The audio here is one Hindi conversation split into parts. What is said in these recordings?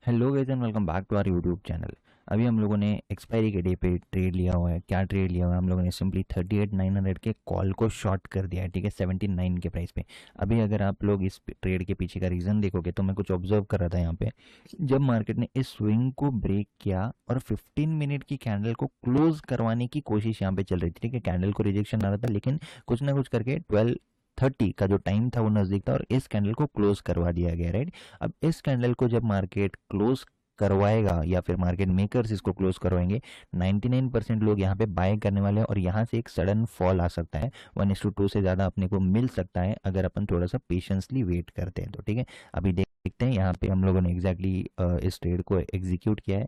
Hello guys and welcome back to our YouTube channel. अभी हम लोगों ने एक्सपायरी के डे पे ट्रेड लिया हुआ है। क्या ट्रेड लिया हुआ है? हम लोगों ने सिंपली 38,900 के कॉल को शॉर्ट कर दिया है, ठीक है, 79 के प्राइस पे। अभी अगर आप लोग इस ट्रेड के पीछे का रीज़न देखोगे तो मैं कुछ ऑब्जर्व कर रहा था यहाँ पे। जब मार्केट ने इस स्विंग को ब्रेक किया और 15 मिनट की कैंडल को क्लोज करवाने की कोशिश यहाँ पे चल रही थी, ठीक है, कैंडल को रिजेक्शन आ रहा था लेकिन कुछ ना कुछ करके 12:30 का जो टाइम था वो नज़दीक था और इस कैंडल को क्लोज करवा दिया गया, राइट। अब इस कैंडल को जब मार्केट क्लोज करवाएगा या फिर मार्केट मेकर्स इसको क्लोज करवाएंगे, 99% लोग यहाँ पे बाय करने वाले हैं और यहाँ से एक सडन फॉल आ सकता है। 1:2 से ज़्यादा अपने को मिल सकता है अगर अपन थोड़ा सा पेशेंसली वेट करते हैं तो, ठीक है। अभी देखते हैं यहाँ पे हम लोगों ने एग्जैक्टली इस ट्रेड को एग्जीक्यूट किया है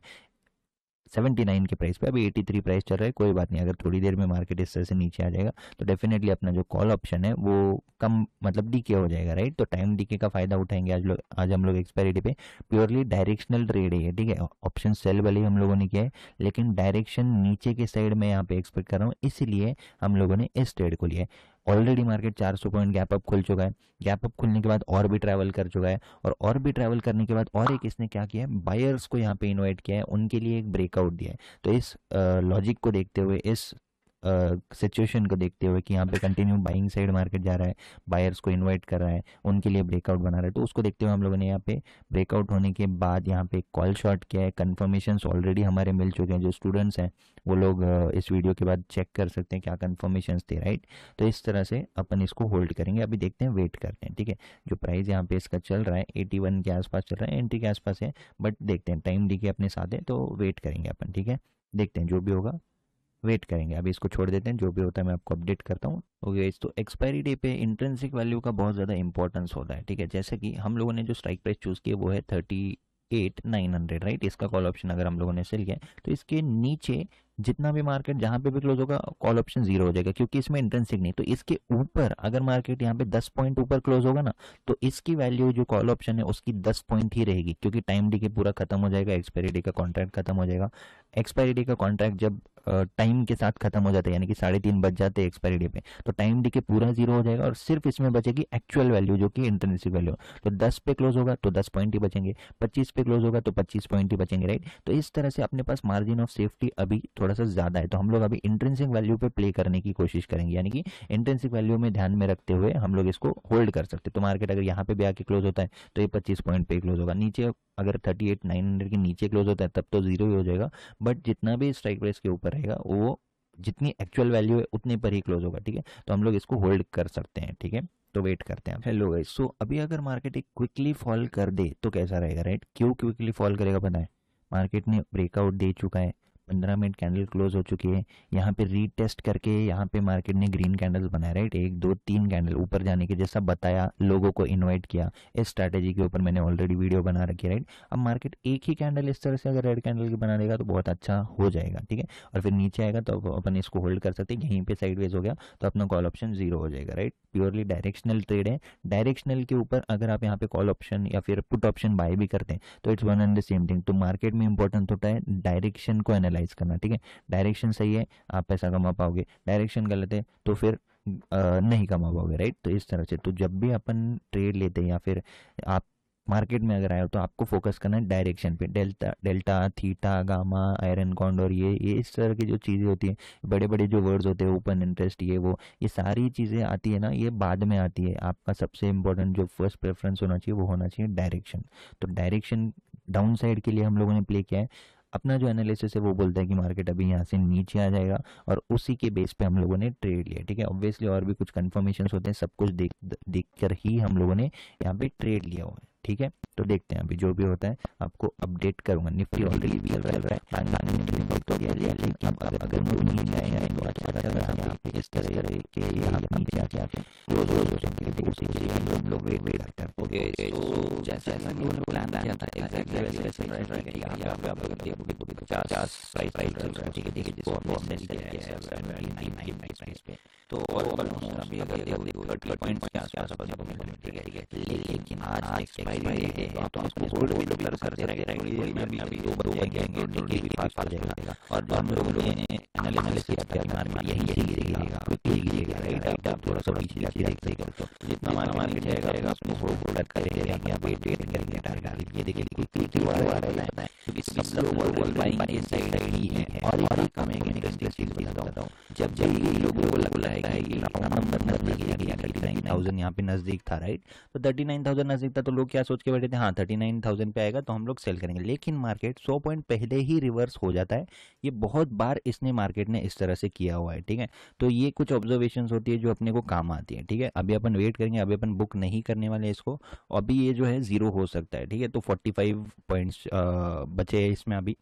79 के प्राइस पे। अभी 83 प्राइस चल रहा है, कोई बात नहीं। अगर थोड़ी देर में मार्केट इस तरह से नीचे आ जाएगा तो डेफिनेटली अपना जो कॉल ऑप्शन है वो कम मतलब डीके हो जाएगा, राइट। तो टाइम डीके का फायदा उठाएंगे आज हम लोग एक्सपायरी डे पे। प्योरली डायरेक्शनल ट्रेड है, ठीक है। ऑप्शन सेल वाले हम लोगों ने किया है लेकिन डायरेक्शन नीचे के साइड में यहाँ पे एक्सपेक्ट कर रहा हूँ, इसीलिए हम लोगों ने इस ट्रेड को लिया है। Already market 400 point gap up खुल चुका है। गैप अप खुलने के बाद और भी ट्रैवल कर चुका है और भी ट्रैवल करने के बाद और एक इसने क्या किया है, बायर्स को यहाँ पे इन्वाइट किया है, उनके लिए एक ब्रेकआउट दिया है। तो इस लॉजिक को देखते हुए, इस सिचुएशन को देखते हुए कि यहाँ पे कंटिन्यू बाइंग साइड मार्केट जा रहा है, बायर्स को इनवाइट कर रहा है, उनके लिए ब्रेकआउट बना रहा है, तो उसको देखते हुए हम लोगों ने यहाँ पे ब्रेकआउट होने के बाद यहाँ पे कॉल शॉट किया है। कन्फर्मेशंस ऑलरेडी हमारे मिल चुके हैं। जो स्टूडेंट्स हैं वो लोग इस वीडियो के बाद चेक कर सकते हैं क्या कन्फर्मेशंस थे, राइट। तो इस तरह से अपन इसको होल्ड करेंगे। अभी देखते हैं, वेट करते हैं, ठीक है। जो प्राइस यहाँ पे इसका चल रहा है 81 के आसपास चल रहा है, एंट्री के आसपास है, बट देखते हैं, टाइम डी के अपने साथ है तो वेट करेंगे अपन, ठीक है। देखते हैं जो भी होगा, वेट करेंगे। अभी इसको छोड़ देते हैं, जो भी होता है मैं आपको अपडेट करता हूँ। ओके, तो एक्सपायरी डे पे इंट्रिंसिक वैल्यू का बहुत ज़्यादा इंपॉर्टेंस होता है, ठीक है। जैसे कि हम लोगों ने जो स्ट्राइक प्राइस चूज़ किया वो है 38,900, राइट। इसका कॉल ऑप्शन अगर हम लोगों ने सेल किया तो इसके नीचे जितना भी मार्केट जहाँ पे भी क्लोज होगा कॉल ऑप्शन जीरो हो जाएगा क्योंकि इसमें इंट्रिंसिक नहीं। तो इसके ऊपर अगर मार्केट यहाँ पे 10 पॉइंट ऊपर क्लोज होगा ना तो इसकी वैल्यू जो कॉल ऑप्शन है उसकी 10 पॉइंट ही रहेगी क्योंकि टाइम डी के पूरा खत्म हो जाएगा, एक्सपायरी डे का कॉन्ट्रैक्ट खत्म हो जाएगा। एक्सपायरी डे का कॉन्ट्रैक्ट जब टाइम के साथ खत्म हो जाता है यानी कि 3:30 बज जाते हैं एक्सपायरी डे पे, तो टाइम डी के पूरा जीरो हो जाएगा और सिर्फ इसमें बचेगी एक्चुअल वैल्यू जो कि इंट्रिंसिक वैल्यू। तो 10 पे क्लोज होगा तो 10 पॉइंट ही बचेंगे, 25 पे क्लोज होगा तो 25 पॉइंट ही बचेंगे, राइट। तो इस तरह से अपने पास मार्जिन ऑफ सेफ्टी अभी थोड़ा सा ज़्यादा है। तो हम लोग अभी इंट्रिंसिक वैल्यू पे प्ले करने की कोशिश करेंगे, यानी कि इंट्रिंसिक वैल्यू में ध्यान में रखते हुए हम लोग इसको होल्ड कर सकते हैं। तो मार्केट अगर यहाँ पे भी आके क्लोज होता है तो ये 25 पॉइंट पे क्लोज होगा। नीचे अगर 38,900 के नीचे क्लोज होता है तब तो जीरो ही हो जाएगा, बट जितना भी स्ट्राइक प्राइस के ऊपर रहेगा वो जितनी एक्चुअल वैल्यू है उतने पर ही क्लोज होगा, ठीक है। तो हम लोग इसको होल्ड कर सकते हैं, ठीक है। तो वेट करते हैं। हेलो गाइस, सो अभी अगर मार्केट एक क्विकली फॉल कर दे तो कैसा रहेगा, राइट। क्यों क्विकली फॉल करेगा पता है? मार्केट ने ब्रेकआउट दे चुका है, 15 मिनट कैंडल क्लोज हो चुकी है, यहाँ पे रीटेस्ट करके यहाँ पे मार्केट ने ग्रीन कैंडल्स बनाए, राइट। 1 2 3 कैंडल ऊपर जाने के जैसा बताया, लोगों को इनवाइट किया। इस स्ट्रैटेजी के ऊपर मैंने ऑलरेडी वीडियो बना रखी है, राइट। अब मार्केट एक ही कैंडल इस तरह से अगर रेड कैंडल की बना देगा तो बहुत अच्छा हो जाएगा, ठीक है। और फिर नीचे आएगा तो अपन इसको होल्ड कर सकते हैं। यहीं पे साइडवेज हो गया तो अपना कॉल ऑप्शन जीरो हो जाएगा, राइट। प्योरली डायरेक्शनल ट्रेड है। डायरेक्शनल के ऊपर अगर आप यहाँ पे कॉल ऑप्शन या फिर पुट ऑप्शन बाय भी करते हैं तो it's one and the same thing. तो मार्केट में इंपॉर्टेंट होता है डायरेक्शन को एनालाइज करना, ठीक है। डायरेक्शन सही है आप पैसा कमा पाओगे, डायरेक्शन गलत है तो फिर नहीं कमा पाओगे, राइट। तो इस तरह से तो जब भी अपन ट्रेड लेते हैं या फिर आप मार्केट में अगर आए हो तो आपको फोकस करना है डायरेक्शन पे। Delta delta theta gamma iron condor ये इस तरह की जो चीज़ें होती हैं, बड़े बड़े जो वर्ड्स होते हैं, ओपन इंटरेस्ट ये सारी चीज़ें आती है ना, ये बाद में आती है। आपका सबसे इंपॉर्टेंट जो फर्स्ट प्रेफरेंस होना चाहिए वो होना चाहिए डायरेक्शन। तो डायरेक्शन डाउन साइड के लिए हम लोगों ने प्ले किया है। अपना जो एनालिसिस है वो बोलता है कि मार्केट अभी यहाँ से नीचे आ जाएगा और उसी के बेस पे हम लोगों ने ट्रेड लिया, ठीक है। ऑब्वियसली और भी कुछ कंफर्मेशन होते हैं, सब कुछ देख कर ही हम लोगों ने यहाँ पे ट्रेड लिया हुआ है, ठीक है। तो देखते हैं अभी जो भी होता है आपको अपडेट करूंगा। निफ्टी ऑलरेडी भी चल रहा है, बैंक निफ्टी तो गया लेकिन अब अगर वो नीचे आएंगे तो अच्छा यहाँ पे इस तरह के यहाँ पे नीचे आके क्लोज हो जाएंगे, ठीक है। उसी के लिए हम लोग वेट करते हैं। ओके, तो जैसा कि हमने प्लान किया था एग्जैक्टली वैसे चल रहा है, यहाँ पे आप अगर देखोगे तो 50 प्राइस चल रहा है, ठीक है। देखिए जिसको हमने सेल किया है 79 प्राइस पे, तो ऑलमोस्ट अभी अगर देखो 30 पॉइंट्स के आसपास आपको मिल रहा है, ठीक है। लेकिन आज एक्सपायरी डेट है तो आप उसको होल्ड भी कर सकते हैं, राइट। थोड़ी देर में अभी 2 बज जाएंगे, इंडिकेटर भी पास हो जाएगा। और जो हम लोगों ने एनालिसिस किया था कि मार्केट यहीं से गिरेगा, क्विकली गिरेगा, राइट। आप थोड़ा सा पीछे जाके देख सकते हो, तो जितना मार्केट जाएगा उसमें होल्ड करते रहेंगे, आप वेट करेंगे टारगेट। ये देखिए क्विकली क्यों आ रहा है, क्योंकि सब लोग ऑलरेडी बाइंग के साइड ही है। और ये कम है, इंटरेस्टिंग चीज बताता हूँ, जब ये लोगों को लगता है कि राउंड नंबर नजदीक है, 39,000 यहाँ पे नजदीक था, राइट। तो 39,000 नजदीक था, तो लोग क्या सोच के बैठे थे, हाँ 39,000 पे आएगा तो हम लोग सेल करेंगे। लेकिन मार्केट 100 पॉइंट पहले ही रिवर्स हो जाता है। ये बहुत बार इसने मार्केट ने इस तरह से किया हुआ है, ठीक है। तो ये कुछ ऑब्जर्वेशन होती है जो अपने को काम आती है, ठीक है। अभी अपन वेट करेंगे, अभी अपन बुक नहीं करने वाले इसको। अभी ये जो है 0 हो सकता है, ठीक है। तो 45 पॉइंट्स बचे हैं इसमें अभी।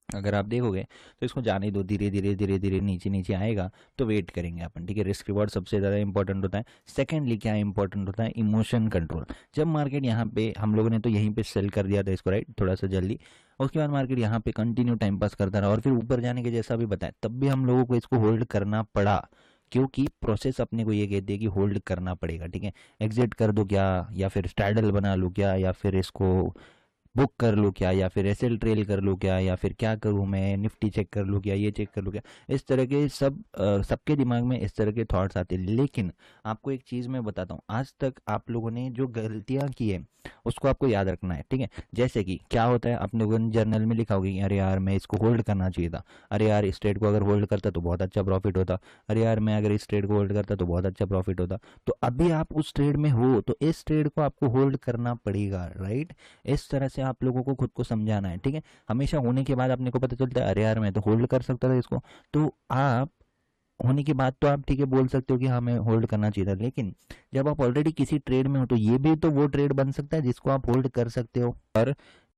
अगर आप देखोगे तो इसको जाने दो, धीरे धीरे धीरे धीरे नीचे नीचे आएगा तो वेट करेंगे अपन, ठीक है। रिस्क रिवॉर्ड सबसे ज़्यादा इंपॉर्टेंट होता है। सेकेंडली क्या इंपॉर्टेंट होता है, इमोशन कंट्रोल। जब मार्केट यहाँ पे, हम लोगों ने तो यहीं पे सेल कर दिया था इसको, राइट, थोड़ा सा जल्दी। उसके बाद मार्केट यहाँ पे कंटिन्यू टाइम पास करता रहा और फिर ऊपर जाने के जैसा भी बताया, तब भी हम लोगों को इसको होल्ड करना पड़ा, क्योंकि प्रोसेस अपने को ये कहती है कि होल्ड करना पड़ेगा, ठीक है। एग्जिट कर दो क्या, या फिर स्ट्रैडल बना लो क्या, या फिर इसको बुक कर लूँ क्या, या फिर एसएल ट्रेल कर लूँ क्या, या फिर क्या करूँ मैं, निफ्टी चेक कर लूँ क्या, ये चेक कर लूँ क्या। इस तरह के सबके दिमाग में इस तरह के थॉट्स आते हैं। लेकिन आपको एक चीज़ मैं बताता हूँ, आज तक आप लोगों ने जो गलतियाँ की है उसको आपको याद रखना है, ठीक है। जैसे कि क्या होता है, अपने लोगों ने जर्नल में लिखा होगा कि अरे यार मैं इसको होल्ड करना चाहिए था, अरे यार इस ट्रेड को अगर होल्ड करता तो बहुत अच्छा प्रॉफिट होता, अरे यार मैं अगर इस ट्रेड को होल्ड करता तो बहुत अच्छा प्रॉफिट होता। तो अभी आप उस ट्रेड में हो तो इस ट्रेड को आपको होल्ड करना पड़ेगा, राइट। इस तरह से आप लोगों को खुद को समझाना है, ठीक है। हमेशा होने के बाद अपने को पता चलता है अरे यार मैं तो होल्ड कर सकता था इसको, तो आप होने के बाद तो आप ठीक है बोल सकते हो कि हाँ मैं होल्ड करना चाहिए था। लेकिन जब आप ऑलरेडी किसी ट्रेड में हो तो ये भी तो वो ट्रेड बन सकता है जिसको आप होल्ड कर सकते हो। और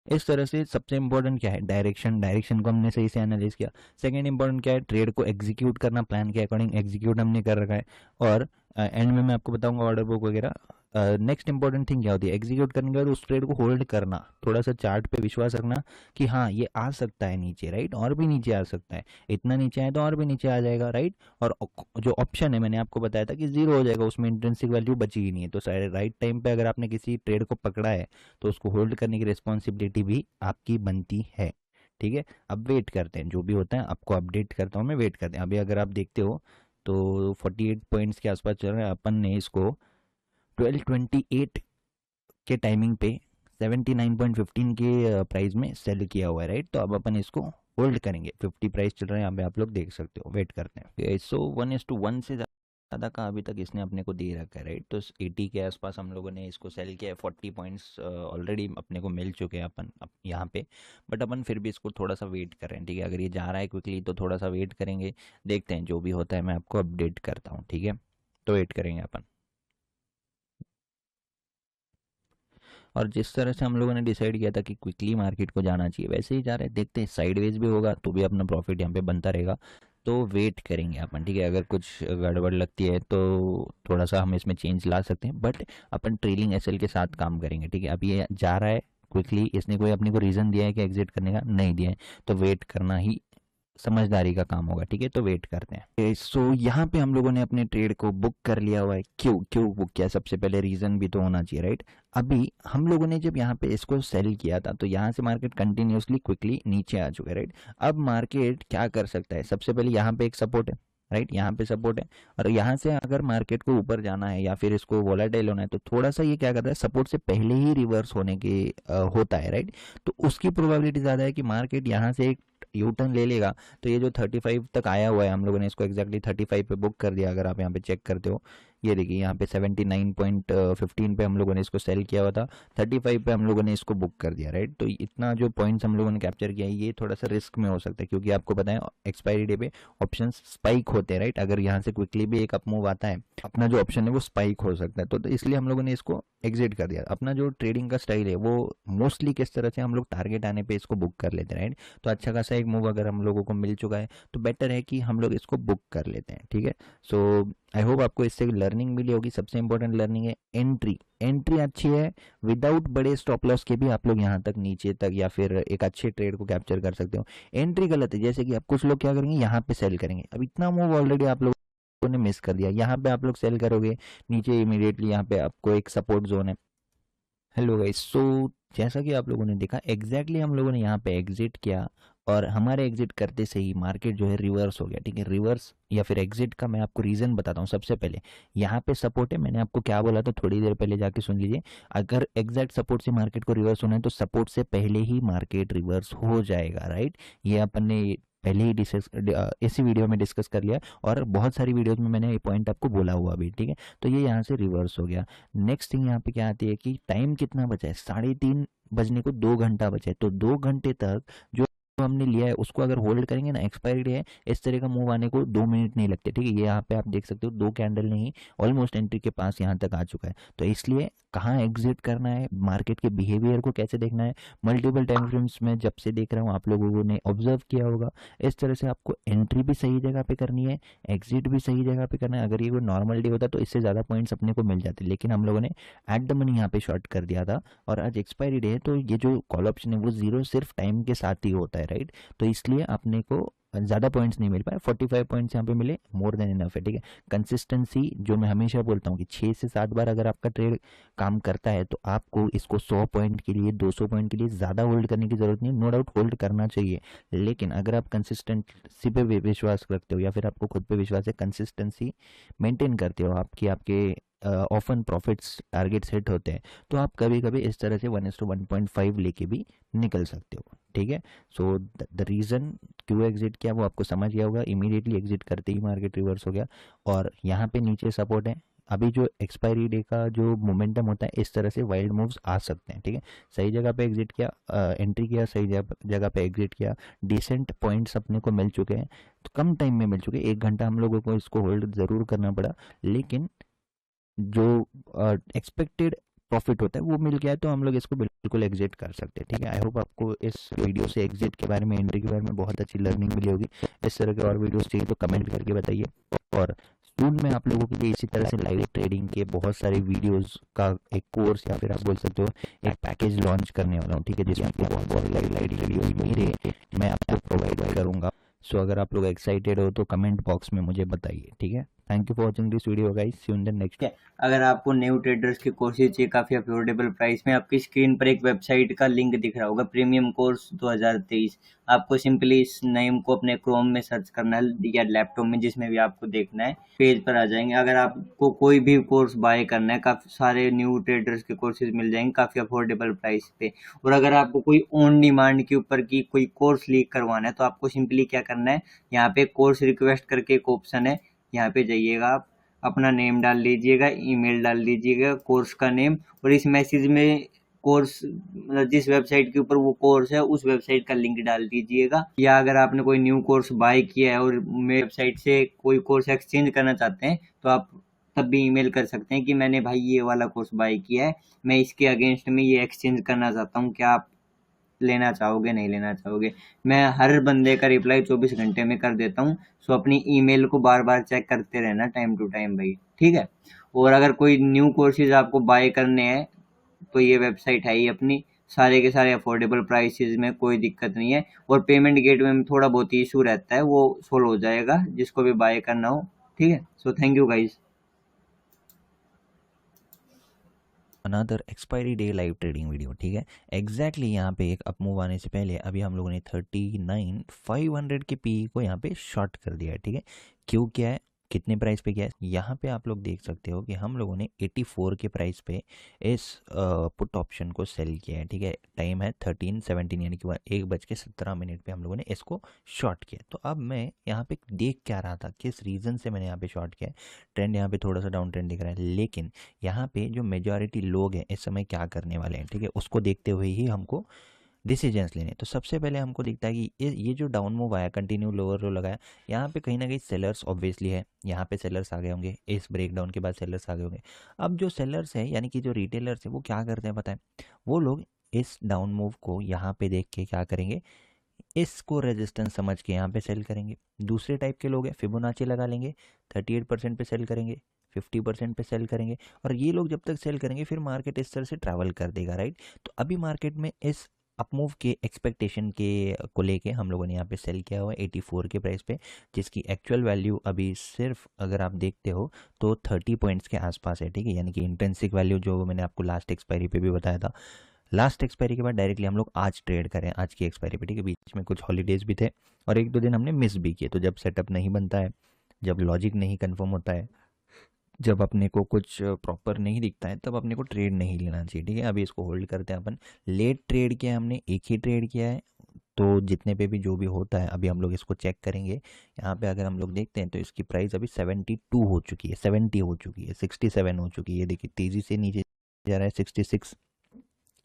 इस तरह से सबसे इंपॉर्टेंट क्या है, डायरेक्शन। डायरेक्शन को हमने सही से एनालाइज किया। सेकंड इंपॉर्टेंट क्या है, ट्रेड को एग्जीक्यूट करना, प्लान के अकॉर्डिंग एग्जीक्यूट हमने कर रखा है। और एंड में मैं आपको बताऊंगा ऑर्डर बुक वगैरह। नेक्स्ट इंपॉर्टेंट थिंग क्या होती है, एग्जीक्यूट करने के बाद उस ट्रेड को होल्ड करना, थोड़ा सा चार्ट पे विश्वास रखना कि हाँ ये आ सकता है नीचे, राइट, और भी नीचे आ सकता है, इतना नीचे आए तो और भी नीचे आ जाएगा, राइट। और जो ऑप्शन है मैंने आपको बताया था कि 0 हो जाएगा, उसमें इंट्रिंसिक वैल्यू बची ही नहीं है। तो राइट टाइम पे अगर आपने किसी ट्रेड को पकड़ा है तो उसको होल्ड करने की रिस्पॉन्सिबिलिटी भी आपकी बनती है, ठीक है। अब वेट करते हैं, जो भी होता है आपको अपडेट करता हूँ मैं, वेट करते हैं। अभी अगर आप देखते हो तो 48 पॉइंट्स के आसपास चल रहा है। अपन ने इसको 1228 के टाइमिंग पे 79.15 के प्राइस में सेल किया हुआ है, राइट। तो अब अपन इसको होल्ड करेंगे। 50 प्राइस चल रहा है यहाँ पे, आप लोग देख सकते हो, वेट करते हैं। सो 1:1 से ज़्यादा का अभी तक इसने अपने को दे रखा है, राइट। तो 80 के आसपास हम लोगों ने इसको सेल किया है। 40 पॉइंट्स ऑलरेडी अपने को मिल चुके हैं अपन यहाँ पे। बट अपन फिर भी इसको थोड़ा सा वेट कर रहे हैं, ठीक है। अगर ये जा रहा है क्विकली तो थोड़ा सा वेट करेंगे, देखते हैं जो भी होता है मैं आपको अपडेट करता हूँ, ठीक है। तो वेट करेंगे अपन। और जिस तरह से हम लोगों ने डिसाइड किया था कि क्विकली मार्केट को जाना चाहिए वैसे ही जा रहे हैं। देखते हैं साइडवेज भी होगा तो भी अपना प्रॉफिट यहाँ पे बनता रहेगा। तो वेट करेंगे अपन, ठीक है। अगर कुछ गड़बड़ लगती है तो थोड़ा सा हम इसमें चेंज ला सकते हैं, बट अपन ट्रेलिंग एसएल के साथ काम करेंगे, ठीक है। अब ये जा रहा है क्विकली, इसने कोई अपने को रीज़न दिया है कि एग्जिट करने का, नहीं दिया है, तो वेट करना ही समझदारी का काम होगा, ठीक है। तो वेट करते हैं। सो यहाँ पे हम लोगों ने अपने ट्रेड को बुक कर लिया हुआ है। क्यों क्यों बुक किया, सबसे पहले रीजन भी तो होना चाहिए, राइट। अभी हम लोगों ने जब यहाँ पे इसको सेल किया था तो यहाँ से मार्केट कंटिन्यूसली क्विकली नीचे आ चुका है, राइट। अब मार्केट क्या कर सकता है, सबसे पहले यहाँ पे एक सपोर्ट है, राइट, यहाँ पे सपोर्ट है। और यहाँ से अगर मार्केट को ऊपर जाना है या फिर इसको वोलेटाइल होना है तो थोड़ा सा ये क्या करता है, सपोर्ट से पहले ही रिवर्स होने के होता है, राइट। तो उसकी प्रोबेबिलिटी ज़्यादा है कि मार्केट यहाँ से एक यू टर्न ले लेगा। तो ये जो 35 तक आया हुआ है, हम लोगों ने इसको एग्जैक्टली 35 पे बुक कर दिया। अगर आप यहाँ पे चेक करते हो, ये देखिए यहाँ पे 79.15 पे हम लोगों ने इसको सेल किया हुआ था, 35 पे हम लोगों ने इसको बुक कर दिया, राइट। तो इतना जो पॉइंट्स हम लोगों ने कैप्चर किया है ये थोड़ा सा रिस्क में हो सकता है, क्योंकि आपको पता है एक्सपायरी डे पे ऑप्शन स्पाइक होते हैं, राइट। अगर यहाँ से क्विकली भी एक अपमूव आता है, अपना जो ऑप्शन है वो स्पाइक हो सकता है। तो इसलिए हम लोगों ने इसको एग्जिट कर दिया। अपना जो ट्रेडिंग का स्टाइल है वो मोस्टली किस तरह से हम लोग टारगेट आने पे इसको बुक कर लेते हैं, राइट। तो अच्छा खासा एक मूव अगर हम लोगों को मिल चुका है तो बेटर है कि हम लोग इसको बुक कर लेते हैं, ठीक है। सो आई होप आपको इससे लर्निंग मिली होगी। सबसे इंपॉर्टेंट लर्निंग है एंट्री। एंट्री अच्छी है, विदाउट बड़े स्टॉप लॉस के भी आप लोग यहाँ तक नीचे तक या फिर एक अच्छे ट्रेड को कैप्चर कर सकते हो। एंट्री गलत है, जैसे कि आप कुछ लोग क्या करेंगे, यहाँ पे सेल करेंगे। अब इतना मूव ऑलरेडी आप लोगों ने मिस कर दिया। यहाँ पे आप लोग सेल करोगे, नीचे इमीडिएटली यहाँ पे आपको एक सपोर्ट जोन है, हेलो गाइस। सो जैसा कि आप लोगों ने देखा एग्जैक्टली हम लोगों ने यहाँ पे एग्जिट किया और हमारे एग्जिट करते से ही मार्केट जो है रिवर्स हो गया। ठीक है, रिवर्स या फिर एग्जिट का मैं आपको रीज़न बताता हूँ। सबसे पहले यहाँ पे सपोर्ट है, मैंने आपको क्या बोला था थोड़ी देर पहले जाके सुन लीजिए। अगर एग्जैक्ट सपोर्ट से मार्केट को रिवर्स होना है तो सपोर्ट से पहले ही मार्केट रिवर्स हो जाएगा, राइट। ये अपन ने पहले ही डिस्कस इसी वीडियो में डिस्कस कर लिया और बहुत सारी वीडियोज में मैंने ये पॉइंट आपको बोला हुआ भी। ठीक है, तो ये यहाँ से रिवर्स हो गया। नेक्स्ट थिंग यहाँ पे क्या आती है कि टाइम कितना बचा है, 3:30 बजने को 2 घंटा बचा है। तो 2 घंटे तक जो हमने लिया है उसको अगर होल्ड करेंगे ना, एक्सपायरी डे है, इस तरह का मूव आने को 2 मिनट नहीं लगते। ठीक है, ये यहाँ पे आप देख सकते हो 2 कैंडल नहीं, ऑलमोस्ट एंट्री के पास यहाँ तक आ चुका है। तो इसलिए कहाँ एग्जिट करना है, मार्केट के बिहेवियर को कैसे देखना है, मल्टीपल टाइम फ्रेम्स में जब से देख रहा हूँ आप लोगों ने ऑब्जर्व किया होगा। इस तरह से आपको एंट्री भी सही जगह पे करनी है, एग्जिट भी सही जगह पे करना है। अगर ये कोई नॉर्मल डे होता तो इससे ज़्यादा पॉइंट्स अपने को मिल जाते, लेकिन हम लोगों ने एट द मनी यहाँ पे शॉर्ट कर दिया था। और आज एक्सपायरी डे है तो ये जो कॉल ऑप्शन है वो जीरो सिर्फ टाइम के साथ ही होता है, राइट। तो इसलिए अपने को ज़्यादा पॉइंट्स नहीं मिल पाए, 45 पॉइंट्स यहाँ पे मिले, मोर देन इनफ है। ठीक है, कंसिस्टेंसी जो मैं हमेशा बोलता हूँ कि 6 से 7 बार अगर आपका ट्रेड काम करता है तो आपको इसको 100 पॉइंट के लिए 200 पॉइंट के लिए ज़्यादा होल्ड करने की ज़रूरत नहीं है। नो डाउट होल्ड करना चाहिए, लेकिन अगर आप कंसिस्टेंसी पे विश्वास रखते हो या फिर आपको खुद पे विश्वास है, कंसिस्टेंसी मेंटेन करते हो, आपकी आपके ऑफन प्रॉफिट्स टारगेट सेट होते हैं, तो आप कभी कभी इस तरह से 1:1.5 लेके भी निकल सकते हो। ठीक है, सो द रीज़न क्यों एग्जिट किया वो आपको समझ गया होगा। इमीडिएटली एग्जिट करते ही मार्केट रिवर्स हो गया और यहाँ पे नीचे सपोर्ट है। अभी जो एक्सपायरी डे का जो मोमेंटम होता है इस तरह से वाइल्ड मूव्स आ सकते हैं। ठीक है, सही जगह पे एग्जिट किया, एंट्री किया, सही जगह पे एग्जिट किया, डिसेंट पॉइंट्स अपने को मिल चुके हैं, तो कम टाइम में मिल चुके हैं। 1 घंटा हम लोगों को इसको होल्ड ज़रूर करना पड़ा, लेकिन जो एक्सपेक्टेड प्रॉफिट होता है वो मिल गया है, तो हम लोग इसको बिल्कुल एग्जिट कर सकते हैं। ठीक है, आई होप आपको इस वीडियो से एग्जिट के बारे में, एंट्री के बारे में बहुत अच्छी लर्निंग मिली होगी। इस तरह के और वीडियोस चाहिए तो कमेंट करके बताइए। और सून मैं आप लोगों के लिए इसी तरह से लाइव ट्रेडिंग के बहुत सारे वीडियोस का एक कोर्स या फिर आप बोल सकते हो एक पैकेज लॉन्च करने वाला हूँ। ठीक है, जिसमें आपको बहुत बहुत लाइव वीडियोस मेरे मैं आपको प्रोवाइड करूँगा। सो अगर आप लोग एक्साइटेड हो तो कमेंट बॉक्स में मुझे बताइए। ठीक है, thank you for watching this video guys, see you in the next. अगर आपको न्यू ट्रेडर्स की कोर्सेज चाहिए काफ़ी अफोर्डेबल प्राइस में, आपकी स्क्रीन पर एक वेबसाइट का लिंक दिख रहा होगा, प्रीमियम कोर्स 2023। आपको सिंपली इस नेम को अपने क्रोम में सर्च करना है या लैपटॉप में, जिसमें भी आपको देखना है, पेज पर आ जाएंगे। अगर आपको कोई भी कोर्स बाय करना है, काफ़ी सारे न्यू ट्रेडर्स के कोर्सेज मिल जाएंगे काफ़ी अफोर्डेबल प्राइस पे। और अगर आपको कोई ऑन डिमांड के ऊपर की कोई कोर्स लीक करवाना है तो आपको सिंपली क्या करना है, यहाँ पे कोर्स रिक्वेस्ट करके एक ऑप्शन है, यहाँ पे जाइएगा आप, अपना नेम डाल लीजिएगा, ईमेल डाल लीजिएगा, कोर्स का नेम, और इस मैसेज में कोर्स मतलब जिस वेबसाइट के ऊपर वो कोर्स है उस वेबसाइट का लिंक डाल दीजिएगा। या अगर आपने कोई न्यू कोर्स बाय किया है और मेरे वेबसाइट से कोई कोर्स एक्सचेंज करना चाहते हैं तो आप तब भी ईमेल कर सकते हैं कि मैंने भाई ये वाला कोर्स बाय किया है, मैं इसके अगेंस्ट में ये एक्सचेंज करना चाहता हूँ, क्या आप लेना चाहोगे, नहीं लेना चाहोगे। मैं हर बंदे का रिप्लाई 24 घंटे में कर देता हूँ। सो अपनी ईमेल को बार बार चेक करते रहना टाइम टू टाइम भाई, ठीक है। और अगर कोई न्यू कोर्सेज आपको बाय करने हैं तो ये वेबसाइट है ही अपनी, सारे के सारे अफोर्डेबल प्राइसेस में, कोई दिक्कत नहीं है। और पेमेंट गेटवे में थोड़ा बहुत इशू रहता है, वो सोल्व हो जाएगा जिसको भी बाय करना हो, ठीक है। So thank you guys. Another expiry day live trading video. ठीक है, एग्जैक्टली यहाँ पे एक अप मूव आने से पहले अभी हम लोगों ने 39,500 के पी को यहाँ पे शॉर्ट कर दिया है। ठीक है, क्यों किया है, कितने प्राइस पे किया है, यहाँ पे आप लोग देख सकते हो कि हम लोगों ने 84 के प्राइस पे इस पुट ऑप्शन को सेल किया है। ठीक है, टाइम है 13:17 यानी कि 1:17 पे हम लोगों ने इसको शॉर्ट किया। तो अब मैं यहाँ पे देख क्या रहा था, किस रीज़न से मैंने यहाँ पे शॉर्ट किया है। ट्रेंड यहाँ पे थोड़ा सा डाउन ट्रेंड दिख रहा है, लेकिन यहाँ पे जो मेजॉरिटी लोग हैं इस समय क्या करने वाले हैं, ठीक है, उसको देखते हुए ही हमको डिसीजंस लेने। तो सबसे पहले हमको दिखता है कि ये जो डाउन मूव आया, कंटिन्यू लोअर लो लगाया, यहाँ पे कहीं ना कहीं सेलर्स ऑब्वियसली है, यहाँ पे सेलर्स आ गए होंगे, इस ब्रेकडाउन के बाद सेलर्स आ गए होंगे। अब जो सेलर्स है यानी कि जो रिटेलर्स है वो क्या करते हैं पता है, वो लोग इस डाउन मूव को यहाँ पे देख के क्या करेंगे, इसको रेजिस्टेंस समझ के यहाँ पे सेल करेंगे। दूसरे टाइप के लोग हैं, फिबोनाची लगा लेंगे, 38% पे सेल करेंगे, 50% पे सेल करेंगे, और ये लोग जब तक सेल करेंगे फिर मार्केट इस तरह से ट्रैवल कर देगा, राइट। तो अभी मार्केट में इस अपमूव के एक्सपेक्टेशन के को लेके हम लोगों ने यहाँ पे सेल किया हुआ है 84 के प्राइस पे, जिसकी एक्चुअल वैल्यू अभी सिर्फ अगर आप देखते हो तो 30 पॉइंट्स के आसपास है, ठीक है। यानी कि इंट्रिंसिक वैल्यू जो मैंने आपको लास्ट एक्सपायरी पे भी बताया था, लास्ट एक्सपायरी के बाद डायरेक्टली हम लोग आज ट्रेड करें, आज की एक्सपायरी पे, ठीक है। बीच में कुछ हॉलीडेज भी थे और एक दो दिन हमने मिस भी किए। तो जब सेटअप नहीं बनता है, जब लॉजिक नहीं कन्फर्म होता है, जब अपने को कुछ प्रॉपर नहीं दिखता है, तब अपने को ट्रेड नहीं लेना चाहिए, ठीक है। अभी इसको होल्ड करते हैं अपन। लेट ट्रेड किया है हमने, एक ही ट्रेड किया है, तो जितने पे भी जो भी होता है अभी हम लोग इसको चेक करेंगे। यहाँ पे अगर हम लोग देखते हैं तो इसकी प्राइस अभी 72 हो चुकी है, 70 हो चुकी है, 67 हो चुकी है, देखिए तेज़ी से नीचे जा रहा है 66,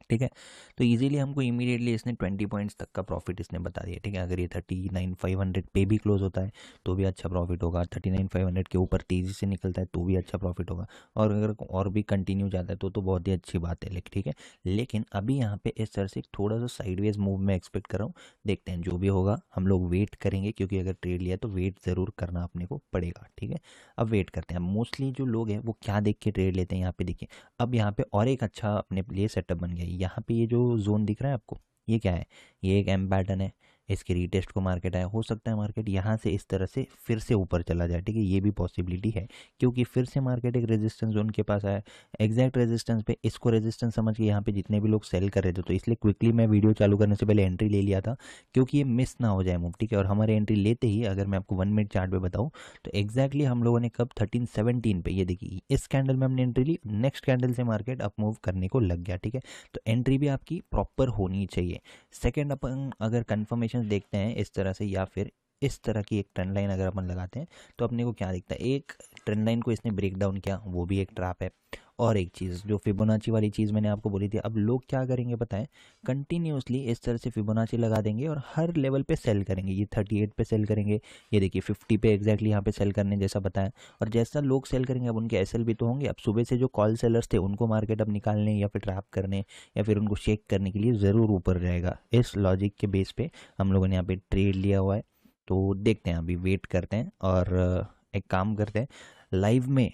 ठीक है। तो इजीली हमको इमीडिएटली इसने 20 पॉइंट्स तक का प्रॉफिट इसने बता दिया, ठीक है। अगर ये 39,500 पे भी क्लोज होता है तो भी अच्छा प्रॉफिट होगा, 39,500 के ऊपर तेज़ी से निकलता है तो भी अच्छा प्रॉफिट होगा, और अगर और भी कंटिन्यू जाता है तो बहुत ही अच्छी बात है, लेकिन ठीक है। लेकिन अभी यहाँ पे इस तरह से थोड़ा सा साइडवेज मूव में एक्सपेक्ट कर रहा हूँ। देखते हैं जो भी होगा, हम लोग वेट करेंगे, क्योंकि अगर ट्रेड लिया तो वेट ज़रूर करना अपने को पड़ेगा, ठीक है। अब वेट करते हैं। मोस्टली जो लोग हैं वो क्या देख के ट्रेड लेते हैं, यहाँ पे देखिए। अब यहाँ पे और एक अच्छा अपने लिए सेटअप बन गया है। यहाँ पे ये जो जोन दिख रहा है आपको, ये क्या है, ये एक एम पैटर्न है, इसके रीटेस्ट को मार्केट आया, हो सकता है मार्केट यहाँ से इस तरह से फिर से ऊपर चला जाए, ठीक है। ये भी पॉसिबिलिटी है, क्योंकि फिर से मार्केट एक रेजिस्टेंस जोन के पास आया, एग्जैक्ट रेजिस्टेंस पे, इसको रेजिस्टेंस समझ के यहाँ पे जितने भी लोग सेल कर रहे थे, तो इसलिए क्विकली मैं वीडियो चालू करने से पहले एंट्री ले लिया था, क्योंकि ये मिस ना हो जाए मूव, ठीक है। और हमारे एंट्री लेते ही अगर मैं आपको 1 मिनट चार्ट पे बताऊँ तो एग्जैक्टली हम लोगों ने कब 1317 पे, ये देखिए इस कैंडल में हमने एंट्री ली, नेक्स्ट कैंडल से मार्केट अप मूव करने को लग गया, ठीक है। तो एंट्री भी आपकी प्रॉपर होनी चाहिए। सेकंड, अपन अगर कंफर्मेशन देखते हैं इस तरह से, या फिर इस तरह की एक ट्रेंड लाइन अगर अपन लगाते हैं तो अपने को क्या दिखता है, एक ट्रेंड लाइन को इसने ब्रेक डाउन किया, वो भी एक ट्रैप है। और एक चीज़ जो फिबोनाची वाली चीज़ मैंने आपको बोली थी, अब लोग क्या करेंगे पता है, कंटिन्यूसली इस तरह से फिबोनाची लगा देंगे और हर लेवल पे सेल करेंगे। ये 38 पे सेल करेंगे, ये देखिए 50 पे एग्जैक्टली यहाँ पे सेल करने जैसा बताया। और जैसा लोग सेल करेंगे, अब उनके एसएल भी तो होंगे। अब सुबह से जो कॉल सेलर्स थे उनको मार्केट अब निकालने या फिर ट्रैप करने या फिर उनको शेक करने के लिए ज़रूर ऊपर जाएगा। इस लॉजिक के बेस पे हम लोगों ने यहाँ पे ट्रेड लिया हुआ है। तो देखते हैं, अभी वेट करते हैं और एक काम करते हैं, लाइव में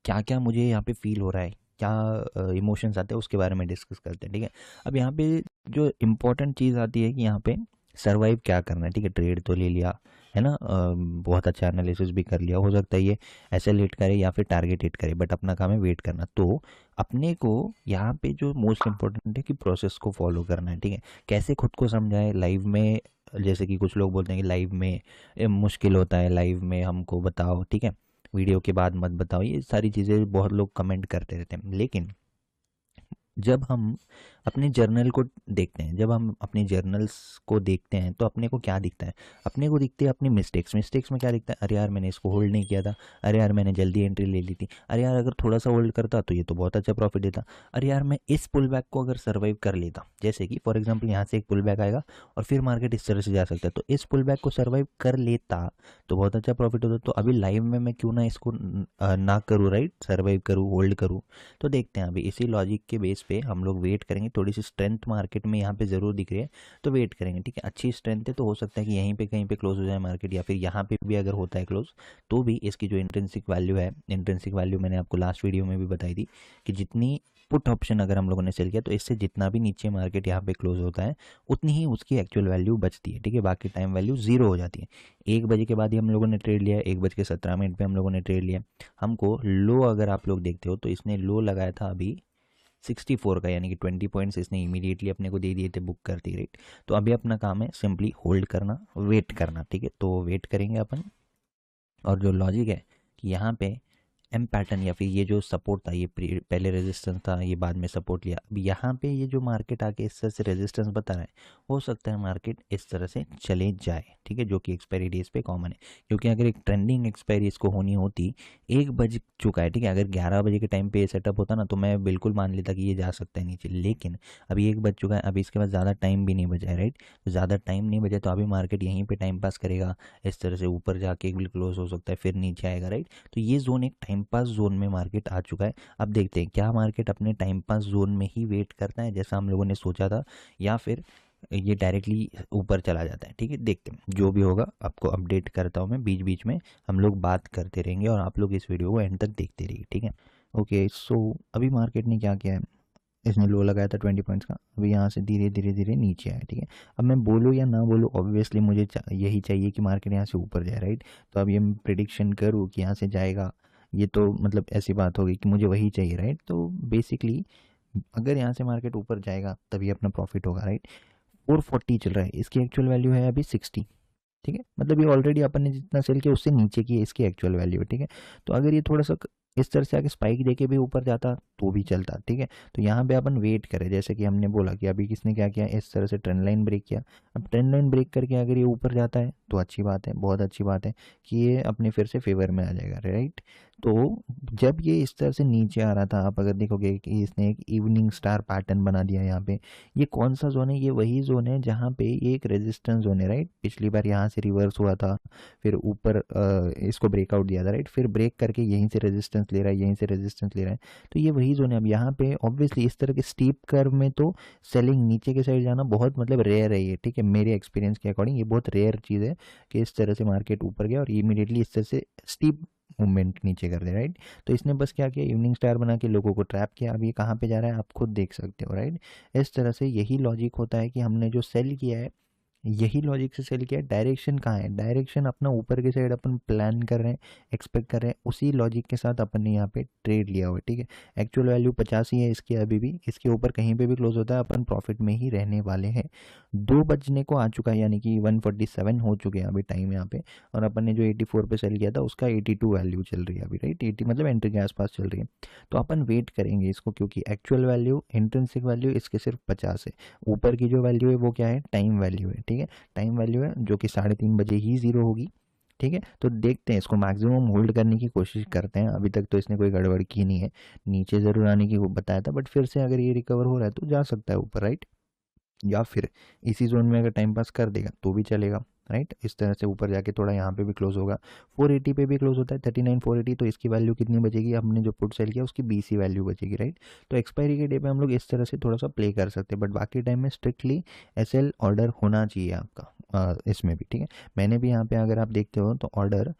क्या क्या मुझे यहाँ पे फील हो रहा है, क्या इमोशंस आते हैं, उसके बारे में डिस्कस करते हैं, ठीक है। अब यहाँ पे जो इम्पोर्टेंट चीज़ आती है कि यहाँ पे सर्वाइव क्या करना है, ठीक है। ट्रेड तो ले लिया है ना, बहुत अच्छा एनालिसिस भी कर लिया, हो सकता है ये ऐसे हिट करे या फिर टारगेट हिट करे, बट अपना काम है वेट करना। तो अपने को यहाँ पे जो मोस्ट इम्पोर्टेंट है कि प्रोसेस को फॉलो करना है, ठीक है। कैसे खुद को समझाएं लाइव में, जैसे कि कुछ लोग बोलते हैं कि लाइव में मुश्किल होता है, लाइव में हमको बताओ, ठीक है, वीडियो के बाद मत बताओ, ये सारी चीज़ें बहुत लोग कमेंट करते रहते हैं। लेकिन जब हम अपने जर्नल को देखते हैं, जब हम अपने जर्नल्स को देखते हैं तो अपने को क्या दिखता है, अपने को दिखती है अपनी मिस्टेक्स। मिस्टेक्स में क्या दिखता है, अरे यार मैंने इसको होल्ड नहीं किया था, अरे यार मैंने जल्दी एंट्री ले ली थी, अरे यार अगर थोड़ा सा होल्ड करता तो ये तो बहुत अच्छा प्रॉफिट देता, अरे यार मैं इस पुल बैक को अगर सर्वाइव कर लेता, जैसे कि फॉर एग्जाम्पल यहाँ से एक पुल बैक आएगा और फिर मार्केट इस तरह से जा सकता है, तो इस पुल बैक को सर्वाइव कर लेता तो बहुत अच्छा प्रॉफिट होता। तो अभी लाइव में मैं क्यों ना इसको ना करूँ, राइट, सर्वाइव करूँ, होल्ड करूँ। तो देखते हैं, अभी इसी लॉजिक के बेस पे हम लोग वेट करेंगे। थोड़ी सी स्ट्रेंथ मार्केट में यहाँ पे ज़रूर दिख रही है तो वेट करेंगे, ठीक है। अच्छी स्ट्रेंथ है तो हो सकता है कि यहीं पे कहीं पे क्लोज हो जाए मार्केट, या फिर यहाँ पे भी अगर होता है क्लोज तो भी इसकी जो इंट्रिंसिक वैल्यू है, इंट्रिंसिक वैल्यू मैंने आपको लास्ट वीडियो में भी बताई थी कि जितनी पुट ऑप्शन अगर हम लोगों ने सेल किया तो इससे जितना भी नीचे मार्केट यहाँ पे क्लोज होता है उतनी ही उसकी एक्चुअल वैल्यू बचती है, ठीक है। बाकी टाइम वैल्यू जीरो हो जाती है। 1 बजे के बाद ही हम लोगों ने ट्रेड लिया, 1:17 पे हम लोगों ने ट्रेड लिया। हमको लो अगर आप लोग देखते हो तो इसने लो लगाया था अभी 64 का, यानी कि 20 पॉइंट्स इसने इमीडिएटली अपने को दे दिए थे बुक करती रेट। तो अभी अपना काम है सिंपली होल्ड करना, वेट करना, ठीक है। तो वेट करेंगे अपन। और जो लॉजिक है कि यहाँ पे एम पैटर्न या फिर ये जो सपोर्ट था, ये पहले रेजिस्टेंस था, ये बाद में सपोर्ट लिया, अब यहाँ पे ये जो मार्केट आके इस तरह से रेजिस्टेंस बता रहा है, हो सकता है मार्केट इस तरह से चले जाए, ठीक है, जो कि एक्सपायरी डेज पे कॉमन है। क्योंकि अगर एक ट्रेंडिंग एक्सपायरी इसको होनी होती, 1 बज चुका है, ठीक है, अगर 11 बजे के टाइम पे ये सेटअप होता ना तो मैं बिल्कुल मान लेता कि ये जा सकता है नीचे, लेकिन अभी 1 बज चुका है, अभी इसके बाद ज़्यादा टाइम भी नहीं बचा है, राइट। तो ज़्यादा टाइम नहीं बचा तो अभी मार्केट यहीं पर टाइम पास करेगा, इस तरह से ऊपर जाके भी क्लोज हो सकता है, फिर नीचे आएगा, राइट। तो ये जोन एक टाइम पास जोन में मार्केट आ चुका है। अब देखते हैं क्या मार्केट अपने टाइम पास जोन में ही वेट करता है जैसा हम लोगों ने सोचा था, या फिर ये डायरेक्टली ऊपर चला जाता है, ठीक है। देखते हैं, जो भी होगा आपको अपडेट करता हूँ मैं, बीच बीच में हम लोग बात करते रहेंगे और आप लोग इस वीडियो को एंड तक देखते रहिए, ठीक है। ओके, सो अभी मार्केट ने क्या किया है, इसने लो लगाया था 20 पॉइंट्स का, अभी यहाँ से धीरे धीरे धीरे नीचे आया, ठीक है। अब मैं बोलूँ या ना बोलूँ, ऑब्वियसली मुझे यही चाहिए कि मार्केट यहाँ से ऊपर जाए, राइट। तो अब ये मैं प्रिडिक्शन करूँ कि यहाँ से जाएगा, ये तो मतलब ऐसी बात होगी कि मुझे वही चाहिए, राइट। तो बेसिकली अगर यहाँ से मार्केट ऊपर जाएगा तभी अपना प्रॉफिट होगा, राइट। 440 चल रहा है, इसकी एक्चुअल वैल्यू है अभी 60, ठीक है। मतलब ये ऑलरेडी अपन ने जितना सेल किया उससे नीचे की है इसकी एक्चुअल वैल्यू, ठीक है। तो अगर ये थोड़ा सा इस तरह से आगे स्पाइक देके भी ऊपर जाता तो भी चलता, ठीक है। तो यहाँ पे अपन वेट करें, जैसे कि हमने बोला कि अभी किसने क्या किया, इस तरह से ट्रेंड लाइन ब्रेक किया। अब ट्रेंड लाइन ब्रेक करके अगर ये ऊपर जाता है तो अच्छी बात है, बहुत अच्छी बात है कि ये अपने फिर से फेवर में आ जाएगा, राइट। तो जब ये इस तरह से नीचे आ रहा था, आप अगर देखोगे कि इसने एक इवनिंग स्टार पैटर्न बना दिया यहाँ पे। ये कौन सा जोन है, ये वही जोन है जहाँ पे ये एक रेजिस्टेंस जोन है, राइट। पिछली बार यहाँ से रिवर्स हुआ था, फिर ऊपर इसको ब्रेकआउट दिया था, राइट। फिर ब्रेक करके यहीं से रेजिस्टेंस ले रहा है, यहीं से रेजिस्टेंस ले रहा है। तो ये वही जोन है। अब यहाँ पे ऑब्वियसली इस तरह के स्टीप कर्व में तो सेलिंग नीचे के साइड जाना बहुत मतलब रेयर है ये, ठीक है। मेरे एक्सपीरियंस के अकॉर्डिंग ये बहुत रेयर चीज़ है कि इस तरह से मार्केट ऊपर गया और इमीडिएटली इस तरह से स्टीप मूवमेंट नीचे कर दे, राइट। तो इसने बस क्या किया, इवनिंग स्टार बना के लोगों को ट्रैप किया। अब ये कहाँ पे जा रहा है आप खुद देख सकते हो, राइट। इस तरह से यही लॉजिक होता है कि हमने जो सेल किया है यही लॉजिक से सेल किया। डायरेक्शन कहाँ है, डायरेक्शन अपना ऊपर के साइड अपन प्लान कर रहे हैं, एक्सपेक्ट कर रहे हैं, उसी लॉजिक के साथ अपन ने यहाँ पे ट्रेड लिया हुआ है, ठीक है। एक्चुअल वैल्यू 50 ही है इसकी अभी भी, इसके ऊपर कहीं पे भी क्लोज होता है अपन प्रॉफिट में ही रहने वाले हैं। 2 बजने को आ चुका है, यानी कि 147 हो चुके हैं अभी टाइम यहाँ पे। और अपन ने जो 84 पे सेल किया था उसका 82 वैल्यू चल रही है अभी, राइट। 80 मतलब एंट्री के आसपास चल रही है। तो अपन वेट करेंगे इसको, क्योंकि एक्चुअल वैल्यू इंट्रिंसिक वैल्यू इसके सिर्फ 50 है। ऊपर की जो वैल्यू है वो क्या है, टाइम वैल्यू है, ठीक है। टाइम वैल्यू है जो कि 3:30 बजे ही ज़ीरो होगी, ठीक है। तो देखते हैं, इसको मैक्सिमम होल्ड करने की कोशिश करते हैं। अभी तक तो इसने कोई गड़बड़ की नहीं है, नीचे ज़रूर आने की वो बताया था, बट फिर से अगर ये रिकवर हो रहा है तो जा सकता है ऊपर, राइट। या फिर इसी जोन में अगर टाइम पास कर देगा तो भी चलेगा, राइट। इस तरह से ऊपर जाके थोड़ा यहाँ पे भी क्लोज होगा, 480 पे भी क्लोज होता है, 39 480। तो इसकी वैल्यू कितनी बचेगी, हमने जो पुट सेल किया उसकी BC वैल्यू बचेगी, राइट। तो एक्सपायरी के डे पे हम लोग इस तरह से थोड़ा सा प्ले कर सकते हैं, बट बाकी टाइम में स्ट्रिक्टली SL ऑर्डर होना चाहिए आपका इसमें भी, ठीक है। मैंने भी यहाँ पे अगर आप देखते हो तो ऑर्डर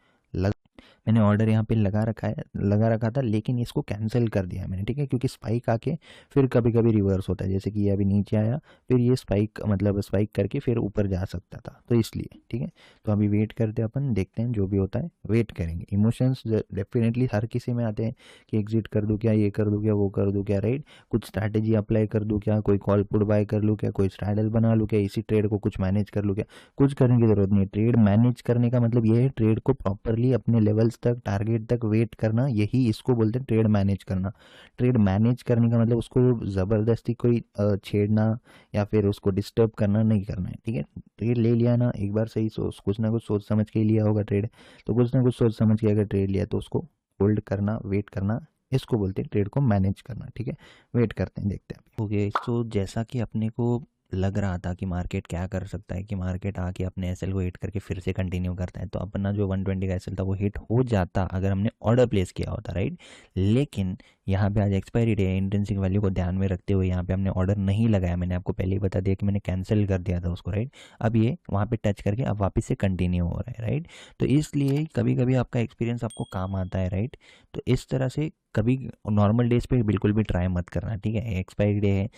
मैंने ऑर्डर यहाँ पे लगा रखा था, लेकिन इसको कैंसिल कर दिया मैंने, ठीक है। क्योंकि स्पाइक आके फिर कभी कभी रिवर्स होता है, जैसे कि ये अभी नीचे आया, फिर ये स्पाइक मतलब स्पाइक करके फिर ऊपर जा सकता था, तो इसलिए, ठीक है। तो अभी वेट करते हैं अपन, देखते हैं जो भी होता है, वेट करेंगे। इमोशंस डेफिनेटली हर किसी में आते हैं कि एग्जिट कर दूँ क्या, ये कर दूँ क्या, वो कर दूँ क्या, राइट। कुछ स्ट्रैटेजी अप्लाई कर दूँ क्या, कोई कॉल पुट बाय कर लूँ क्या, कोई स्ट्रैडल बना लूँ क्या, इसी ट्रेड को कुछ मैनेज कर लूँ क्या। कुछ करने की जरूरत नहीं है। ट्रेड मैनेज करने का मतलब ये है ट्रेड को प्रॉपरली अपने लेवल्स तक, टारगेट तक वेट करना, यही इसको बोलते हैं ट्रेड मैनेज करना। ट्रेड मैनेज करने का मतलब उसको ज़बरदस्ती कोई छेड़ना या फिर उसको डिस्टर्ब करना नहीं करना है, ठीक है। ट्रेड ले लिया ना एक बार, सही सोच, कुछ ना कुछ सोच समझ के ही लिया होगा ट्रेड, तो कुछ ना कुछ सोच समझ के अगर ट्रेड लिया तो उसको होल्ड करना, वेट करना, इसको बोलते हैं ट्रेड को मैनेज करना, ठीक है। वेट करते हैं, देखते हैं। ओके, तो जैसा कि अपने को लग रहा था कि मार्केट क्या कर सकता है, कि मार्केट आके अपने SL को हिट करके फिर से कंटिन्यू करता है, तो अपना जो 120 का SL था वो हिट हो जाता अगर हमने ऑर्डर प्लेस किया होता, राइट। लेकिन यहाँ पे आज एक्सपायरी डे है, इंट्रिंसिक वैल्यू को ध्यान में रखते हुए यहाँ पे हमने ऑर्डर नहीं लगाया। मैंने आपको पहले ही बता दिया कि मैंने कैंसिल कर दिया था उसको, राइट। अब ये वहाँ पे टच करके अब वापस से कंटिन्यू हो रहा है, राइट। तो इसलिए कभी कभी आपका एक्सपीरियंस आपको काम आता है, राइट। तो इस तरह से कभी नॉर्मल डेज पे बिल्कुल भी ट्राई मत करना, ठीक है। एक्सपायरी डे है,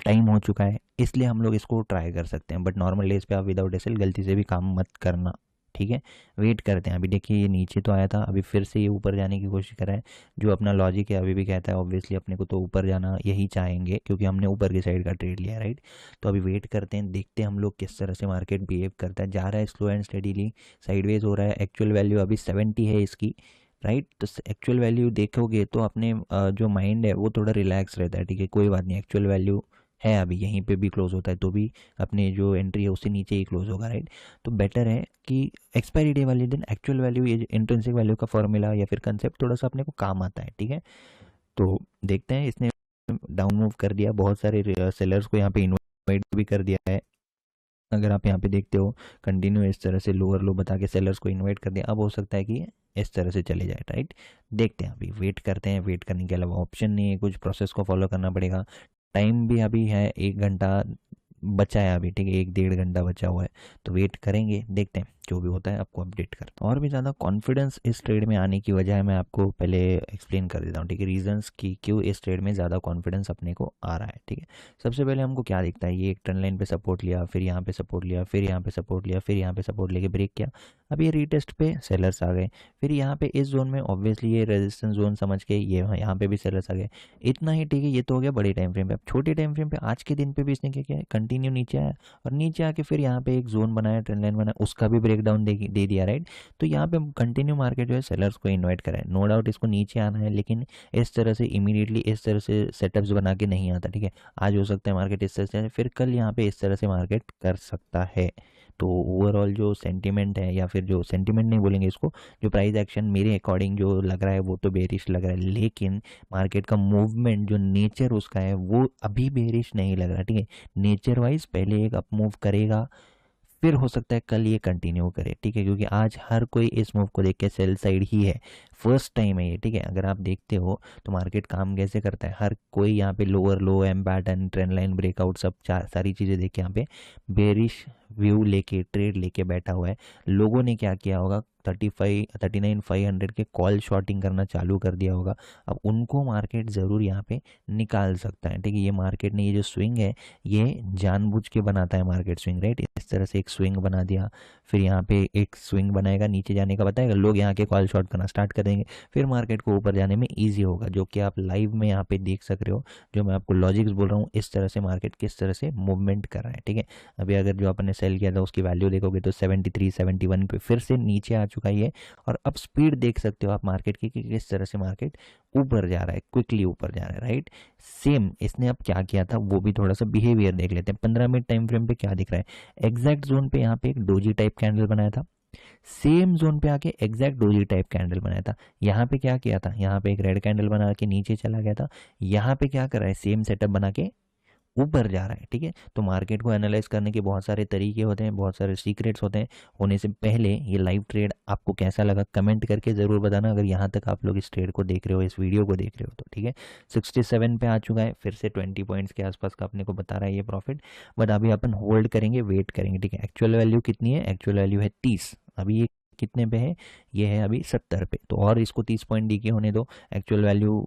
टाइम हो चुका है, इसलिए हम लोग इसको ट्राई कर सकते हैं, बट नॉर्मल डेज पे आप विदाउट SL गलती से भी काम मत करना, ठीक है। वेट करते हैं। अभी देखिए ये नीचे तो आया था, अभी फिर से ये ऊपर जाने की कोशिश कर रहा है। जो अपना लॉजिक है अभी भी कहता है ऑब्वियसली अपने को तो ऊपर जाना यही चाहेंगे, क्योंकि हमने ऊपर की साइड का ट्रेड लिया, राइट। तो अभी वेट करते हैं, देखते हैं हम लोग किस तरह से मार्केट बिहेव करता है। जा रहा है स्लो एंड स्टेडीली, साइडवेज हो रहा है। एक्चुअल वैल्यू अभी 70 है इसकी, राइट। तो एक्चुअल वैल्यू देखोगे तो अपने जो माइंड है वो थोड़ा रिलैक्स रहता है, ठीक है। कोई बात नहीं, एक्चुअल वैल्यू है अभी यहीं पे भी क्लोज होता है तो भी अपने जो एंट्री है उससे नीचे ही क्लोज होगा, राइट। तो बेटर है कि एक्सपायरी डे वाले दिन एक्चुअल वैल्यू, ये इंट्रिंसिक वैल्यू का फॉर्मूला या फिर कंसेप्ट थोड़ा सा अपने को काम आता है, ठीक है। तो देखते हैं, इसने डाउन मूव कर दिया, बहुत सारे सेलर्स को यहाँ पे इन्वाइट भी कर दिया है। अगर आप यहाँ पे देखते हो कंटिन्यू इस तरह से लोअर लो बता के सेलर्स को इनवाइट कर दिया। अब हो सकता है कि इस तरह से चले जाए, राइट। देखते हैं, अभी वेट करते हैं। वेट करने के अलावा ऑप्शन नहीं है, कुछ प्रोसेस को फॉलो करना पड़ेगा। टाइम भी अभी है, 1 घंटा बचा है अभी, ठीक है, 1 डेढ़ घंटा बचा हुआ है। तो वेट करेंगे, देखते हैं जो भी होता है आपको अपडेट करता हूँ। और भी ज़्यादा कॉन्फिडेंस इस ट्रेड में आने की वजह है मैं आपको पहले एक्सप्लेन कर देता हूँ, ठीक है, रीजंस की क्यों इस ट्रेड में ज़्यादा कॉन्फिडेंस अपने को आ रहा है, ठीक है। सबसे पहले हमको क्या दिखता है, ये एक ट्रेंड लाइन पे सपोर्ट लिया, फिर यहाँ पे सपोर्ट लिया, फिर यहाँ पे सपोर्ट लिया, फिर यहाँ पे सपोर्ट लेके ब्रेक किया, अब ये रीटेस्ट पे सेलर्स आ गए, फिर यहाँ पे इस जोन में ऑब्वियसली ये रेजिस्टेंस जोन समझ के ये यहाँ पे भी सेलर्स आ गए। इतना ही, ठीक है, ये तो हो गया बड़े टाइम फ्रेम पे। अब छोटे टाइम फ्रेम पे आज के दिन पे भी इसने क्या किया है, कंटिन्यू नीचे आया और नीचे आके फिर यहाँ पे एक जोन बनाया, ट्रेंड लाइन बनाया, उसका भी ब्रेकडाउन दे दिया, राइट। तो यहाँ पे कंटिन्यू मार्केट जो है सेलर्स को इन्वाइट करा है, नो डाउट इसको नीचे आना है, लेकिन इस तरह से इमीडिएटली इस तरह से सेटअप्स बना के नहीं आता, ठीक है। आज हो सकता है मार्केट इस तरह से, फिर कल यहाँ पे इस तरह से मार्केट कर सकता है। तो ओवरऑल जो सेंटीमेंट है, या फिर जो सेंटीमेंट नहीं बोलेंगे इसको, जो प्राइस एक्शन मेरे अकॉर्डिंग जो लग रहा है वो तो बेरिश लग रहा है, लेकिन मार्केट का मूवमेंट जो नेचर उसका है वो अभी बेरिश नहीं लग रहा, ठीक है। नेचर वाइज पहले एक अप मूव करेगा, फिर हो सकता है कल ये कंटिन्यू करे, ठीक है, क्योंकि आज हर कोई इस मूव को देख के सेल साइड ही है, फर्स्ट टाइम है ये, ठीक है। अगर आप देखते हो तो मार्केट काम कैसे करता है, हर कोई यहाँ पे lower low, M pattern, trend line breakout, सब सारी चीज़ें देख के यहाँ पे बेरिश व्यू लेके ट्रेड लेके बैठा हुआ है। लोगों ने क्या किया होगा, 39,500 के कॉल शॉर्टिंग करना चालू कर दिया होगा। अब उनको मार्केट ज़रूर यहाँ पे निकाल सकता है, ठीक है। ये मार्केट ने ये जो स्विंग है ये जानबूझ के बनाता है मार्केट स्विंग, राइट। इस तरह से एक स्विंग बना दिया, फिर यहाँ पे एक स्विंग बनाएगा, नीचे जाने का बताएगा, लोग यहाँ के कॉल शॉर्ट करना स्टार्ट कर देंगे, फिर मार्केट को ऊपर जाने में ईजी होगा, जो कि आप लाइव में यहाँ पे देख सक रहे हो। जो मैं आपको लॉजिक्स बोल रहा हूँ, इस तरह से मार्केट किस तरह से मूवमेंट कर रहा है, ठीक है। अभी अगर जो आपने सेल किया था उसकी वैल्यू देखोगे तो 73, 71 पे फिर से नीचे आ चुका है, और अब स्पीड देख सकते हो आप मार्केट की कि किस तरह से मार्केट ऊपर जा रहा है, क्विकली ऊपर जा रहा है, राइट। सेम इसने अब क्या किया था वो भी थोड़ा सा बिहेवियर देख लेते हैं। 15 मिनट टाइम फ्रेम पे क्या दिख रहा है, एग्जैक्ट जोन पे यहाँ पे एक डोजी टाइप कैंडल बनाया था, सेम जोन पे आके एग्जैक्ट डोजी टाइप कैंडल बनाया था। यहाँ पे क्या किया था, यहाँ पे एक रेड कैंडल बना के नीचे चला गया था, यहाँ पे क्या कर रहा है, सेम सेटअप बना के ऊपर जा रहा है, ठीक है। तो मार्केट को एनालाइज करने के बहुत सारे तरीके होते हैं, बहुत सारे सीक्रेट्स होते हैं। होने से पहले ये लाइव ट्रेड आपको कैसा लगा कमेंट करके ज़रूर बताना, अगर यहाँ तक आप लोग इस ट्रेड को देख रहे हो, इस वीडियो को देख रहे हो तो, ठीक है। 67 पे आ चुका है, फिर से 20 पॉइंट्स के आसपास का अपने को बता रहा है ये प्रॉफिट, बट अभी अपन होल्ड करेंगे, वेट करेंगे, ठीक है। एक्चुअल वैल्यू कितनी है, एक्चुअल वैल्यू है 30, अभी ये कितने पे है, ये है अभी 70 पे, तो और इसको 30 पॉइंट डी के होने दो। एक्चुअल वैल्यू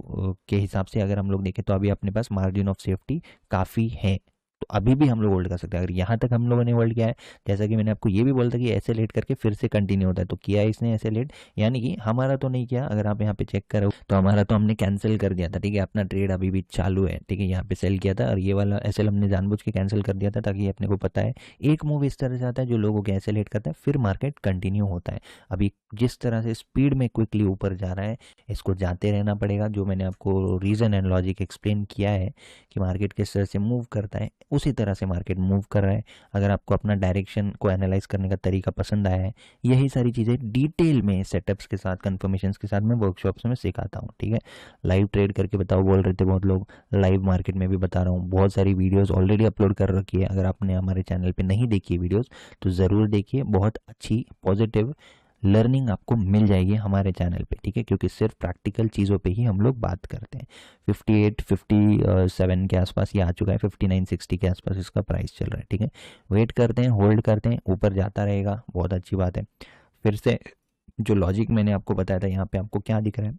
के हिसाब से अगर हम लोग देखें तो अभी अपने पास मार्जिन ऑफ सेफ्टी काफ़ी है, तो अभी भी हम लोग होल्ड कर सकते हैं। अगर यहाँ तक हम लोगों ने होल्ड किया है, जैसा कि मैंने आपको ये भी बोला था कि ऐसे लेट करके फिर से कंटिन्यू होता है, तो किया है इसने ऐसे लेट, यानी कि हमारा तो नहीं किया। अगर आप यहाँ पे चेक करो तो हमारा तो हमने कैंसिल कर दिया था, ठीक है, अपना ट्रेड अभी भी चालू है, ठीक है। यहाँ पे सेल किया था और ये वाला एसएल हमने जानबूझ के कैंसिल कर दिया था, ताकि अपने को पता है एक मूव इस तरह से आता है जो लोगों के ऐसे लेट करता है, फिर मार्केट कंटिन्यू होता है। अभी जिस तरह से स्पीड में क्विकली ऊपर जा रहा है, इसको जाते रहना पड़ेगा। जो मैंने आपको रीज़न एंड लॉजिक एक्सप्लेन किया है कि मार्केट किस तरह से मूव करता है, उसी तरह से मार्केट मूव कर रहा है। अगर आपको अपना डायरेक्शन को एनालाइज करने का तरीका पसंद आया है, यही सारी चीज़ें डिटेल में सेटअप्स के साथ, कन्फर्मेशंस के साथ मैं वर्कशॉप्स में सिखाता हूँ, ठीक है। लाइव ट्रेड करके बताओ बोल रहे थे बहुत लोग, लाइव मार्केट में भी बता रहा हूँ। बहुत सारी वीडियोस ऑलरेडी अपलोड कर रखी है, अगर आपने हमारे चैनल पे नहीं देखी है वीडियोस तो ज़रूर देखिए, बहुत अच्छी पॉजिटिव लर्निंग आपको मिल जाएगी हमारे चैनल पे, ठीक है, क्योंकि सिर्फ प्रैक्टिकल चीज़ों पे ही हम लोग बात करते हैं। 58, 57 के आसपास ये आ चुका है, 59, 60 के आसपास इसका प्राइस चल रहा है, ठीक है। वेट करते हैं, होल्ड करते हैं, ऊपर जाता रहेगा, बहुत अच्छी बात है। फिर से जो लॉजिक मैंने आपको बताया था, यहाँ पे आपको क्या दिख रहा है,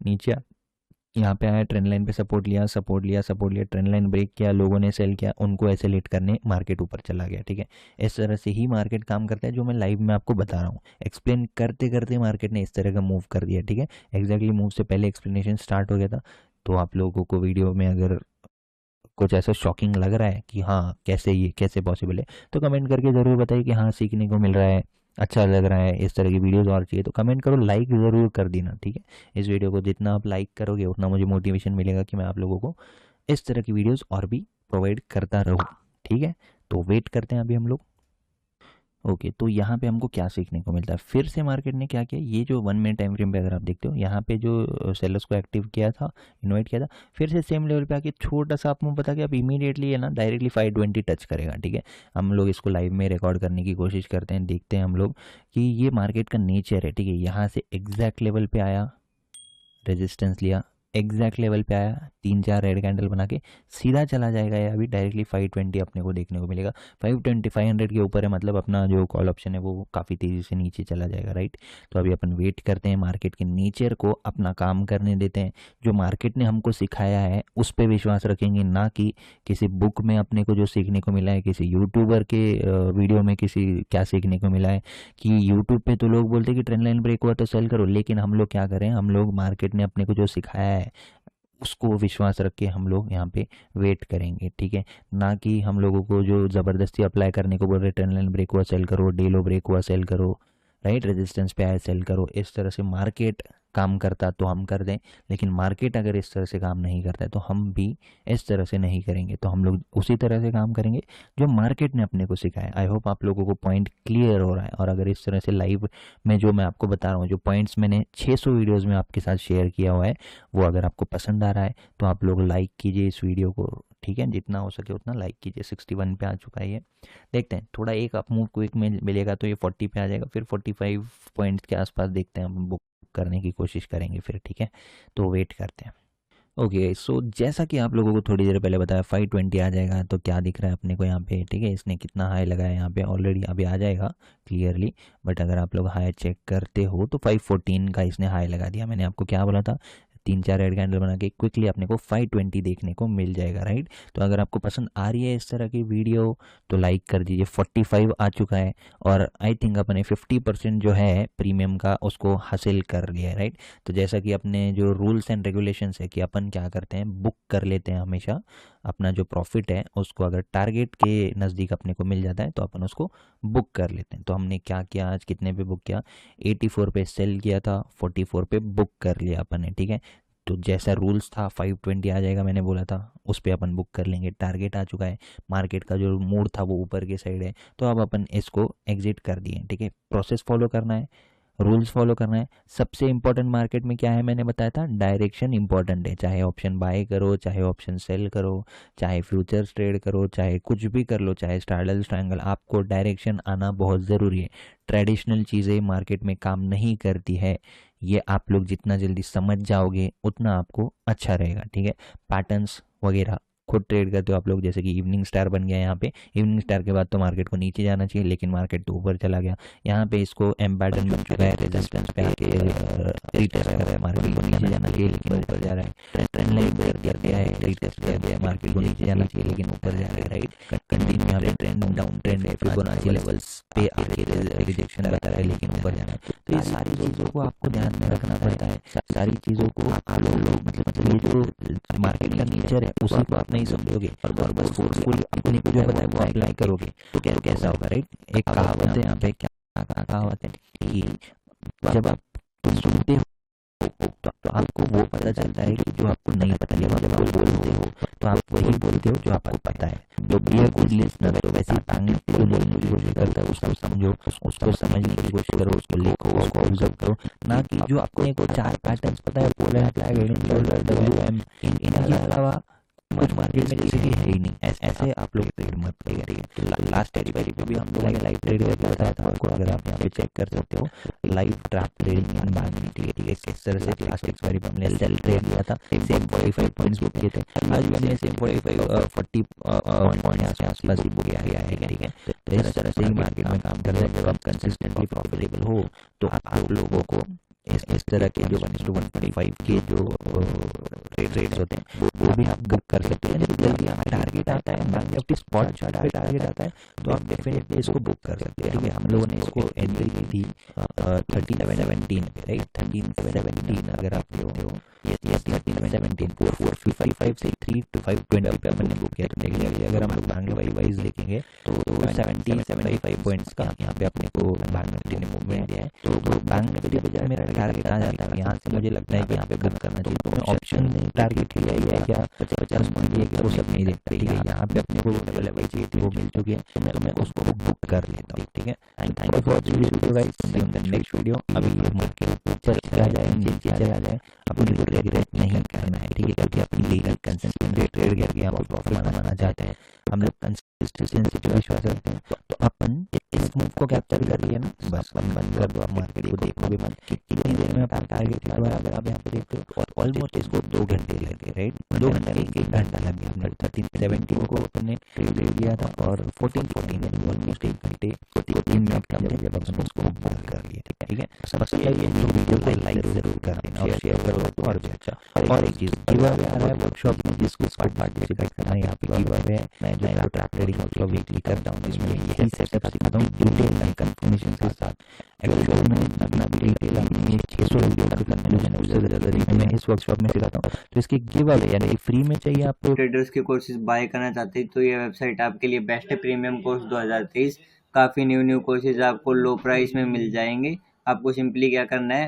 नीचे यहाँ पे आया, ट्रेंड लाइन पे सपोर्ट लिया, सपोर्ट लिया, सपोर्ट लिया, ट्रेंड लाइन ब्रेक किया, लोगों ने सेल किया, उनको ऐसे लेट करने मार्केट ऊपर चला गया, ठीक है। इस तरह से ही मार्केट काम करता है, जो मैं लाइव में आपको बता रहा हूँ। एक्सप्लेन करते करते मार्केट ने इस तरह का मूव कर दिया, ठीक है। एग्जैक्टली मूव से पहले एक्सप्लेनेशन स्टार्ट हो गया था, तो आप लोगों को वीडियो में अगर कुछ ऐसा शॉकिंग लग रहा है कि हाँ कैसे ये कैसे पॉसिबल है, तो कमेंट करके ज़रूर बताइए कि हाँ सीखने को मिल रहा है, अच्छा लग रहा है, इस तरह की वीडियोस और चाहिए तो कमेंट करो, लाइक ज़रूर कर देना, ठीक है। इस वीडियो को जितना आप लाइक करोगे उतना मुझे मोटिवेशन मिलेगा कि मैं आप लोगों को इस तरह की वीडियोस और भी प्रोवाइड करता रहूँ, ठीक है। तो वेट करते हैं अभी हम लोग। ओके, तो यहाँ पे हमको क्या सीखने को मिलता है, फिर से मार्केट ने क्या किया, ये जो 1 मिनट टाइम फ्रेम पे अगर आप देखते हो, यहाँ पे जो सेलर्स को एक्टिव किया था, इन्वाइट किया था, फिर से सेम लेवल पे आके छोटा सा आपको पता कि अब इमीडिएटली है ना डायरेक्टली 520 टच करेगा, ठीक है। हम लोग इसको लाइव में रिकॉर्ड करने की कोशिश करते हैं, देखते हैं हम लोग कि ये मार्केट का नेचर है, ठीक है। यहाँ से एग्जैक्ट लेवल पे आया, रेजिस्टेंस लिया, एग्जैक्ट लेवल पे आया, 3-4 रेड कैंडल बना के सीधा चला जाएगा, या अभी डायरेक्टली 520 अपने को देखने को मिलेगा। 520 500 के ऊपर है, मतलब अपना जो कॉल ऑप्शन है वो काफ़ी तेज़ी से नीचे चला जाएगा, राइट। तो अभी अपन वेट करते हैं, मार्केट के नेचर को अपना काम करने देते हैं। जो मार्केट ने हमको सिखाया है उस पर विश्वास रखेंगे, ना कि किसी बुक में अपने को जो सीखने को मिला है, किसी यूट्यूबर के वीडियो में किसी क्या सीखने को मिला है कि यूट्यूब पे तो लोग बोलते हैं कि ट्रेंड लाइन ब्रेक हुआ तो सेल करो, लेकिन हम लोग क्या करें, हम लोग मार्केट ने अपने को जो सिखाया है उसको विश्वास रख के हम लोग यहाँ पे वेट करेंगे, ठीक है। ना कि हम लोगों को जो ज़बरदस्ती अप्लाई करने को बोल रहे, ट्रेंड लाइन ब्रेक हुआ सेल करो, डे लो ब्रेक हुआ सेल करो, राइट, रेजिस्टेंस पे आया सेल करो। इस तरह से मार्केट काम करता तो हम कर दें, लेकिन मार्केट अगर इस तरह से काम नहीं करता है तो हम भी इस तरह से नहीं करेंगे। तो हम लोग उसी तरह से काम करेंगे जो मार्केट ने अपने को सिखाया। आई होप आप लोगों को पॉइंट क्लियर हो रहा है। और अगर इस तरह से लाइव में जो मैं आपको बता रहा हूँ, जो पॉइंट्स मैंने 600 वीडियोज़ में आपके साथ शेयर किया हुआ है, वो अगर आपको पसंद आ रहा है तो आप लोग लाइक कीजिए इस वीडियो को, ठीक है, जितना हो सके उतना लाइक कीजिए। 61 पे आ चुका है ये, देखते हैं थोड़ा एक अप मूव क्विक में मिलेगा तो ये 40 पे आ जाएगा, फिर 45 पॉइंट्स के आसपास देखते हैं, हम बुक करने की कोशिश करेंगे फिर, ठीक है। तो वेट करते हैं। ओके, सो जैसा कि आप लोगों को थोड़ी देर पहले बताया 520 आ जाएगा, तो क्या दिख रहा है अपने को यहाँ पे, ठीक है। इसने कितना हाई लगाया यहाँ पे ऑलरेडी, अभी आ जाएगा क्लियरली, बट अगर आप लोग हाई चेक करते हो तो 514 का इसने हाई लगा दिया। मैंने आपको क्या बोला था, 3-4 रेड कैंडल बना के क्विकली अपने को 520 देखने को मिल जाएगा, राइट। तो अगर आपको पसंद आ रही है इस तरह की वीडियो तो लाइक कर दीजिए। 45 आ चुका है और आई थिंक अपने 50% जो है प्रीमियम का उसको हासिल कर लिया है, राइट। तो जैसा कि अपने जो रूल्स एंड रेगुलेशंस है कि अपन क्या करते हैं, बुक कर लेते हैं हमेशा अपना जो प्रॉफिट है उसको, अगर टारगेट के नज़दीक अपने को मिल जाता है तो अपन उसको बुक कर लेते हैं। तो हमने क्या किया, आज कितने पे बुक किया, 84 पे सेल किया था, 44 पे बुक कर लिया अपन ने, ठीक है। तो जैसा रूल्स था 520 आ जाएगा, मैंने बोला था, उस पर अपन बुक कर लेंगे। टारगेट आ चुका है, मार्केट का जो मूड था वो ऊपर की साइड है, तो अब अपन इसको एग्जिट कर दिए, ठीक है। प्रोसेस फॉलो करना है, रूल्स फॉलो करना है। सबसे इंपॉर्टेंट मार्केट में क्या है, मैंने बताया था डायरेक्शन इंपॉर्टेंट है। चाहे ऑप्शन बाय करो, चाहे ऑप्शन सेल करो, चाहे फ्यूचर्स ट्रेड करो, चाहे कुछ भी कर लो, चाहे स्टारडल ट्रायंगल, आपको डायरेक्शन आना बहुत ज़रूरी है। ट्रेडिशनल चीज़ें मार्केट में काम नहीं करती है, ये आप लोग जितना जल्दी समझ जाओगे उतना आपको अच्छा रहेगा, ठीक है। पैटर्न्स वगैरह खुद ट्रेड करते हो आप लोग, जैसे कि इवनिंग स्टार बन गया यहाँ पे, इवनिंग स्टार के बाद तो मार्केट को नीचे जाना चाहिए, लेकिन मार्केट तो ऊपर चला गया। यहाँ पे इसको एम पैटर्न बन चुका है, रेजिस्टेंस पे आके रिटेस्ट कर रहा है, मार्केट को नीचे जाना चाहिए लेकिन ऊपर जा रहा है। ट्रेंड लाइन ब्रेक कर दिया है, रिटेस्ट कर दिया है, मार्केट को नीचे जाना चाहिए लेकिन ऊपर जा रहा है, राइट। कंटिन्यू यहाँ पे ट्रेंड डाउन ट्रेंड है, फिबोनाची लेवल्स पे आके रिजेक्शन बता रहा है लेकिन ऊपर जाना है। तो ये सारी चीज़ों को आपको ध्यान में रखना पड़ता है, सारी चीज़ों को आप लोग मतलब ये जो मार्केट का नेचर है उसी को आप नहीं समझोगे और बस फोर्सफुल अपने को जो पता है वो अप्लाई करोगे तो कैसा होगा, राइट। एक कहावत है यहाँ पे, क्या कहावत है कि जब आप सुनते हो तो आपको वो पता चलता है कि जो आपको नहीं पता, जब आप बोलते हो तो आप वही बोलते हो जो आपको पता है। जो बी अ गुड लिसनर, तो वैसे टांग जो बोलने की कोशिश करता है उसको समझो, उसको समझने की कोशिश करो, उसको लिखो, उसको ऑब्जर्व करो, ना कि जो अपने को 4 पैटर्न्स पता है, पोलर फ्लैग, WM, इनके अलावा कुछ मार्केट में जैसे कि है ही नहीं, ऐसे आप लोग ट्रेड मत करिए, ठीक है। तो लास्ट एक्सपायरी पे भी हम लोग लाइव ट्रेड करके बताया था आपको, अगर आप यहाँ पे चेक कर सकते हो, live trap trading in bank Nifty, ठीक है। किस तरह से लास्ट एक्सपायरी पे हमने सेल ट्रेड लिया था, सेम 45 पॉइंट्स बुक किए थे, आज भी हमने सेम 40 पॉइंट आसपास ही बुक किया है, ठीक है। तो इस तरह से ही मार्केट में काम करते हैं। जब आप कंसिस्टेंटली प्रॉफिटेबल हो तो आप लोगों को इस तरह के जो 1:125 के जो ट्रेड्स होते हैं वो भी आप बुक कर सकते हैं। जब जल्दी हमें टारगेट आता है, बैंक निफ्टी स्पॉट चार्ट पे टारगेट आता है तो आप डेफिनेटली इसको बुक कर सकते हैं, ठीक है। हम लोगों ने इसको एंट्री की थी 13/17 पे, राइट। 13/17 अगर आप देखते हो, ये 13/17 455 से 3/520 पे हमने बुक किया। तो देखिए अगर हम लोग बैंक वाइज देखेंगे तो 75 पॉइंट्स का यहाँ पे अपने को बैंक निफ्टी ने मूवमेंट दिया है। तो बैंक निफ्टी पे जब मेरा टारगेट आ जाता है, यहाँ से मुझे लगता है कि यहाँ पे बुक करना चाहिए। तो मैं ऑप्शन टारगेट लिया है क्या 50 पॉइंट लिया क्या, वो सब नहीं देखता, ठीक है। यहाँ पे अपने को जो लेवल चाहिए थी वो मिल चुकी है, तो मैं उसको बुक कर लेता हूँ, ठीक है। Thank you for watching this video guys, see you in the next video. अभी ये मार्केट ऊपर चला जाए, नीचे चला जाए, अपने को रिग्रेट नहीं करना है, ठीक है। क्योंकि अपनी लीगल कंसिस्टेंट ट्रेड करके आप प्रॉफिट बनाना चाहते हैं, हम लोग कंसिस्टेंसी पे विश्वास रखते हैं, तो अपन इस एक मूव को कैप्चर कर लिया ना, बस बंद कर दो, आप मार्केट को देखोगे मत कितनी देर में आपका टारगेट लगा। अगर आप यहाँ पे देखते हो तो ऑलमोस्ट इसको 2 घंटे लग गए, राइट, 2 घंटे 1 घंटा लग गया। हमने 1370 को अपने ट्रेड ले लिया था और 14 ऑलमोस्ट 1 घंटे 3 मिनट का हमने जब अपने उसको बुक कर लिया, ठीक है। सबसे पहले ये वीडियो को लाइक जरूर कर देना और शेयर करो तो और भी अच्छा। और एक चीज गिव अवे आ रहा है वर्कशॉप में, जिसको पार्टिसिपेट करना है, यहाँ पे गिव अवे है। मैं जो है ट्रैक ट्रेडिंग वर्कशॉप वीकली करता हूँ, इसमें यही सेटअप सिखाता हूँ डिटेल एंड कंफर्मेशन के साथ। एक्चुअल में अपना भी डिटेल अपनी 600 वीडियो का कंक्लूजन है, उससे ज़्यादा तरीके मैं इस वर्कशॉप में सिखाता हूँ। तो इसकी गिव अवे यानी फ्री में चाहिए आपको, ट्रेडर्स के कोर्सेज बाय करना चाहते हैं तो ये वेबसाइट आपके लिए बेस्ट है। प्रीमियम कोर्स 2023, काफ़ी न्यू कोर्सेज आपको लो प्राइस में मिल जाएंगे। आपको सिंपली क्या करना है,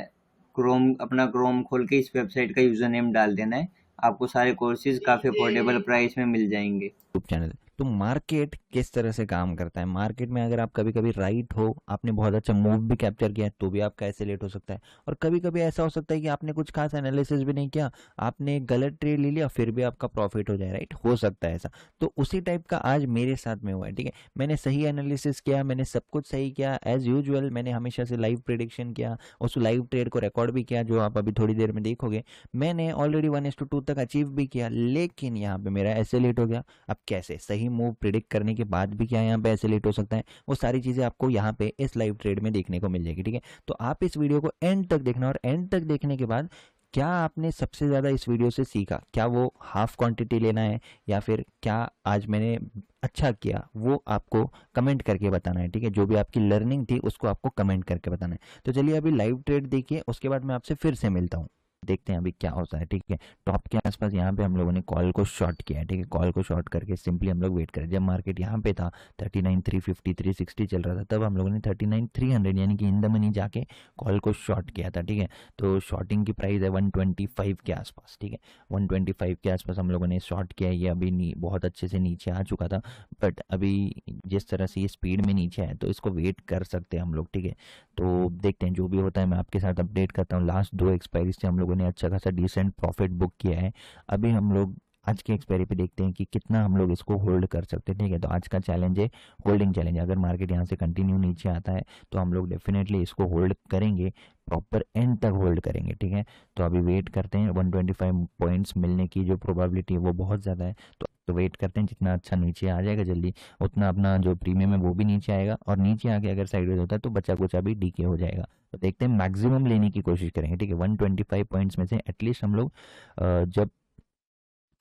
अपना क्रोम खोल के इस वेबसाइट का यूज़र नेम डाल देना है, आपको सारे कोर्सेज काफ़ी अफोर्डेबल प्राइस में मिल जाएंगे। YouTube channel. तो मार्केट किस तरह से काम करता है, मार्केट में अगर आप कभी कभी राइट हो, आपने बहुत अच्छा मूव भी कैप्चर किया है, तो भी आपका ऐसे लेट हो सकता है। और कभी कभी ऐसा हो सकता है कि आपने कुछ खास एनालिसिस भी नहीं किया, आपने गलत ट्रेड ले लिया, फिर भी आपका प्रॉफिट हो जाए, राइट, हो सकता है ऐसा। तो उसी टाइप का आज मेरे साथ में हुआ है, ठीक है। मैंने सही एनालिसिस किया, मैंने सब कुछ सही किया एज यूजुअल, मैंने हमेशा से लाइव प्रेडिक्शन किया, उस लाइव ट्रेड को रिकॉर्ड भी किया, जो आप अभी थोड़ी देर में देखोगे। मैंने ऑलरेडी 1:2 तक अचीव भी किया, लेकिन यहाँ पे मेरा ऐसे लेट हो गया। अब कैसे सही मूव प्रिडिक्ट करने के बाद भी क्या यहाँ पे ऐसे लेट हो सकता है, वो सारी चीज़ें आपको यहाँ पे इस लाइव ट्रेड में देखने को मिल जाएगी, ठीक है। तो आप इस वीडियो को एंड तक देखना, और एंड तक देखने के बाद क्या आपने सबसे ज़्यादा इस वीडियो से सीखा, क्या वो हाफ क्वांटिटी लेना है या फिर क्या आज मैंने अच्छा किया, वो आपको कमेंट करके बताना है, ठीक है। जो भी आपकी लर्निंग थी उसको आपको कमेंट करके बताना है। तो चलिए अभी लाइव ट्रेड देखिए, उसके बाद मैं आपसे फिर से मिलता हूँ, देखते हैं अभी क्या होता है, ठीक है। टॉप के आसपास यहाँ पे हम लोगों ने कॉल को शॉर्ट किया है, ठीक है। कॉल को शॉर्ट करके सिंपली हम लोग वेट करें। जब मार्केट यहाँ पे था 39,350 360 चल रहा था, तब हम लोगों ने 39,300 यानी कि इन द मनी जाके कॉल को शॉर्ट किया था, ठीक है। तो शॉर्टिंग की प्राइस है 125 के आसपास, ठीक है। 125 के आसपास हम लोगों ने शॉर्ट किया। ये अभी बहुत अच्छे से नीचे आ चुका था, बट अभी जिस तरह से ये स्पीड में नीचे है तो इसको वेट कर सकते हैं हम लोग, ठीक है। तो देखते हैं जो भी होता है, मैं आपके साथ अपडेट करता हूँ। लास्ट 2 एक्सपायरी से हम लोगों ने अच्छा खासा डिसेंट प्रॉफिट बुक किया है। अभी हम लोग आज के एक्सपायरी पे देखते हैं कि कितना हम लोग इसको होल्ड कर सकते हैं, ठीक है। तो आज का चैलेंज है होल्डिंग चैलेंज। अगर मार्केट यहाँ से कंटिन्यू नीचे आता है तो हम लोग डेफिनेटली इसको होल्ड करेंगे, प्रॉपर एंड तक होल्ड करेंगे, ठीक है। तो अभी वेट करते हैं, 125 पॉइंट्स मिलने की जो प्रोबेबिलिटी है वो बहुत ज़्यादा है। तो वेट करते हैं, जितना अच्छा नीचे आ जाएगा जल्दी, उतना अपना जो प्रीमियम है वो भी नीचे आएगा, और नीचे आके अगर साइडवेज होता है तो बचा कुचा भी डीके हो जाएगा। तो देखते हैं, मैक्सिमम लेने की कोशिश करेंगे, ठीक है। 125 पॉइंट्स में से एटलीस्ट हम लोग जब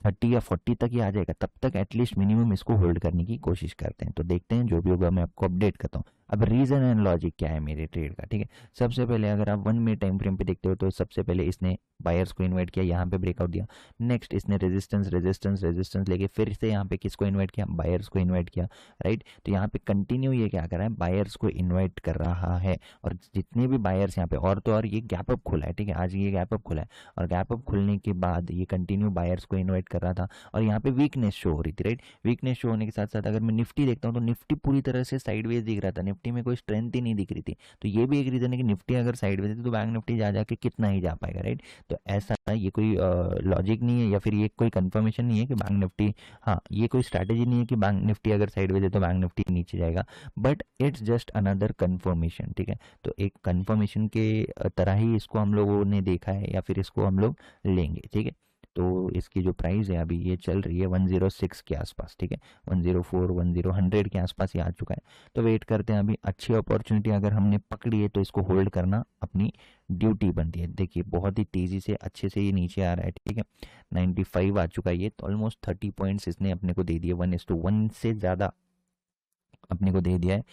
30 या 40 तक ही आ जाएगा तब तक एटलीस्ट मिनिमम इसको होल्ड करने की कोशिश करते हैं। तो देखते हैं, जो भी होगा मैं आपको अपडेट करता हूँ। अब रीज़न एंड लॉजिक क्या है मेरे ट्रेड का, ठीक है। सबसे पहले अगर आप 1 मिनट टाइम फ्रेम पे देखते हो तो सबसे पहले इसने बायर्स को इन्वाइट किया, यहाँ पे ब्रेकआउट दिया। नेक्स्ट इसने रेजिस्टेंस लेके फिर से यहाँ पे किसको इन्वाइट किया, बायर्स को इन्वाइट किया, राइट। तो यहाँ पे कंटिन्यू ये क्या कर रहा है, बायर्स को इन्वाइट कर रहा है, और जितने भी बायर्स यहाँ पे और तो और ये गैप अप खुला है, ठीक है। आज ये गैप अप खुला है, और गैप अप खुलने के बाद ये कंटिन्यू बायर्स को इन्वाइट कर रहा था, और यहाँ पे वीकनेस शो हो रही थी, राइट। वीकनेस शो होने के साथ साथ अगर मैं निफ्टी देखता हूँ तो निफ्टी पूरी तरह से साइडवेज दिख रहा था, निफ्टी में कोई स्ट्रेंथ ही नहीं दिख रही थी। तो ये भी एक रीजन है कि निफ्टी अगर साइडवेज है तो बैंक निफ्टी जा जाके कितना ही जा पाएगा, राइट। तो ऐसा ये कोई लॉजिक नहीं है, या फिर ये कोई कंफर्मेशन नहीं है कि बैंक निफ्टी, हाँ ये कोई स्ट्रैटेजी नहीं है कि बैंक निफ्टी अगर साइडवेज है तो बैंक निफ्टी नीचे जाएगा, but it's just another confirmation, ठीक है। तो एक कंफर्मेशन के तरह ही इसको हम लोगों ने देखा है, या फिर इसको हम लोग लेंगे, ठीक है। तो इसकी जो प्राइस है अभी ये चल रही है 106 के आसपास, ठीक है। 104 100 के आसपास ये आ चुका है। तो वेट करते हैं, अभी अच्छी अपॉर्चुनिटी अगर हमने पकड़ी है तो इसको होल्ड करना अपनी ड्यूटी बनती है। देखिए बहुत ही तेज़ी से अच्छे से ये नीचे आ रहा है, ठीक है। 95 आ चुका है ये, तो ऑलमोस्ट 30 पॉइंट्स इसने अपने को दे दिए, 1:1 से ज़्यादा अपने को दे दिया है।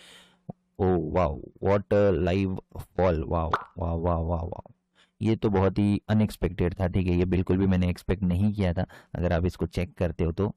ओ वाह, व्हाट लाइव फॉल, वाह वाह वाह वाह वाह, ये तो बहुत ही अनएक्सपेक्टेड था, ठीक है। ये बिल्कुल भी मैंने एक्सपेक्ट नहीं किया था, अगर आप इसको चेक करते हो तो।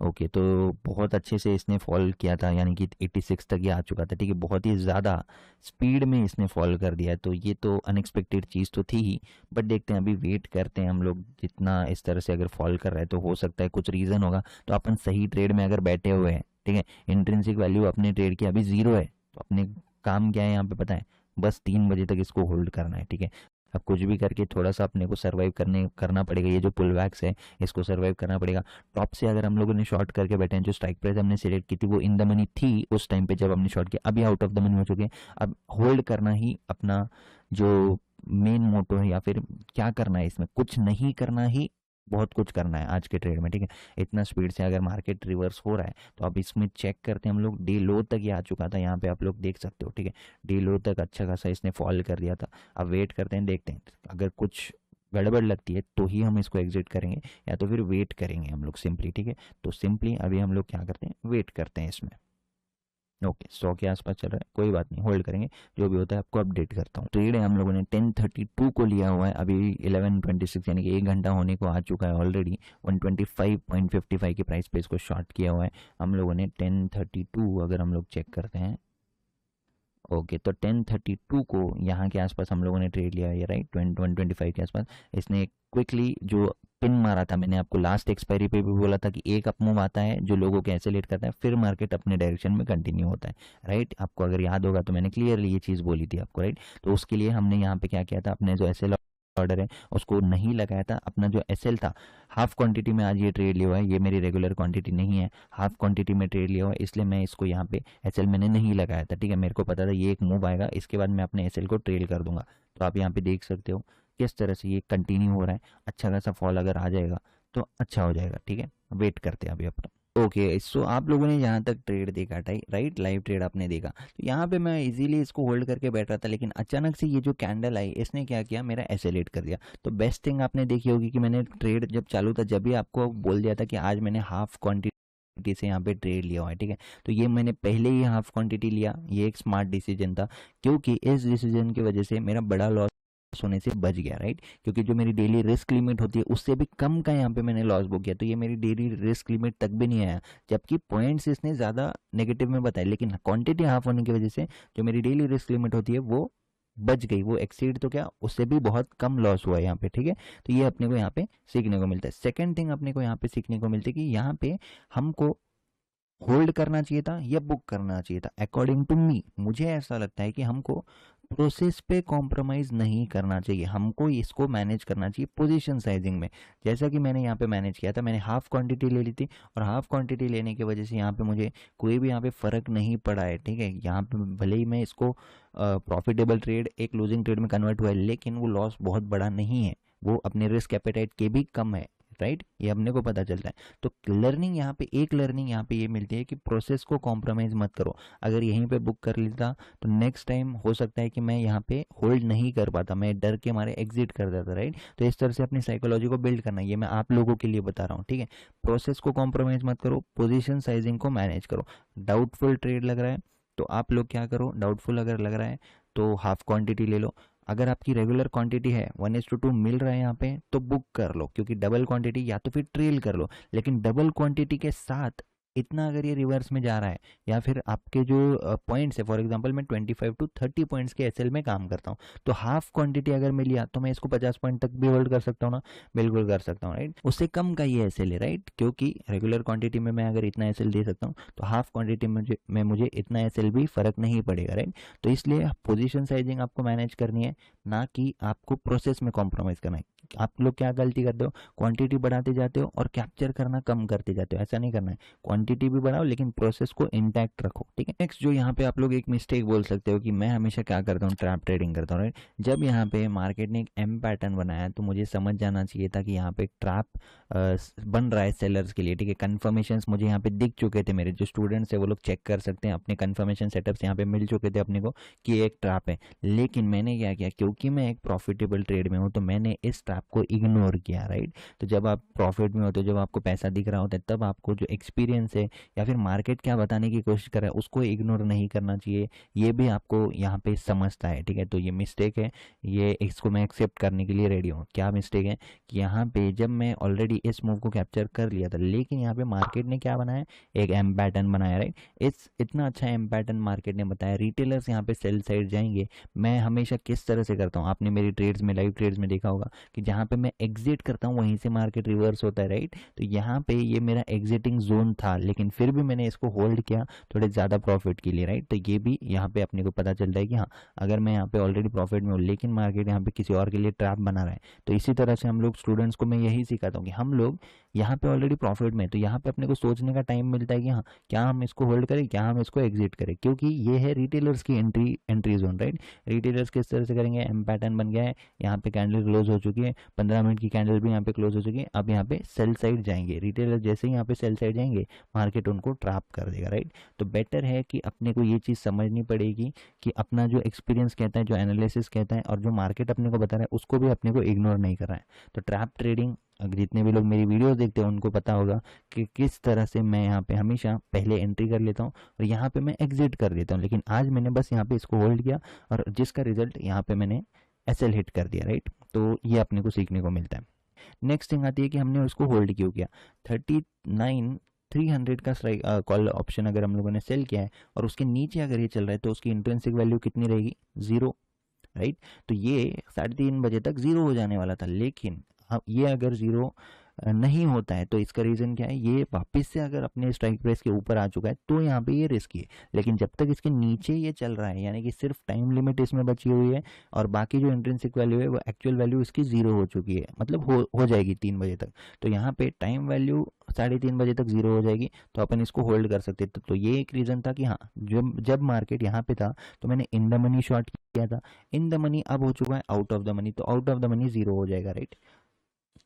ओके, तो बहुत अच्छे से इसने फॉल किया था, यानी कि 86 तक ये आ चुका था, ठीक है। बहुत ही ज़्यादा स्पीड में इसने फॉल कर दिया है, तो ये तो अनएक्सपेक्टेड चीज़ तो थी ही। बट देखते हैं, अभी वेट करते हैं हम लोग, जितना इस तरह से अगर फॉल कर रहा है तो हो सकता है कुछ रीज़न होगा। तो अपन सही ट्रेड में अगर बैठे हुए हैं, ठीक है, इंट्रिंसिक वैल्यू अपने ट्रेड की अभी 0 है, तो अपने काम क्या है यहाँ पे पता है, बस 3 बजे तक इसको होल्ड करना है, ठीक है। अब कुछ भी करके थोड़ा सा अपने को सर्वाइव करना पड़ेगा, ये जो पुल बैक्स है इसको सर्वाइव करना पड़ेगा। टॉप से अगर हम लोगों ने शॉर्ट करके बैठे हैं, जो स्ट्राइक प्राइस हमने सिलेक्ट की थी वो इन द मनी थी उस टाइम पे जब हमने शॉर्ट किया, अभी आउट ऑफ द मनी हो चुके हैं। अब होल्ड करना ही अपना जो मेन मोटो है, या फिर क्या करना है इसमें, कुछ नहीं करना ही बहुत कुछ करना है आज के ट्रेड में, ठीक है। इतना स्पीड से अगर मार्केट रिवर्स हो रहा है तो अब इसमें चेक करते हैं हम लोग, डे लो तक ये आ चुका था, यहाँ पे आप लोग देख सकते हो, ठीक है। डे लो तक अच्छा खासा इसने फॉल कर दिया था। अब वेट करते हैं, देखते हैं अगर कुछ गड़बड़ लगती है तो ही हम इसको एग्जिट करेंगे, या तो फिर वेट करेंगे हम लोग सिंपली, ठीक है। तो सिंपली अभी हम लोग क्या करते हैं, वेट करते हैं इसमें। ओके, 100 के आसपास चल रहा है, कोई बात नहीं, होल्ड करेंगे, जो भी होता है आपको अपडेट करता हूँ। ट्रेड है हम लोगों ने 10:32 को लिया हुआ है, अभी 11:26 यानी कि 1 घंटा होने को आ चुका है ऑलरेडी। 125.55 की प्राइस पे इसको शॉर्ट किया हुआ है हम लोगों ने। 10:32 अगर हम लोग चेक करते हैं, ओके, तो 10:32 को यहाँ के आसपास हम लोगों ने ट्रेड लिया है, राइट, 125 के आसपास। इसने क्विकली जो पिन मारा था, मैंने आपको लास्ट एक्सपायरी पे भी बोला था कि एक अप मूव आता है जो लोगों को ऐसे लेट करता है, फिर मार्केट अपने डायरेक्शन में कंटिन्यू होता है, राइट। आपको अगर याद होगा तो मैंने क्लियरली ये चीज़ बोली थी आपको, राइट। तो उसके लिए हमने यहाँ पे क्या किया था, अपने जो एसएल ऑर्डर है उसको नहीं लगाया था, अपना जो एसएल था हाफ क्वांटिटी में आज ये ट्रेड लिया हुआ है, ये मेरी रेगुलर क्वांटिटी नहीं है, हाफ क्वांटिटी में ट्रेड लिया हुआ है, इसलिए मैं इसको यहाँ पे एसएल मैंने नहीं लगाया था, ठीक है। मेरे को पता था ये एक मूव आएगा, इसके बाद मैं अपने एसएल को ट्रेल कर दूंगा। तो आप यहाँ पे देख सकते हो किस तरह से ये कंटिन्यू हो रहा है। अच्छा खासा फॉल अगर आ जाएगा तो अच्छा हो जाएगा, ठीक है। वेट करते हैं अभी अपना। ओके, सो आप लोगों ने यहाँ तक ट्रेड देखा, राइट, लाइव ट्रेड आपने देखा। तो यहाँ पे मैं इजीली इसको होल्ड करके बैठ रहा था, लेकिन अचानक से ये जो कैंडल आई इसने क्या किया, मेरा एसेलेट कर दिया। तो बेस्ट थिंग आपने देखी होगी कि मैंने ट्रेड जब चालू था जब भी आपको बोल दिया था कि आज मैंने हाफ क्वांटिटी से यहाँ पे ट्रेड लिया हुआ है, ठीक है। तो ये मैंने पहले ही हाफ क्वांटिटी लिया, ये एक स्मार्ट डिसीजन था, क्योंकि इस डिसीजन की वजह से मेरा बड़ा लॉस होने से बच गया, राइट। क्योंकि जो मेरी डेली रिस्क लिमिट होती है उससे भी कम का यहाँ पे मैंने लॉस बुक किया, तो ये मेरी डेली रिस्क लिमिट तक भी नहीं आया, जबकि पॉइंट्स इसने ज़्यादा नेगेटिव में बताया, लेकिन क्वांटिटी हाफ होने की वजह से जो मेरी डेली रिस्क लिमिट होती है वो बच गई, वो एक्सीड तो क्या, उससे भी बहुत कम लॉस हुआ यहाँ पे, ठीक है। तो ये अपने को यहाँ पे सीखने को मिलता है। सेकेंड थिंग अपने को यहाँ पे सीखने को मिलती है कि यहाँ पे हमको होल्ड करना चाहिए था या बुक करना चाहिए था। अकॉर्डिंग टू मी, मुझे ऐसा लगता है कि हमको प्रोसेस पे कॉम्प्रोमाइज़ नहीं करना चाहिए, हमको इसको मैनेज करना चाहिए पोजीशन साइजिंग में। जैसा कि मैंने यहाँ पे मैनेज किया था, मैंने हाफ क्वांटिटी ले ली थी, और हाफ क्वांटिटी लेने की वजह से यहाँ पे मुझे कोई भी यहाँ पे फ़र्क नहीं पड़ा है, ठीक है। यहाँ पे भले ही मैं इसको प्रॉफिटेबल ट्रेड एक लूजिंग ट्रेड में कन्वर्ट हुआ है, लेकिन वो लॉस बहुत बड़ा नहीं है, वो अपने रिस्क एपेटाइट के भी कम है, राइट। ये अपने को पता चलता है। तो लर्निंग यहाँ पे, एक लर्निंग यहाँ पे ये मिलती है कि प्रोसेस को कॉम्प्रोमाइज़ मत करो। अगर यहीं पे बुक कर लेता तो नेक्स्ट टाइम हो सकता है कि मैं यहाँ पे होल्ड नहीं कर पाता, मैं डर के मारे एग्जिट कर देता, राइट। तो इस तरह से अपनी साइकोलॉजी को बिल्ड करना, ये मैं आप लोगों के लिए बता रहा हूँ, ठीक है। प्रोसेस को कॉम्प्रोमाइज़ मत करो, पोजिशन साइजिंग को मैनेज करो। डाउटफुल ट्रेड लग रहा है तो आप लोग क्या करो, डाउटफुल अगर लग रहा है तो हाफ क्वांटिटी ले लो। अगर आपकी रेगुलर क्वांटिटी है 1:2 मिल रहा है यहाँ पे तो बुक कर लो, क्योंकि डबल क्वांटिटी या तो फिर ट्रेल कर लो, लेकिन डबल क्वांटिटी के साथ इतना अगर ये रिवर्स में जा रहा है, या फिर आपके जो पॉइंट्स है, फॉर एग्जांपल मैं 25 to 30 पॉइंट्स के एसएल में काम करता हूँ, तो हाफ क्वांटिटी अगर मैं लिया तो मैं इसको 50 पॉइंट तक भी होल्ड कर सकता हूँ ना, बिल्कुल कर सकता हूँ, राइट। उससे कम का ये एसएल है, राइट, क्योंकि रेगुलर क्वांटिटी में मैं अगर इतना एसएल दे सकता हूँ तो हाफ क्वांटिटी में मुझे इतना एसएल भी फर्क नहीं पड़ेगा, राइट। तो इसलिए पोजिशन साइजिंग आपको मैनेज करनी है, ना कि आपको प्रोसेस में कॉम्प्रोमाइज़ करना है। आप लोग क्या गलती करते हो, क्वांटिटी बढ़ाते जाते हो और कैप्चर करना कम करते जाते हो, ऐसा नहीं करना है। क्वांटिटी भी बढ़ाओ लेकिन प्रोसेस को इंटैक्ट रखो, ठीक है। नेक्स्ट जो यहाँ पे आप लोग एक मिस्टेक बोल सकते हो कि मैं हमेशा क्या करता हूँ, ट्रैप ट्रेडिंग करता हूँ, राइट। जब यहाँ पे मार्केट ने एक एम पैटर्न बनाया तो मुझे समझ जाना चाहिए था कि यहाँ पे ट्रैप बन रहा है सेलर्स के लिए, ठीक है। कन्फर्मेशन मुझे यहाँ पे दिख चुके थे, मेरे जो स्टूडेंट्स है वो लोग चेक कर सकते हैं, अपने कन्फर्मेशन सेटअप्स यहाँ पे मिल चुके थे अपने को कि ये एक ट्रैप है। लेकिन मैंने क्या किया, क्योंकि मैं एक प्रॉफिटेबल ट्रेड में हूँ तो मैंने इस ट्रैप को इग्नोर किया, राइट। तो जब आप प्रॉफिट में होते हो, जब आपको पैसा दिख रहा होता है, तब आपको जो एक्सपीरियंस है या फिर मार्केट क्या बताने की कोशिश कर रहा है उसको इग्नोर नहीं करना चाहिए, ये भी आपको यहाँ पे समझता है, ठीक है। तो ये मिस्टेक है, ये इसको मैं एक्सेप्ट करने के लिए रेडी हूँ। क्या मिस्टेक है कि यहाँ पे जब मैं ऑलरेडी सिंपली इस मूव को कैप्चर कर लिया था, लेकिन यहाँ पे मार्केट ने क्या बनाया, एक एम पैटर्न बनाया, राइट। इतना अच्छा एम पैटर्न मार्केट ने बताया, रिटेलर्स यहाँ पे सेल साइड जाएंगे। मैं हमेशा किस तरह से करता हूँ, आपने मेरी ट्रेड्स में, लाइव ट्रेड्स में देखा होगा कि जहाँ पे मैं एग्जिट करता हूँ वहीं से मार्केट रिवर्स होता है, राइट। तो यहाँ पे ये मेरा एग्जिटिंग जोन था, लेकिन फिर भी मैंने इसको होल्ड किया थोड़े ज़्यादा प्रॉफिट के लिए, राइट। तो ये भी यहाँ पे अपने को पता चलता है कि हाँ, अगर मैं यहाँ पे ऑलरेडी प्रॉफिट में हूँ लेकिन मार्केट यहाँ पे किसी और के लिए ट्रैप बना रहा है, तो इसी तरह से हम लोग स्टूडेंट्स को मैं यही सिखाता हूँ कि हम लोग यहाँ पे ऑलरेडी प्रॉफिट में, तो यहाँ पे अपने को सोचने का टाइम मिलता है कि हाँ, क्या हम इसको होल्ड करें, क्या हम इसको एग्जिट करें, क्योंकि ये है रिटेलर्स की एंट्री जोन, राइट। रिटेलर्स किस तरह से करेंगे, एम पैटर्न बन गया है, यहाँ पे कैंडल क्लोज हो चुकी है, 15 मिनट की कैंडल भी यहाँ पे क्लोज हो चुकी है। अब यहाँ पे सेल साइड जाएंगे रिटेलर, जैसे ही यहाँ पे सेल साइड जाएंगे मार्केट उनको ट्रैप कर देगा, राइट। तो बेटर है कि अपने को ये चीज़ समझनी पड़ेगी कि अपना जो एक्सपीरियंस कहता है, जो एनालिसिस कहता है, और जो मार्केट अपने को बता रहा है उसको भी अपने को इग्नोर नहीं कर रहा है। तो ट्रैप ट्रेडिंग, जितने भी लोग मेरी वीडियोस देखते हैं उनको पता होगा कि किस तरह से मैं यहाँ पे हमेशा पहले एंट्री कर लेता हूँ और यहाँ पे मैं एग्जिट कर देता हूँ, लेकिन आज मैंने बस यहाँ पे इसको होल्ड किया और जिसका रिजल्ट यहाँ पे मैंने एसएल हिट कर दिया, राइट। तो ये अपने को सीखने को मिलता है। नेक्स्ट थिंग आती है कि हमने उसको होल्ड क्यों किया। 39,300 का स्ट्राइक कॉल ऑप्शन अगर हम लोगों ने सेल किया है और उसके नीचे अगर ये चल रहा है तो उसकी इंट्रिंसिक वैल्यू कितनी रहेगी, 0, राइट। तो ये 3:30 बजे तक 0 हो जाने वाला था, लेकिन ये अगर 0 नहीं होता है तो इसका रीज़न क्या है, ये वापस से अगर अपने स्ट्राइक प्राइस के ऊपर आ चुका है तो यहाँ पे ये रिस्की है। लेकिन जब तक इसके नीचे ये चल रहा है, यानी कि सिर्फ टाइम लिमिट इसमें बची हुई है और बाकी जो इंट्रिंसिक वैल्यू है वो एक्चुअल वैल्यू इसकी 0 हो चुकी है, मतलब हो जाएगी 3 बजे तक। तो यहाँ पे टाइम वैल्यू 3:30 बजे तक 0 हो जाएगी, तो अपन इसको होल्ड कर सकते। तो ये एक रीज़न था कि हाँ, जब मार्केट यहाँ पे था तो मैंने इन द मनी शॉर्ट किया था। इन द मनी अब हो चुका है आउट ऑफ द मनी, तो आउट ऑफ द मनी 0 हो जाएगा, राइट।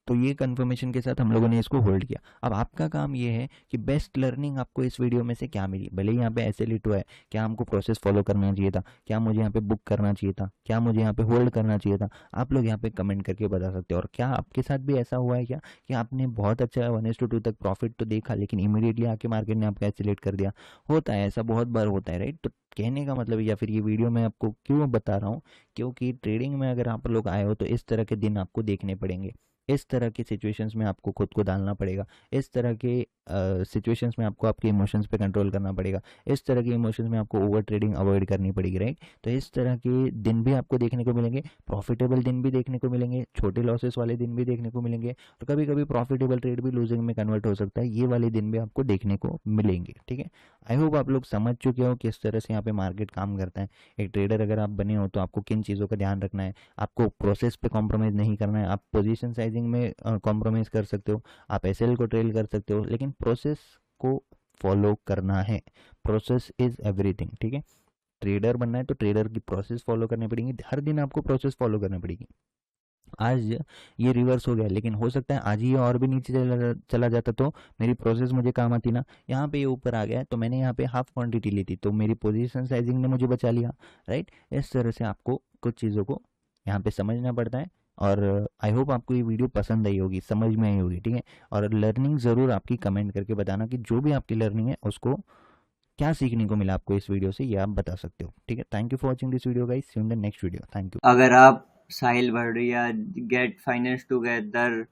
तो ये कंफर्मेशन के साथ हम लोगों ने इसको होल्ड किया। अब आपका काम ये है कि बेस्ट लर्निंग आपको इस वीडियो में से क्या मिली, भले ही यहाँ पे ऐसे लिटो है, क्या हमको प्रोसेस फॉलो करना चाहिए था, क्या मुझे यहाँ पे बुक करना चाहिए था, क्या मुझे यहाँ पे होल्ड करना चाहिए था, आप लोग यहाँ पे कमेंट करके बता सकते हो। और क्या आपके साथ भी ऐसा हुआ है क्या कि आपने बहुत अच्छा 1:2 तक प्रॉफिट तो देखा लेकिन इमीडिएटली आके मार्केट ने आपका एसिलेट कर दिया। होता है, ऐसा बहुत बार होता है, राइट। तो कहने का मतलब, या फिर ये वीडियो मैं आपको क्यों बता रहा हूँ, क्योंकि ट्रेडिंग में अगर आप लोग आए हो तो इस तरह के दिन आपको देखने पड़ेंगे, इस तरह की सिचुएशंस में आपको खुद को डालना पड़ेगा, इस तरह के सिचुएशंस में आपको आपके इमोशंस पे कंट्रोल करना पड़ेगा, इस तरह के इमोशंस में आपको ओवर ट्रेडिंग अवॉइड करनी पड़ेगी, राइट। तो इस तरह के दिन भी आपको देखने को मिलेंगे, प्रॉफिटेबल दिन भी देखने को मिलेंगे, छोटे लॉसेस वाले दिन भी देखने को मिलेंगे, और कभी कभी प्रॉफिटेबल ट्रेड भी लूजिंग में कन्वर्ट हो सकता है। ये वाले दिन भी आपको देखने को मिलेंगे, ठीक है। आई होप आप लोग समझ चुके हो किस तरह से यहाँ पे मार्केट काम करता है। एक ट्रेडर अगर आप बने हो तो आपको किन चीज़ों का ध्यान रखना है, आपको प्रोसेस पे कॉम्प्रोमाइज़ नहीं करना है। आप पोजीशन साइजिंग में कॉम्प्रोमाइज़ कर सकते हो, आप एसएल को ट्रेल कर सकते हो, लेकिन प्रोसेस को फॉलो करना है। प्रोसेस इज एवरीथिंग, ठीक है। ट्रेडर बनना है तो ट्रेडर की प्रोसेस फॉलो करनी पड़ेगी, हर दिन आपको प्रोसेस फॉलो करनी पड़ेगी। आज ये रिवर्स हो गया, लेकिन हो सकता है आज ये और भी नीचे चला जाता तो मेरी प्रोसेस मुझे काम आती ना। यहाँ पे ये ऊपर आ गया है तो मैंने यहाँ पे हाफ क्वांटिटी ली थी तो मेरी पोजीशन साइजिंग ने मुझे बचा लिया, राइट। इस तरह से आपको कुछ चीज़ों को यहाँ पे समझना पड़ता है। और आई होप आपको ये वीडियो पसंद आई होगी, समझ में आई होगी, ठीक है। और लर्निंग ज़रूर आपकी कमेंट करके बताना कि जो भी आपकी लर्निंग है उसको क्या सीखने को मिला आपको इस वीडियो से, ये आप बता सकते हो, ठीक है। Thank you for watching this video guys, see you in the next video, thank you. अगर आप Sahil Bhadiya, Get Finance Together,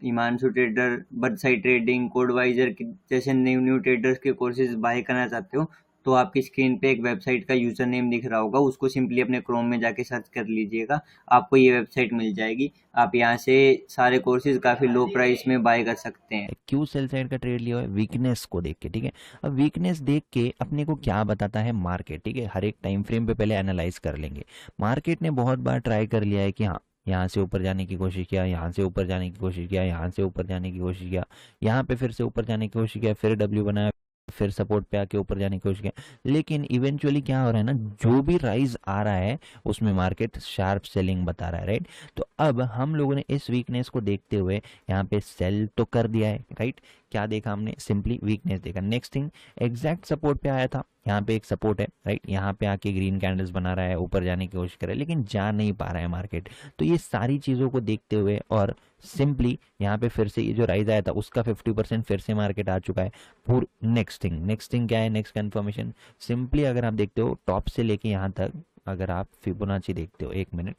Himanshu Trader, Birdseye Trading, Codevisor जैसे न्यू न्यू ट्रेडर्स के कोर्सेज बाय करना चाहते हो तो आपकी स्क्रीन पे एक वेबसाइट का यूजर नेम दिख रहा होगा, उसको सिंपली अपने क्रोम में जाके सर्च कर लीजिएगा, आपको ये वेबसाइट मिल जाएगी। आप यहाँ से सारे कोर्सेज काफ़ी लो प्राइस में बाय कर सकते हैं। क्यों सेल साइड का ट्रेड लिया है, वीकनेस को देख के, ठीक है। अब वीकनेस देख के अपने को क्या बताता है मार्केट, ठीक है। हर एक टाइम फ्रेम पे पहले एनालाइज कर लेंगे। मार्केट ने बहुत बार ट्राई कर लिया है कि हाँ, यहाँ से ऊपर जाने की कोशिश किया, यहाँ से ऊपर जाने की कोशिश किया, यहाँ से ऊपर जाने की कोशिश किया, यहाँ पे फिर से ऊपर जाने की कोशिश किया, फिर डब्ल्यू बनाया, फिर सपोर्ट पे आके ऊपर जाने की कोशिश किया। लेकिन इवेंचुअली क्या हो रहा है ना, जो भी राइज आ रहा है उसमें मार्केट शार्प सेलिंग बता रहा है, राइट। तो अब हम लोगों ने इस वीकनेस को देखते हुए यहाँ पे सेल तो कर दिया है, राइट। क्या देखा हमने, सिंपली वीकनेस देखा। नेक्स्ट थिंग, एग्जैक्ट सपोर्ट पे आया था, यहाँ पे एक सपोर्ट है, राइट। यहाँ पे आके ग्रीन कैंडल्स बना रहा है, ऊपर जाने की कोशिश कर रहा है, लेकिन जा नहीं पा रहा है मार्केट। तो ये सारी चीज़ों को देखते हुए और सिंपली यहाँ पे फिर से ये जो राइज आया था उसका 50% फिर से मार्केट आ चुका है। पूर नेक्स्ट थिंग क्या है, नेक्स्ट कंफर्मेशन, सिंपली अगर आप देखते हो टॉप से लेके यहाँ तक, अगर आप फिबोनाची देखते हो, 1 मिनट,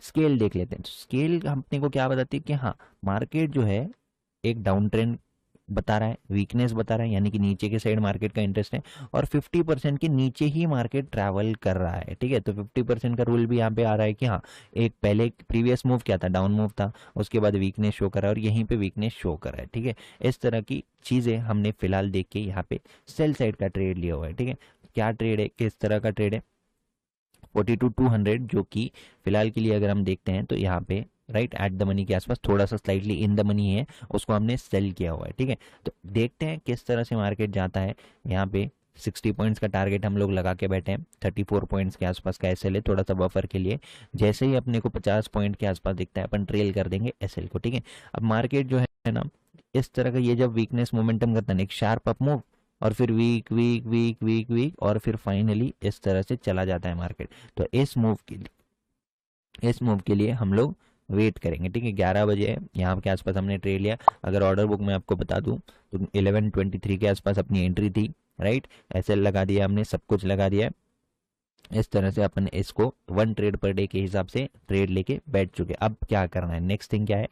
स्केल देख लेते हैं। तो स्केल अपने को क्या बताती है कि हाँ मार्केट जो है एक डाउन ट्रेंड बता रहा है, वीकनेस बता रहा है, यानी कि नीचे के साइड मार्केट का इंटरेस्ट है, और 50% के नीचे ही मार्केट ट्रैवल कर रहा है। ठीक है, तो 50% का रूल भी यहाँ पे आ रहा है कि हाँ एक पहले प्रीवियस मूव क्या था, डाउन मूव था, उसके बाद वीकनेस शो कर रहा है और यहीं पे वीकनेस शो कर रहा है। ठीक है, इस तरह की चीज़ें हमने फिलहाल देख के यहाँ पे सेल साइड का ट्रेड लिया हुआ है। ठीक है, क्या ट्रेड है, किस तरह का ट्रेड है, 42,200 जो कि फिलहाल के लिए अगर हम देखते हैं तो यहाँ पे राइट एट द मनी के आसपास, थोड़ा सा स्लाइटली इन द मनी है, उसको हमने सेल किया हुआ है। ठीक है, तो देखते हैं किस तरह से मार्केट जाता है। यहाँ पे 60 पॉइंट्स का टारगेट हम लोग लगा के बैठे हैं, 34 पॉइंट्स के आसपास का एसएल है, थोड़ा सा बफर के लिए। जैसे ही अपने को 50 पॉइंट के आसपास दिखता है अपन ट्रेल कर देंगे एसएल को। ठीक है, अब मार्केट जो है ना इस तरह का, ये जब वीकनेस मोमेंटम करता है ना, एक शार्प अप मूव और फिर weak weak weak weak weak और फिर फाइनली इस तरह से चला जाता है मार्केट। तो इस मूव के लिए हम लोग वेट करेंगे। ठीक है, 11 बजे है यहाँ के आसपास हमने ट्रेड लिया। अगर ऑर्डर बुक में आपको बता दूं तो 11:23 के आसपास अपनी एंट्री थी, राइट, एसएल लगा दिया हमने, सब कुछ लगा दिया है। इस तरह से अपन इसको 1 ट्रेड पर डे के हिसाब से ट्रेड लेके बैठ चुके। अब क्या करना है, नेक्स्ट थिंग क्या है,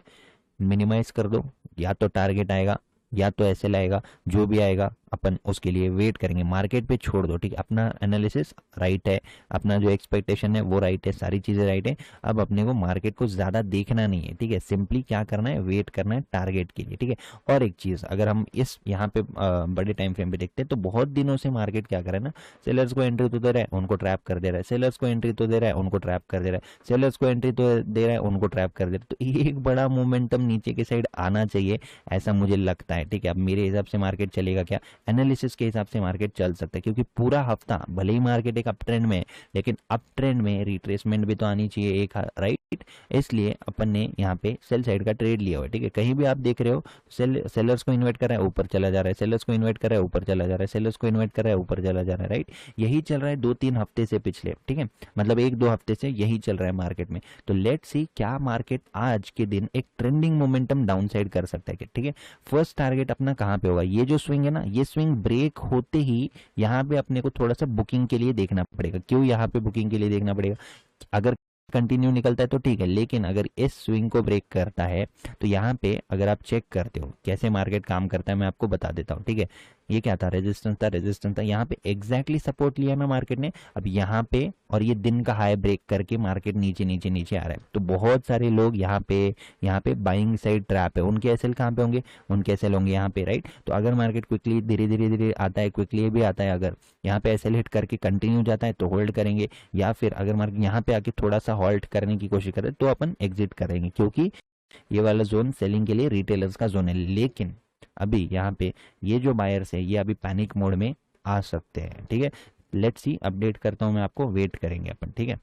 मिनिमाइज कर दो, या तो टारगेट आएगा या तो एसएल आएगा, जो भी आएगा अपन उसके लिए वेट करेंगे, मार्केट पे छोड़ दो। ठीक है, अपना एनालिसिस राइट है, अपना जो एक्सपेक्टेशन है वो राइट है, सारी चीज़ें राइट है। अब अपने को मार्केट को ज़्यादा देखना नहीं है। ठीक है, सिंपली क्या करना है, वेट करना है टारगेट के लिए। ठीक है, और एक चीज़ अगर हम इस यहाँ पे बड़े टाइम फ्रेम पे देखते हैं तो बहुत दिनों से मार्केट क्या कर रहा है ना, सेलर्स को एंट्री तो दे रहा है, उनको ट्रैप कर दे रहा है, सेलर्स को एंट्री तो दे रहा है, उनको ट्रैप कर दे रहा है, सेलर्स को एंट्री तो दे रहा है, उनको ट्रैप कर दे रहा है। तो एक बड़ा मोमेंटम नीचे के साइड आना चाहिए, ऐसा मुझे लगता है। ठीक है, अब मेरे हिसाब से मार्केट चलेगा क्या, एनालिसिस के हिसाब से मार्केट चल सकता है, क्योंकि पूरा हफ्ता भले ही मार्केट एक अप ट्रेंड में है, लेकिन अप ट्रेंड में रिट्रेसमेंट भी तो आनी चाहिए एक, राइट। इसलिए अपन ने यहाँ पे सेल साइड का ट्रेड लिया हुआ है। ठीक है, कहीं भी आप देख रहे हो सेलर्स को इन्वाइट कर रहा है, ऊपर चला जा रहा है, सेलर्स को इन्वाइट कर रहा है, ऊपर चला जा रहा है, सेलर्स को इन्वाइट कर रहा है, ऊपर चला जा रहा है, राइट। यही चल रहा है 2-3 हफ्ते से पिछले। ठीक है, मतलब 1-2 हफ्ते से यही चल रहा है मार्केट में। तो लेट्स सी क्या मार्केट आज के दिन एक ट्रेंडिंग मोमेंटम डाउन साइड कर सकता है। ठीक है, फर्स्ट टारगेट अपना कहाँ पे होगा, ये जो स्विंग है ना, ये स्विंग ब्रेक होते ही यहाँ पे अपने को थोड़ा सा बुकिंग के लिए देखना पड़ेगा। क्यों यहाँ पे बुकिंग के लिए देखना पड़ेगा, अगर कंटिन्यू निकलता है तो ठीक है, लेकिन अगर इस स्विंग को ब्रेक करता है तो यहाँ पे अगर आप चेक करते हो कैसे मार्केट काम करता है, मैं आपको बता देता हूँ। ठीक है, ये क्या था, रेजिस्टेंस था, यहाँ पे एग्जैक्टली सपोर्ट लिया ना मार्केट ने, अब यहाँ पे, और ये दिन का हाई ब्रेक करके मार्केट नीचे नीचे नीचे आ रहा है। तो बहुत सारे लोग यहाँ पे बाइंग साइड ट्रैप है, उनके एसएल कहाँ पे होंगे, उनके एसएल होंगे यहाँ पे, राइट। तो अगर मार्केट क्विकली धीरे धीरे धीरे आता है, क्विकली भी आता है, अगर यहाँ पे एसएल हिट करके कंटिन्यू जाता है तो होल्ड करेंगे, या फिर अगर मार्केट यहाँ पे आके थोड़ा सा हॉल्ट करने की कोशिश करे तो अपन एग्जिट करेंगे, क्योंकि ये वाला जोन सेलिंग के लिए रिटेलर्स का जोन है। लेकिन अभी यहाँ पे ये जो बायर्स है ये अभी पैनिक मोड में आ सकते हैं। ठीक है, लेट्स सी, अपडेट करता हूँ मैं आपको, वेट करेंगे अपन। ठीक है,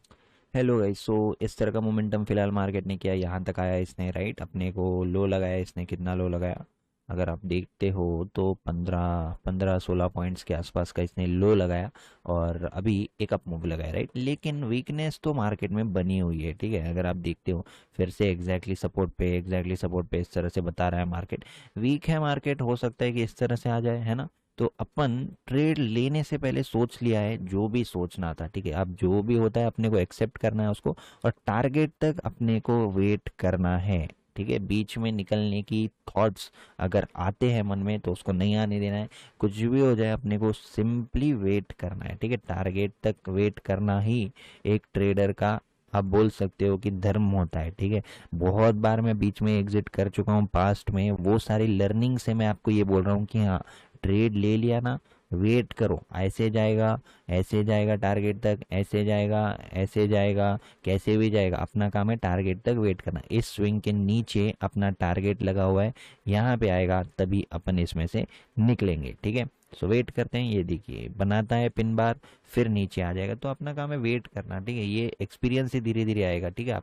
हेलो गाइस, सो इस तरह का मोमेंटम फिलहाल मार्केट ने किया, यहाँ तक आया इसने, राइट। अपने को लो लगाया इसने, कितना लो लगाया, अगर आप देखते हो तो 15-16 पॉइंट्स के आसपास का इसने लो लगाया, और अभी एक अप मूव लगाया, राइट। लेकिन वीकनेस तो मार्केट में बनी हुई है। ठीक है, अगर आप देखते हो फिर से एग्जैक्टली सपोर्ट पे इस तरह से बता रहा है मार्केट, वीक है मार्केट, हो सकता है कि इस तरह से आ जाए, है ना। तो अपन ट्रेड लेने से पहले सोच लिया है जो भी सोचना था। ठीक है, अब जो भी होता है अपने को एक्सेप्ट करना है उसको, और टारगेट तक अपने को वेट करना है। ठीक है, बीच में निकलने की थॉट्स अगर आते हैं मन में तो उसको नहीं आने देना है, कुछ भी हो जाए अपने को सिंपली वेट करना है। ठीक है, टारगेट तक वेट करना ही एक ट्रेडर का आप बोल सकते हो कि धर्म होता है। ठीक है, बहुत बार मैं बीच में एग्जिट कर चुका हूँ पास्ट में, वो सारी लर्निंग से मैं आपको ये बोल रहा हूँ कि हाँ ट्रेड ले लिया ना, वेट करो, ऐसे जाएगा टारगेट तक, ऐसे जाएगा, ऐसे जाएगा, कैसे भी जाएगा, अपना काम है टारगेट तक वेट करना। इस स्विंग के नीचे अपना टारगेट लगा हुआ है, यहाँ पे आएगा तभी अपन इसमें से निकलेंगे। ठीक है, सो वेट करते हैं, ये देखिए बनाता है पिन बार, फिर नीचे आ जाएगा, तो अपना काम है वेट करना। ठीक है, ये एक्सपीरियंस से धीरे धीरे आएगा। ठीक है,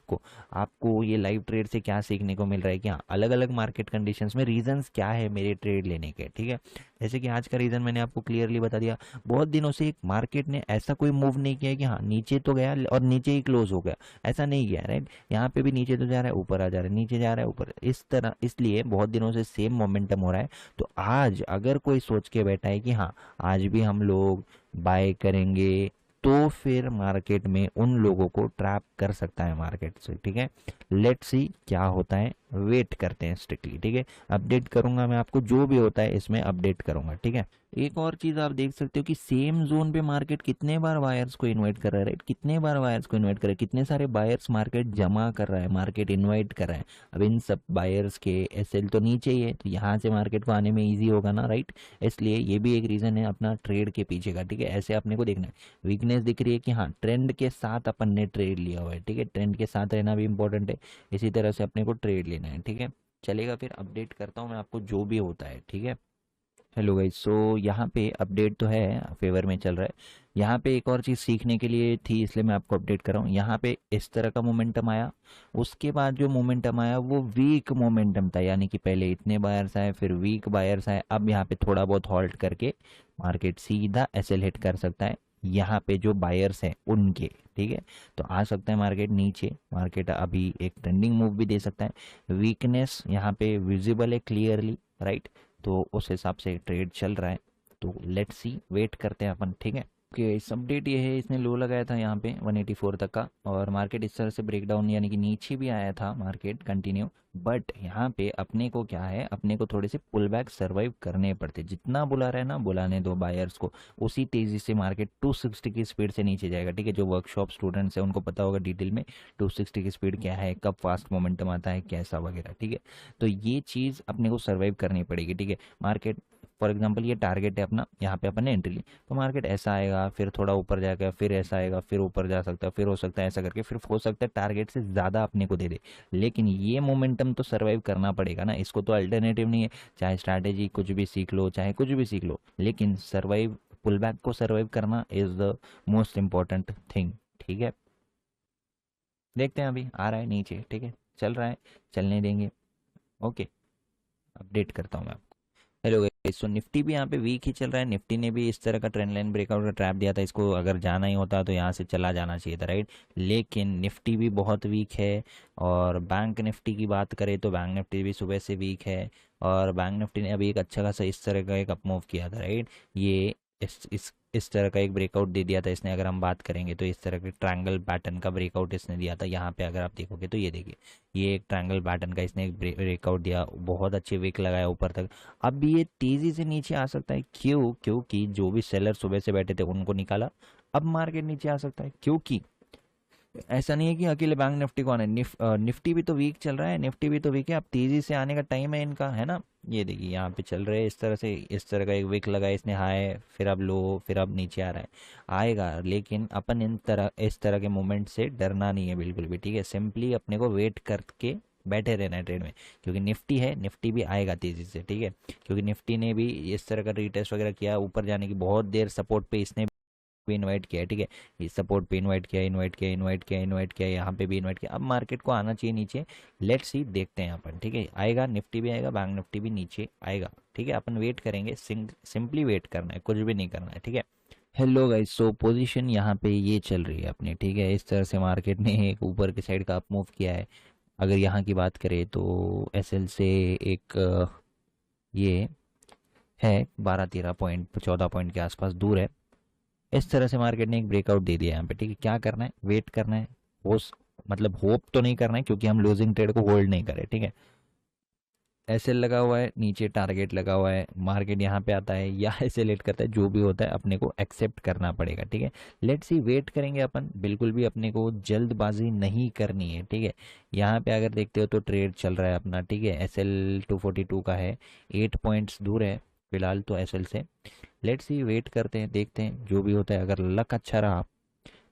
आपको ये लाइव ट्रेड से क्या सीखने को मिल रहा है कि हाँ अलग अलग मार्केट कंडीशंस में रीजंस क्या है मेरे ट्रेड लेने के। ठीक है, जैसे कि आज का रीजन मैंने आपको क्लियरली बता दिया, बहुत दिनों से एक मार्केट ने ऐसा कोई मूव नहीं किया है कि हाँ नीचे तो गया और नीचे ही क्लोज हो गया, ऐसा नहीं किया, राइट। यहाँ पे भी नीचे तो जा रहा है, ऊपर आ जा रहा है, नीचे जा रहा है, ऊपर, इस तरह, इसलिए बहुत दिनों से सेम मोमेंटम हो रहा है। तो आज अगर कोई सोच के बैठा है कि हाँ आज भी हम लोग बाय करेंगे, तो फिर मार्केट में उन लोगों को ट्रैप कर सकता है मार्केट से, ठीक है। लेट्स सी क्या होता है, वेट करते हैं स्ट्रिक्टली, ठीक है। अपडेट करूंगा मैं आपको, जो भी होता है इसमें अपडेट करूंगा, ठीक है। एक और चीज आप देख सकते हो कि सेम जोन पे मार्केट कितने बार बायर्स को इनवाइट कर रहा है, राइट, कितने बार बायर्स को इनवाइट कर रहा है, कितने सारे बायर्स मार्केट जमा कर रहा है, मार्केट इनवाइट कर रहा है। अब इन सब बायर्स के एसएल तो नीचे ही है, तो यहाँ से मार्केट को आने में ईजी होगा ना, राइट। इसलिए ये भी एक रीजन है अपना ट्रेड के पीछे का, ठीक है। ऐसे अपने को देखना है, वीकनेस दिख रही है कि हाँ ट्रेंड के साथ अपन ने ट्रेड लिया हुआ है, ठीक है। ट्रेंड के साथ रहना भी इंपॉर्टेंट है, इसी तरह से अपने को ट्रेड लेना है, ठीक है। चलेगा, फिर अपडेट करता हूँ मैं आपको जो भी होता है, ठीक है। हेलो गाइस, सो यहाँ पे अपडेट तो है, फेवर में चल रहा है। यहाँ पे एक और चीज़ सीखने के लिए थी, इसलिए मैं आपको अपडेट कर रहा हूँ। यहाँ पे इस तरह का मोमेंटम आया, उसके बाद जो मोमेंटम आया वो वीक मोमेंटम था, यानी कि पहले इतने बायर्स आए, फिर वीक बायर्स आए। अब यहाँ पे थोड़ा बहुत हॉल्ट करके मार्केट सीधा एसएल हिट कर सकता है, यहाँ पे जो बायर्स हैं उनके, ठीक है। तो आ सकता है मार्केट नीचे, मार्केट अभी एक ट्रेंडिंग मूव भी दे सकता है। वीकनेस यहाँ पे विजिबल है क्लियरली, राइट। तो उस हिसाब से ट्रेड चल रहा है, तो लेट्स सी, वेट करते हैं अपन, ठीक है। ओके, इस अपडेट ये है, इसने लो लगाया था यहाँ पे 184 तक का, और मार्केट इस तरह से ब्रेकडाउन यानी कि नीचे भी आया था मार्केट कंटिन्यू। बट यहाँ पे अपने को क्या है, अपने को थोड़े से पुल बैक सर्वाइव करने पड़ते, जितना बुला रहा है ना बुलाने दो बायर्स को, उसी तेजी से मार्केट 260 की स्पीड से नीचे जाएगा, ठीक है। जो वर्कशॉप स्टूडेंट्स हैं उनको पता होगा डिटेल में 260 की स्पीड क्या है, कब फास्ट मोमेंटम आता है, कैसा वगैरह, ठीक है। तो ये चीज़ अपने को सर्वाइव करनी पड़ेगी, ठीक है। मार्केट फॉर एग्जांपल ये टारगेट है अपना, यहाँ पे अपन ने एंट्री ली, तो मार्केट ऐसा आएगा, फिर थोड़ा ऊपर जाएगा, फिर ऐसा आएगा, फिर ऊपर जा सकता है, फिर हो सकता है ऐसा करके, फिर हो सकता है टारगेट से ज़्यादा अपने को दे दे। लेकिन ये मोमेंटम तो सर्वाइव करना पड़ेगा ना, इसको तो अल्टरनेटिव नहीं है। चाहे स्ट्रैटेजी कुछ भी सीख लो, चाहे कुछ भी सीख लो, लेकिन सर्वाइव, पुल बैक को सर्वाइव करना is the most important thing, ठीक है। देखते हैं, अभी आ रहा है नीचे, ठीक है, चल रहा है, चलने देंगे। ओके, अपडेट करता हूँ मैं। हेलो गाइस, सो निफ्टी भी यहाँ पे वीक ही चल रहा है। निफ्टी ने भी इस तरह का ट्रेंड लाइन ब्रेकआउट का ट्रैप दिया था, इसको अगर जाना ही होता तो यहाँ से चला जाना चाहिए था, राइट। लेकिन निफ्टी भी बहुत वीक है। और बैंक निफ्टी की बात करें तो बैंक निफ्टी भी सुबह से वीक है, और बैंक निफ्टी ने अभी एक अच्छा खासा इस तरह का एक अपमूव किया था, राइट। ये इस तरह का एक ब्रेकआउट दे दिया था इसने, अगर हम बात करेंगे तो इस तरह के ट्रायंगल पैटर्न का ब्रेकआउट इसने दिया था। यहाँ पे अगर आप देखोगे तो ये देखिए, ये एक ट्रायंगल पैटर्न का इसने एक ब्रेकआउट दिया, बहुत अच्छे विक लगाया ऊपर तक। अब ये तेजी से नीचे आ सकता है, क्यों? क्योंकि जो भी सेलर सुबह से बैठे थे उनको निकाला, अब मार्केट नीचे आ सकता है, क्योंकि ऐसा नहीं है कि अकेले बैंक निफ्टी को आना है, निफ्टी भी तो वीक चल रहा है, निफ्टी भी तो वीक है। अब तेजी से आने का टाइम है इनका, है ना। ये देखिए यहाँ पे चल रहे हैं इस तरह से, इस तरह का एक विक लगा इसने, हाई, फिर अब लो, फिर अब नीचे आ रहा है, आएगा। लेकिन अपन इस तरह के मूवमेंट से डरना नहीं है बिल्कुल भी, ठीक है। सिंपली अपने को वेट करके बैठे रहना है ट्रेड में, क्योंकि निफ्टी है, निफ्टी भी आएगा तेजी से, ठीक है। क्योंकि निफ्टी ने भी इस तरह का रीटेस्ट वगैरह किया, ऊपर जाने की बहुत देर सपोर्ट पे इसने भी इनवाइट किया है, ठीक है। इस सपोर्ट पे इनवाइट किया, इनवाइट किया, इनवाइट किया, इनवाइट किया, यहाँ पे भी इनवाइट किया। अब मार्केट को आना चाहिए नीचे, लेट्स सी, देखते हैं अपन, ठीक है। आएगा, निफ्टी भी आएगा, बैंक निफ्टी भी नीचे आएगा, ठीक है। अपन वेट करेंगे, सिंपली वेट करना है, कुछ भी नहीं करना है, ठीक है। हेलो गाइस, सो पोजीशन यहाँ पे ये चल रही है अपनी, ठीक है। इस तरह से मार्केट ने एक ऊपर की साइड का अप मूव किया है। अगर यहाँ की बात करें तो एसएल से एक ये है 12-13 पॉइंट, 14 पॉइंट के आसपास दूर है। इस तरह से मार्केट ने एक ब्रेकआउट दे दिया यहाँ पे, ठीक है। क्या करना है, वेट करना है। मतलब होप तो नहीं करना है, क्योंकि हम लूजिंग ट्रेड को होल्ड नहीं करें, ठीक है। एसएल लगा हुआ है, नीचे टारगेट लगा हुआ है, मार्केट यहाँ पे आता है या एसएलेट करता है, जो भी होता है अपने को एक्सेप्ट करना पड़ेगा, ठीक है। लेट्स सी, वेट करेंगे अपन, बिल्कुल भी अपने को जल्दबाजी नहीं करनी है, ठीक है। यहाँ पे अगर देखते हो तो ट्रेड चल रहा है अपना, ठीक है। एसएल 242 का है, 8 पॉइंट्स दूर है फिलहाल तो एसएल से। लेट्स सी, वेट करते हैं, देखते हैं जो भी होता है। अगर लक अच्छा रहा,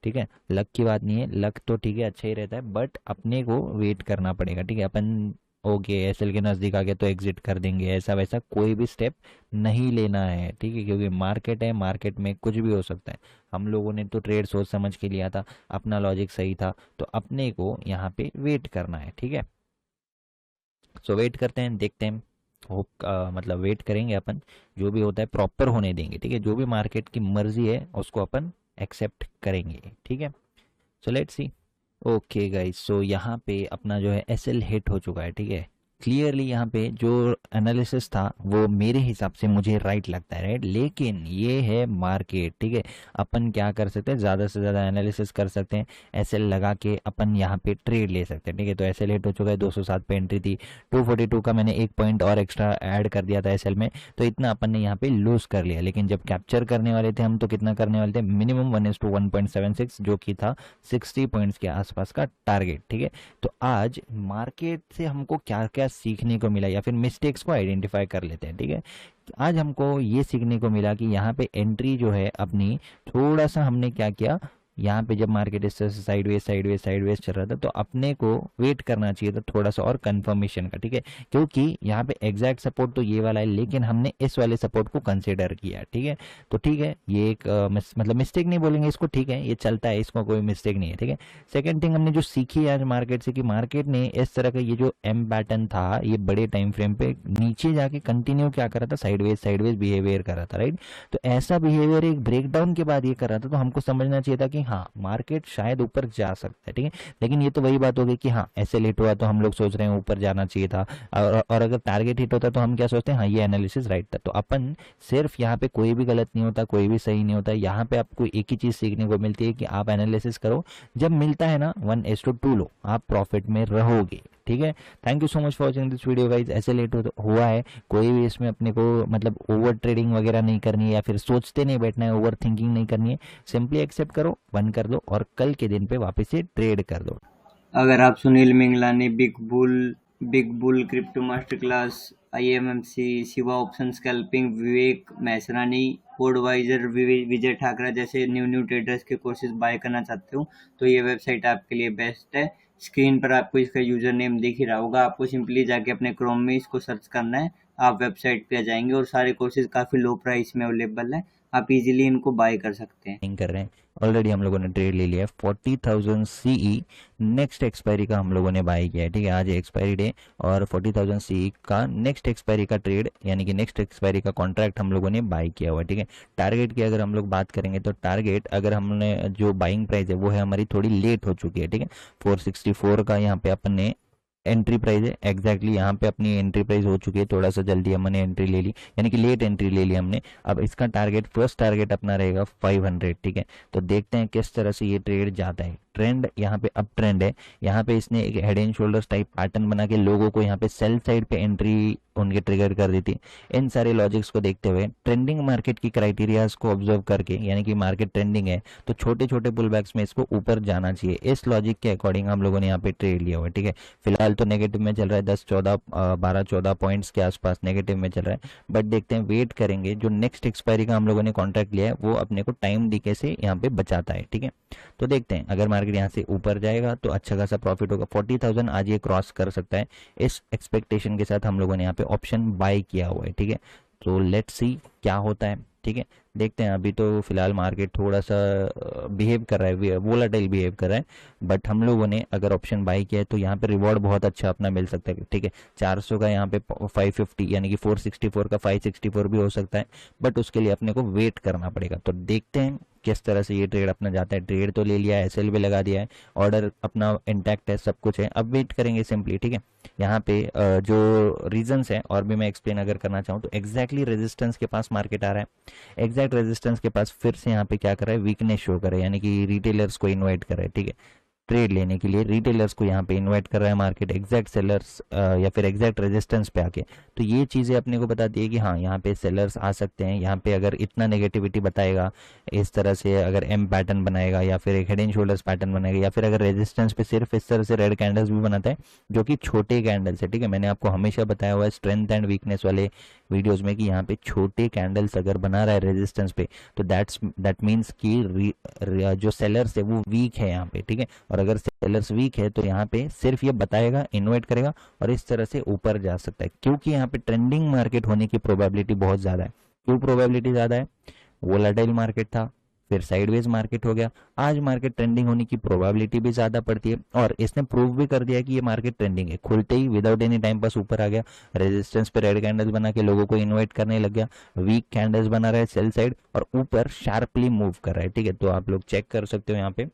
ठीक है, लक की बात नहीं है, लक तो ठीक है अच्छा ही रहता है, बट अपने को वेट करना पड़ेगा, ठीक है। अपन ओके एसएल के नज़दीक आ गया तो एग्जिट कर देंगे, ऐसा वैसा कोई भी स्टेप नहीं लेना है, ठीक है। क्योंकि मार्केट है, मार्केट में कुछ भी हो सकता है। हम लोगों ने तो ट्रेड सोच समझ के लिया था, अपना लॉजिक सही था, तो अपने को यहाँ पे वेट करना है, ठीक है। सो वेट करते हैं, देखते हैं। होप मतलब वेट करेंगे अपन, जो भी होता है प्रॉपर होने देंगे, ठीक है। जो भी मार्केट की मर्जी है उसको अपन एक्सेप्ट करेंगे, ठीक है। So let's see. Okay guys, so यहाँ पे अपना जो है एसएल हिट हो चुका है, ठीक है। क्लियरली यहाँ पे जो एनालिसिस था वो मेरे हिसाब से मुझे राइट लगता है, राइट। लेकिन ये है मार्केट, ठीक है। अपन क्या कर सकते हैं, ज़्यादा से ज़्यादा एनालिसिस कर सकते हैं, एसएल लगा के अपन यहाँ पे ट्रेड ले सकते हैं, ठीक है। तो एसएल हिट हो चुका है, 207 पे एंट्री थी, 242 का मैंने 1 पॉइंट और एक्स्ट्रा ऐड कर दिया था एसएल में, तो इतना अपन ने यहाँ पे लूज कर लिया। लेकिन जब कैप्चर करने वाले थे हम, तो कितना करने वाले थे, मिनिमम 1:1.76, जो कि था 60 पॉइंट्स के आसपास का टारगेट, ठीक है। तो आज मार्केट से हमको क्या क्या सीखने को मिला, या फिर मिस्टेक्स को आइडेंटिफाई कर लेते हैं, ठीक है। तो आज हमको ये सीखने को मिला कि यहाँ पे एंट्री जो है अपनी, थोड़ा सा हमने क्या किया, यहाँ पे जब मार्केट इस तरह से साइडवेज चल रहा था, तो अपने को वेट करना चाहिए था थोड़ा सा और कंफर्मेशन का, ठीक है। क्योंकि यहाँ पे एग्जैक्ट सपोर्ट तो ये वाला है, लेकिन हमने इस वाले सपोर्ट को कंसिडर किया, ठीक है। तो ठीक है, ये एक मतलब मिस्टेक नहीं बोलेंगे इसको, ठीक है, ये चलता है, इसको कोई मिस्टेक नहीं है, ठीक है। सेकेंड थिंग हमने जो सीखी आज मार्केट से, कि मार्केट ने इस तरह का ये जो एम पैटर्न था, ये बड़े टाइम फ्रेम पे नीचे जाके कंटिन्यू क्या कर रहा था, साइडवेज बिहेवियर कर रहा था, राइट। तो ऐसा बिहेवियर एक ब्रेकडाउन के बाद ये कर रहा था, तो हमको समझना चाहिए था कि हाँ मार्केट शायद ऊपर जा सकता है, ठीक है। लेकिन ये तो वही बात हो गई कि हाँ ऐसे लेट हुआ तो हम लोग सोच रहे हैं ऊपर जाना चाहिए था, और अगर टारगेट हिट होता तो हम क्या सोचते हैं, हाँ ये एनालिसिस राइट था। तो अपन सिर्फ यहाँ पे कोई भी गलत नहीं होता, कोई भी सही नहीं होता, यहाँ पे आपको एक ही चीज सीखने को मिलती है कि आप एनालिसिस करो, जब मिलता है ना 1:2 लो, आप प्रॉफिट में रहोगे, ठीक है। Thank you so much for watching this video guys. ऐसे लेट हुआ है, कोई भी इसमें अपने को मतलब ओवर ट्रेडिंग वगैरह नहीं करनी है, या फिर सोचते नहीं बैठना है, ओवर थिंकिंग नहीं करनी है, सिंपली एक्सेप्ट करो, बंद कर दो और कल के दिन पे वापस से ट्रेड कर दो। अगर आप Sunil Minglani, Big Bull Crypto Master Class, IMMC, Shiva option scalping, Vivek Maisrani, Codevisor, Vijay Thakra जैसे न्यू ट्रेडर्स के कोर्सेज बाय करना चाहते हो, तो ये वेबसाइट आपके लिए बेस्ट है। स्क्रीन पर आपको इसका यूजर नेम दिख ही रहा होगा, आपको सिंपली जाके अपने क्रोम में इसको सर्च करना है, आप वेबसाइट पे आ जाएंगे और सारे कोर्सेज काफ़ी लो प्राइस में अवेलेबल है, आप इजीली इनको बाय कर सकते हैं। नहीं कर रहे हैं, ऑलरेडी हम लोगों ने ट्रेड ले लिया है 40,000 CE, नेक्स्ट एक्सपायरी का हम लोगों ने बाई किया है, ठीक है। आज एक्सपायरी डे, और 40,000 CE का नेक्स्ट एक्सपायरी का ट्रेड, यानी कि नेक्स्ट एक्सपायरी का कॉन्ट्रैक्ट हम लोगों ने बाई किया हुआ है, ठीक है। टारगेट की अगर हम लोग बात करेंगे, तो टारगेट अगर हमने जो बाइंग प्राइस है वो है हमारी थोड़ी लेट हो चुकी है, ठीक है। 464 का यहाँ पे अपन ने एंट्री प्राइस है, एग्जैक्टली यहाँ पे अपनी एंट्री प्राइस हो चुकी है, थोड़ा सा जल्दी हमने एंट्री ले ली, यानी कि लेट एंट्री ले ली हमने। अब इसका टारगेट, फर्स्ट टारगेट अपना रहेगा 500, ठीक है। तो देखते हैं किस तरह से ये ट्रेड जाता है। ट्रेंड यहाँ पे अप ट्रेंड है, यहाँ पे इसने एक head and shoulders type pattern बना के लोगों को यहाँ पे सेल साइड पे एंट्री उनके ट्रिगर कर दी थी। इन सारे लॉजिक्स को देखते हुए, ट्रेंडिंग मार्केट की क्राइटेरियाज को ऑब्जर्व करके, यानी कि मार्केट ट्रेंडिंग है तो छोटे छोटे पुल बैक्स में इसको ऊपर जाना चाहिए, इस लॉजिक के अकॉर्डिंग हम लोगों ने यहाँ पे ट्रेड लिया हुआ है, ठीक है। फिलहाल तो नेगेटिव में चल रहा है, 12-14 पॉइंट्स के आसपास नेगेटिव में चल रहा है, बट देखते हैं, वेट करेंगे। जो नेक्स्ट एक्सपायरी का हम लोगों ने कॉन्ट्रैक्ट लिया है वो अपने को टाइम डीके से यहाँ पे बचाता है, ठीक है। तो देखते हैं, अगर मार्केट यहाँ से ऊपर जाएगा तो अच्छा खासा प्रॉफिट होगा, 40,000 आज ये क्रॉस कर सकता है, इस एक्सपेक्टेशन के साथ हम लोगों ने यहाँ पे ऑप्शन बाय किया हुआ है, ठीक है। तो लेट्स सी क्या होता है, ठीक है, देखते हैं। अभी तो फिलहाल मार्केट थोड़ा सा बिहेव कर रहा है, वोलाटाइल बिहेव कर रहा है, बट हम लोगों ने अगर ऑप्शन बाय किया है तो यहाँ पे रिवॉर्ड बहुत अच्छा अपना मिल सकता है, ठीक है। 400 का यहाँ पे 550, यानी कि 464 का 564 भी हो सकता है, बट उसके लिए अपने को वेट करना पड़ेगा। तो देखते हैं किस तरह से ये ट्रेड अपना जाता है। ट्रेड तो ले लिया है, एसएल भी लगा दिया है, ऑर्डर अपना इंटैक्ट है, सब कुछ है, अब वेट करेंगे सिंपली, ठीक है। यहाँ पे जो रीजंस है, और भी मैं एक्सप्लेन अगर करना चाहूँ, तो एग्जैक्टली रेजिस्टेंस के पास मार्केट आ रहा है, एग्जैक्ट रेजिस्टेंस के पास फिर से यहाँ पे क्या कर रहा है, वीकनेस शो कर रहा है, यानी कि रिटेलर्स को इन्वाइट कर रहा है, ठीक है। ट्रेड लेने के लिए रिटेलर्स को यहाँ पे इनवाइट कर रहा है मार्केट, एग्जैक्ट सेलर्स या फिर एग्जैक्ट रेजिस्टेंस पे आके। तो ये चीज़ें अपने को बताती है कि हाँ यहाँ पे सेलर्स आ सकते हैं, यहाँ पे अगर इतना नेगेटिविटी बताएगा, इस तरह से अगर एम पैटर्न बनाएगा, या फिर एक हेड एंड शोल्डर्स पैटर्न बनाएगा, या फिर अगर रेजिस्टेंस पे सिर्फ इस तरह से रेड कैंडल्स भी बनाता है, जो कि छोटे कैंडल्स है, ठीक है। मैंने आपको हमेशा बताया हुआ है स्ट्रेंथ एंड वीकनेस वाले वीडियोज में कि यहाँ पे छोटे कैंडल्स अगर बना रहा है रेजिस्टेंस पे, तो दैट मीन्स कि जो सेलर्स है वो वीक है यहाँ पे, ठीक है। और अगर सेलर्स वीक है तो यहाँ पे सिर्फ ये बताएगा, इन्वाइट करेगा, और इस तरह से ऊपर जा सकता है, क्योंकि यहाँ पे ट्रेंडिंग मार्केट होने की प्रोबेबिलिटी बहुत ज्यादा है। क्यों प्रोबेबिलिटी ज्यादा है, वोलेटाइल मार्केट था, फिर साइडवेज मार्केट हो गया, आज मार्केट ट्रेंडिंग होने की प्रोबेबिलिटी भी ज्यादा पड़ती है, और इसने प्रूव भी कर दिया कि ये मार्केट ट्रेंडिंग है। खुलते ही विदाउट एनी टाइम पास ऊपर आ गया, रेजिस्टेंस पे रेड कैंडल्स बना के लोगों को इन्वाइट करने लग गया, वीक कैंडल्स बना रहा है सेल साइड, और ऊपर शार्पली मूव कर रहा है, ठीक है। तो आप लोग चेक कर सकते हो यहाँ पे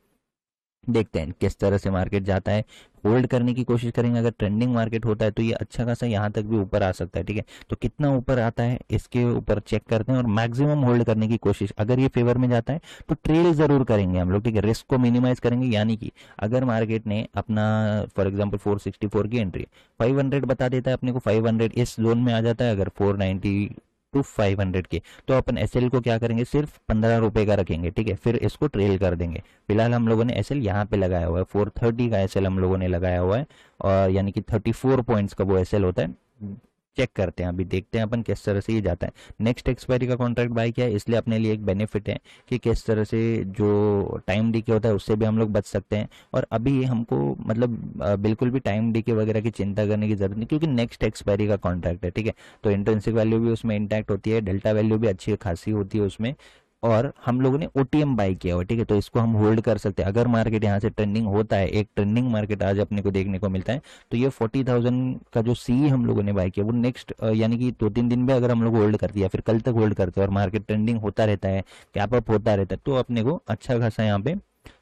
देखते हैं किस तरह से मार्केट जाता है। होल्ड करने की कोशिश करेंगे, अगर ट्रेंडिंग मार्केट होता है तो ये अच्छा खासा यहाँ तक भी ऊपर आ सकता है, ठीक है। तो कितना ऊपर आता है इसके ऊपर चेक करते हैं और मैक्सिमम होल्ड करने की कोशिश, अगर ये फेवर में जाता है तो ट्रेल जरूर करेंगे हम लोग, ठीक है। रिस्क को मिनिमाइज करेंगे, यानी कि अगर मार्केट ने अपना फॉर एग्जांपल 464 की एंट्री 500 बता देता है अपने को, 500 इस जोन में आ जाता है, अगर 490 टू 500 के, तो अपन एसएल को क्या करेंगे, सिर्फ 15 रुपए का रखेंगे, ठीक है। फिर इसको ट्रेल कर देंगे। फिलहाल हम लोगों ने एसएल यहाँ पे लगाया हुआ है, 430 का एसएल हम लोगों ने लगाया हुआ है, और यानी कि 34 पॉइंट्स का वो एसएल होता है। चेक करते हैं, अभी देखते हैं अपन किस तरह से ये जाता है। नेक्स्ट एक्सपायरी का कॉन्ट्रैक्ट बाय किया है, इसलिए अपने लिए एक बेनिफिट है कि किस तरह से जो टाइम डीके होता है उससे भी हम लोग बच सकते हैं। और अभी हमको मतलब बिल्कुल भी टाइम डीके वगैरह की चिंता करने की जरूरत नहीं, क्योंकि नेक्स्ट एक्सपायरी का कॉन्ट्रैक्ट है, ठीक है। तो इंट्रिंसिक वैल्यू भी उसमें इंटैक्ट होती है, डेल्टा वैल्यू भी अच्छी खासी होती है उसमें, और हम लोगों ने ओटीएम बाई किया हुआ, ठीक है। तो इसको हम होल्ड कर सकते हैं, अगर मार्केट यहाँ से ट्रेंडिंग होता है, एक ट्रेंडिंग मार्केट आज अपने को देखने को मिलता है, तो ये 40,000 का जो सी हम लोगों ने बाई किया वो नेक्स्ट यानी कि 2-3 दिन में अगर हम लोग होल्ड करते हैं, फिर कल तक होल्ड करते हैं और मार्केट ट्रेंडिंग होता रहता है, कैप अप होता रहता है, तो अपने को अच्छा खासा यहाँ पे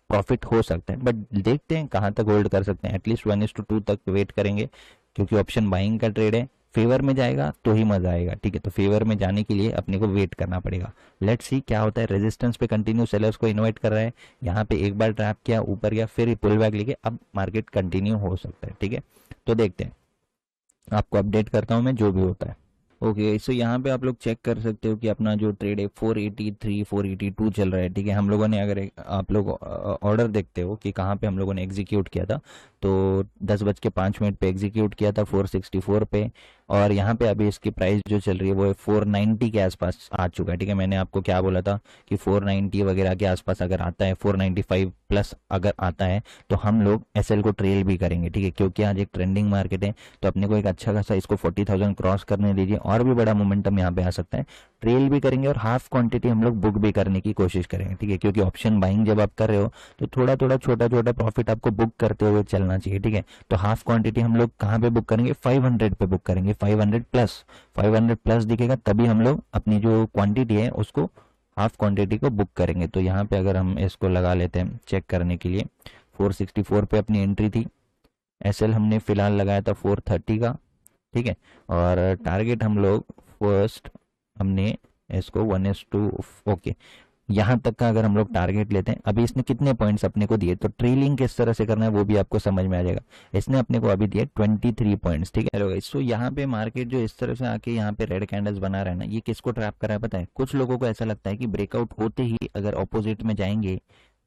प्रॉफिट हो सकता है। बट देखते हैं कहाँ तक होल्ड कर सकते हैं, एटलीस्ट 1:2 तक वेट करेंगे, क्योंकि ऑप्शन बाइंग का ट्रेड है। फेवर में जाएगा तो ही मजा आएगा, ठीक है। तो फेवर में जाने के लिए अपने को वेट करना पड़ेगा। लेट्स सी क्या होता है। रेजिस्टेंस पे कंटिन्यू सेलर्स को इन्वाइट कर रहा है, यहाँ पे एक बार ट्रैप किया, ऊपर गया, फिर पुल बैक लेके अब मार्केट कंटिन्यू हो सकता है, ठीक है। तो देखते हैं, आपको अपडेट करता हूँ मैं जो भी होता है। ओके, सो यहाँ पे आप लोग चेक कर सकते हो कि अपना जो ट्रेड है 483 482 चल रहा है, ठीक है। हम लोगों ने अगर आप लोग ऑर्डर देखते हो कि कहाँ पे हम लोगों ने एग्जीक्यूट किया था, तो 10:05 पे एग्जीक्यूट किया था 464 पे, और यहाँ पे अभी इसकी प्राइस जो चल रही है वो है 490 के आसपास आ चुका है, ठीक है। मैंने आपको क्या बोला था कि 490 वगैरह के आसपास अगर आता है, 495 प्लस अगर आता है, तो हम लोग एसएल को ट्रेल भी करेंगे, ठीक है, क्योंकि आज एक ट्रेंडिंग मार्केट है। तो अपने को एक अच्छा खासा इसको 40,000 क्रॉस करने दीजिए, और भी बड़ा मोमेंटम यहाँ पे आ सकता है। ट्रेल भी करेंगे और हाफ क्वांटिटी हम लोग बुक भी करने की कोशिश करेंगे, ठीक है, क्योंकि ऑप्शन बाइंग जब आप कर रहे हो तो थोड़ा थोड़ा छोटा छोटा प्रॉफिट आपको बुक करते हुए चलना चाहिए, ठीक है। तो हाफ क्वांटिटी हम लोग कहाँ पे बुक करेंगे, 500 पे बुक करेंगे, 500 प्लस दिखेगा तभी हम लोग अपनी जो क्वांटिटी है उसको हाफ क्वांटिटी को बुक करेंगे। तो यहाँ पे अगर हम इसको लगा लेते हैं चेक करने के लिए, 464 पे अपनी एंट्री थी, एसएल हमने फिलहाल लगाया था 430 का, ठीक है। और टारगेट हम लोग फर्स्ट हमने इसको 1:2, ओके, यहाँ तक का अगर हम लोग टारगेट लेते हैं। अभी इसने कितने पॉइंट्स अपने को दिए, तो ट्रेलिंग किस तरह से करना है वो भी आपको समझ में आ जाएगा। इसने अपने को अभी दिए 23 पॉइंट्स, ठीक है। हेलो, सो यहाँ पे मार्केट जो इस तरह से आके यहाँ पे रेड कैंडल्स बना रहा है ना, ये किसको ट्रैप कर रहा है पता है। कुछ लोगों को ऐसा लगता है कि ब्रेकआउट होते ही अगर ऑपोजिट में जाएंगे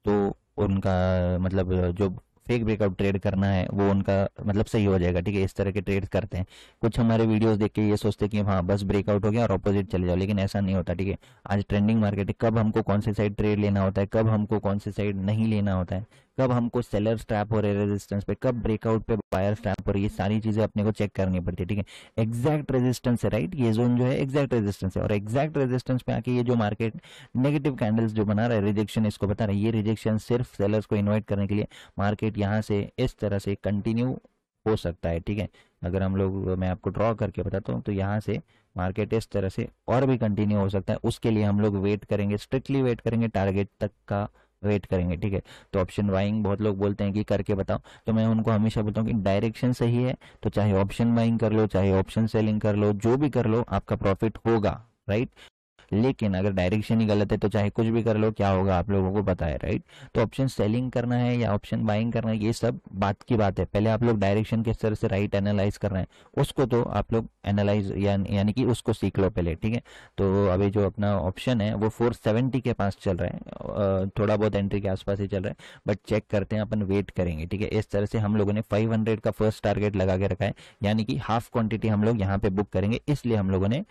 तो उनका मतलब जो फेक ब्रेकआउट ट्रेड करना है वो उनका मतलब सही हो जाएगा, ठीक है। इस तरह के ट्रेड करते हैं कुछ, हमारे वीडियोस देख के ये सोचते हैं कि हाँ बस ब्रेकआउट हो गया और ऑपोजिट चले जाओ, लेकिन ऐसा नहीं होता, ठीक है। आज ट्रेंडिंग मार्केट है, कब हमको कौन से साइड ट्रेड लेना होता है, कब हमको कौन से साइड नहीं लेना होता है, कब हमको सेलर ट्रैप हो रहे रेजिस्टेंस पे, कब ब्रेकआउट पे बायर ट्रैप हो रही है, ये सारी चीजें अपने को चेक करनी पड़ती है, ठीक है। एग्जैक्ट रेजिस्टेंस है, राइट, ये जोन जो है एग्जैक्ट रेजिस्टेंस है, और एग्जैक्ट रेजिस्टेंस पे आके ये जो मार्केट नेगेटिव कैंडल्स जो बना रहा है, रिजेक्शन इसको बता रहा है, ये रिजेक्शन सिर्फ सेलर्स को इन्वाइट करने के लिए मार्केट यहाँ से इस तरह से कंटिन्यू हो सकता है, ठीक है। अगर हम लोग, मैं आपको ड्रॉ करके बताता हूँ, तो यहाँ से मार्केट इस तरह से और भी कंटिन्यू हो सकता है। उसके लिए हम लोग वेट करेंगे, स्ट्रिक्टली वेट करेंगे, टारगेट तक का वेट करेंगे, ठीक है। तो ऑप्शन बाइंग बहुत लोग बोलते हैं कि करके बताओ, तो मैं उनको हमेशा बोलता हूँ कि डायरेक्शन सही है तो चाहे ऑप्शन बाइंग कर लो, चाहे ऑप्शन सेलिंग कर लो, जो भी कर लो आपका प्रॉफिट होगा, राइट। लेकिन अगर डायरेक्शन ही गलत है तो चाहे कुछ भी कर लो, क्या होगा आप लोगों को पता है, राइट। तो ऑप्शन सेलिंग करना है या ऑप्शन बाइंग करना है, ये सब बात की बात है। पहले आप लोग डायरेक्शन किस तरह से राइट एनालाइज कर रहे हैं उसको तो आप लोग एनालाइज यानी कि उसको सीख लो पहले, ठीक है। तो अभी जो अपना ऑप्शन है वो 470 के पास चल रहा है, थोड़ा बहुत एंट्री के आसपास ही चल रहा है, बट चेक करते हैं, अपन वेट करेंगे, ठीक है। इस तरह से हम लोगों ने 500 का फर्स्ट टारगेट लगा के रखा है, यानी कि हाफ क्वांटिटी हम लोग यहाँ पे बुक करेंगे, इसलिए हम लोगों ने